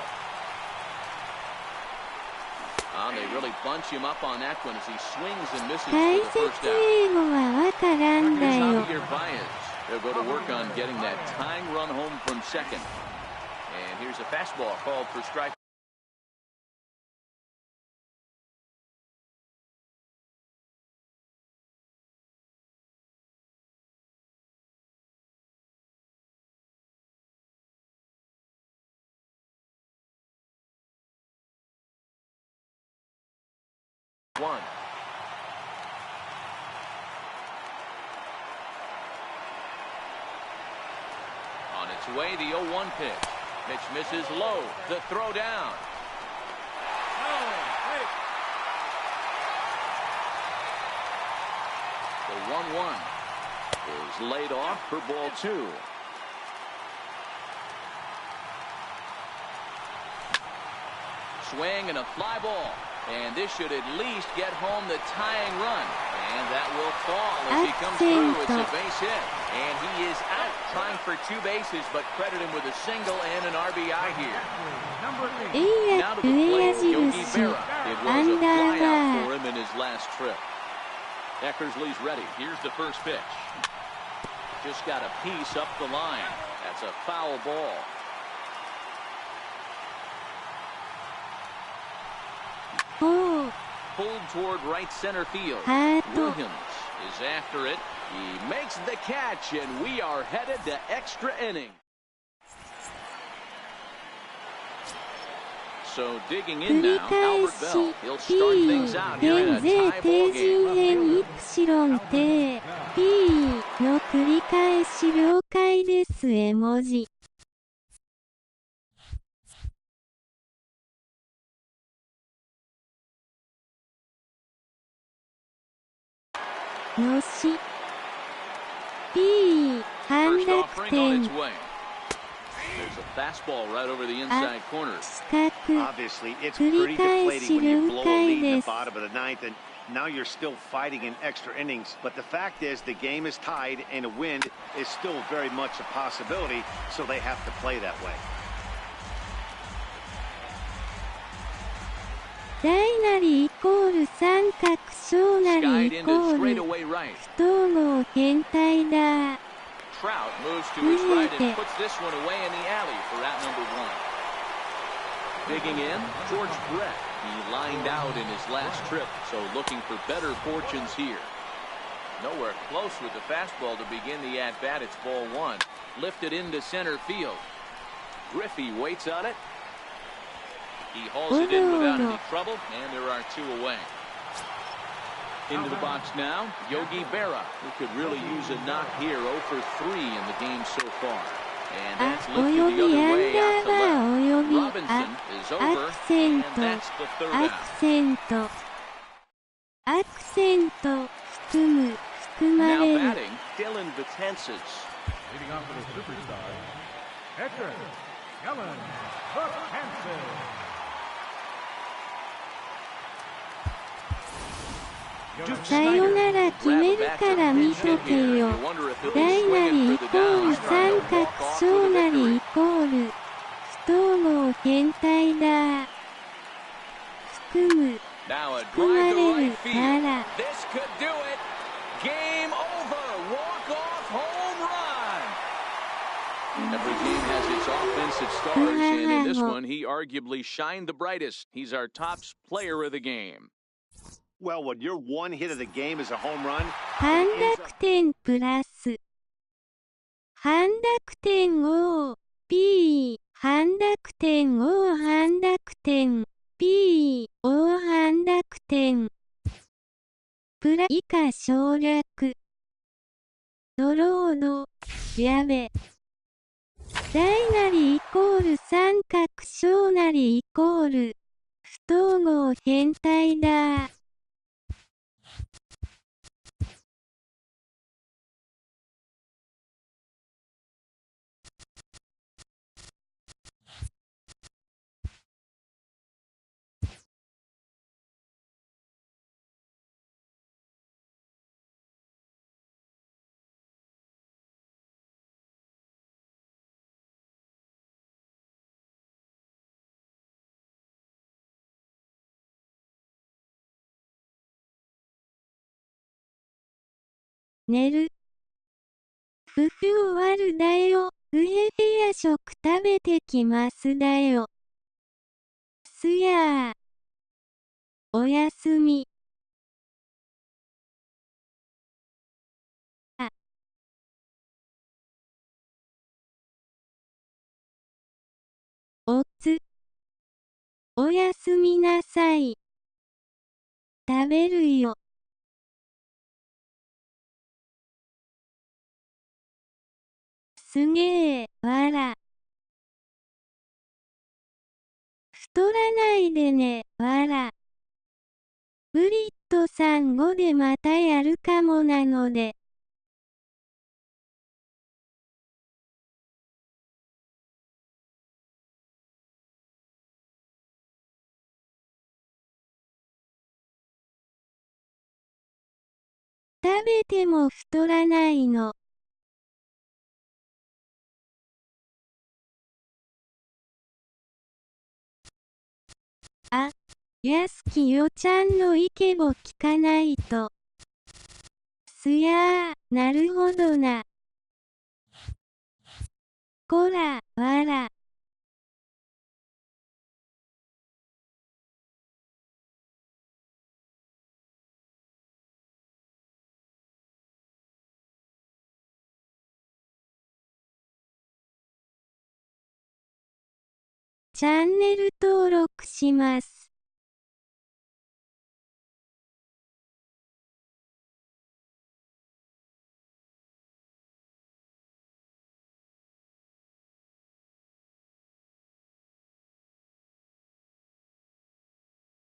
They really bunch him up on that one as he swings and misses for the first out. Here's Javier Baez. They'll go to work on getting that tying run home from second. And here's a fastball called for strike. One. On its way, the 0-1 pitch. Pitch misses low. The throw down. The 1-1 is laid off for ball two. Swing and a fly ball. And this should at least get home the tying run. And that will fall as he comes through. It's a base hit. And he is out trying for 2 bases, but credit him with a single and an RBI here. Now to the plate, Yogi Berra. It was a flyout for him in his last trip. Eckersley's ready. Here's the first pitch. Just got a piece up the line. That's a foul ball. Pulled toward right center field. Williams is after it. He makes the catch, and we are headed to extra inning. So digging in now, Albert Bell. He'll start things out here in a tie ball game. First offering on its way. There's a fastball right over the inside corner. Obviously, it's pretty deflating when you blow a lead in the bottom of the ninth, and now you're still fighting in extra innings. But the fact is, the game is tied, and a win is still very much a possibility, so they have to play that way. Skied into straightaway right. Trout moves to his right and puts this one away in the alley for out number 1. Digging in, George Brett. He lined out in his last trip, so looking for better fortunes here. Nowhere close with the fastball to begin the at-bat. It's ball 1. Lifted into center field. Griffey waits on it. He hauls it in without any trouble, and there are 2 away. Into the box now, Yogi Berra, who could really use a knock here. 0 for 3 in the game so far. And あ、 that's お lifted よ the び other アン way ダ out ー to バー left. および、 Robinson あ、 is ア over, クセン and ト、 that's the third ア down. クセント、アクセント、含ま Now れる。 batting, Dylan Betances. Leading off with a superstar, Hector Ellen Buckhanson. さよなら決めるから見とけよ。大なりイコール三角小なりイコール不統合変態だ。含まれるから。This could do it. Game over. Walk-off home run. Every team has its offensive stars, and in this one, he arguably shined the brightest. He's our top player of the game. Well, when your one hit of the game is a home run, 半濁点プラス。半濁点 O、P、半濁点 O、半濁点 P、O 半濁点。プラ以下省略。ドロード、やべ。大なりイコール三角小なりイコール不統合変態だ。寝る。ふふ終わるだよ。うへへ夜食食べてきますだよ。すやー。おやすみ。あ。おつ。おやすみなさい。食べるよ。すげー、わら。太らないでね、わら。ブリットさん5でまたやるかもなので。食べても太らないの。あ、やすきよちゃんのイケボ聞かないと。すやー、なるほどな。こら、わら。チャンネル登録します。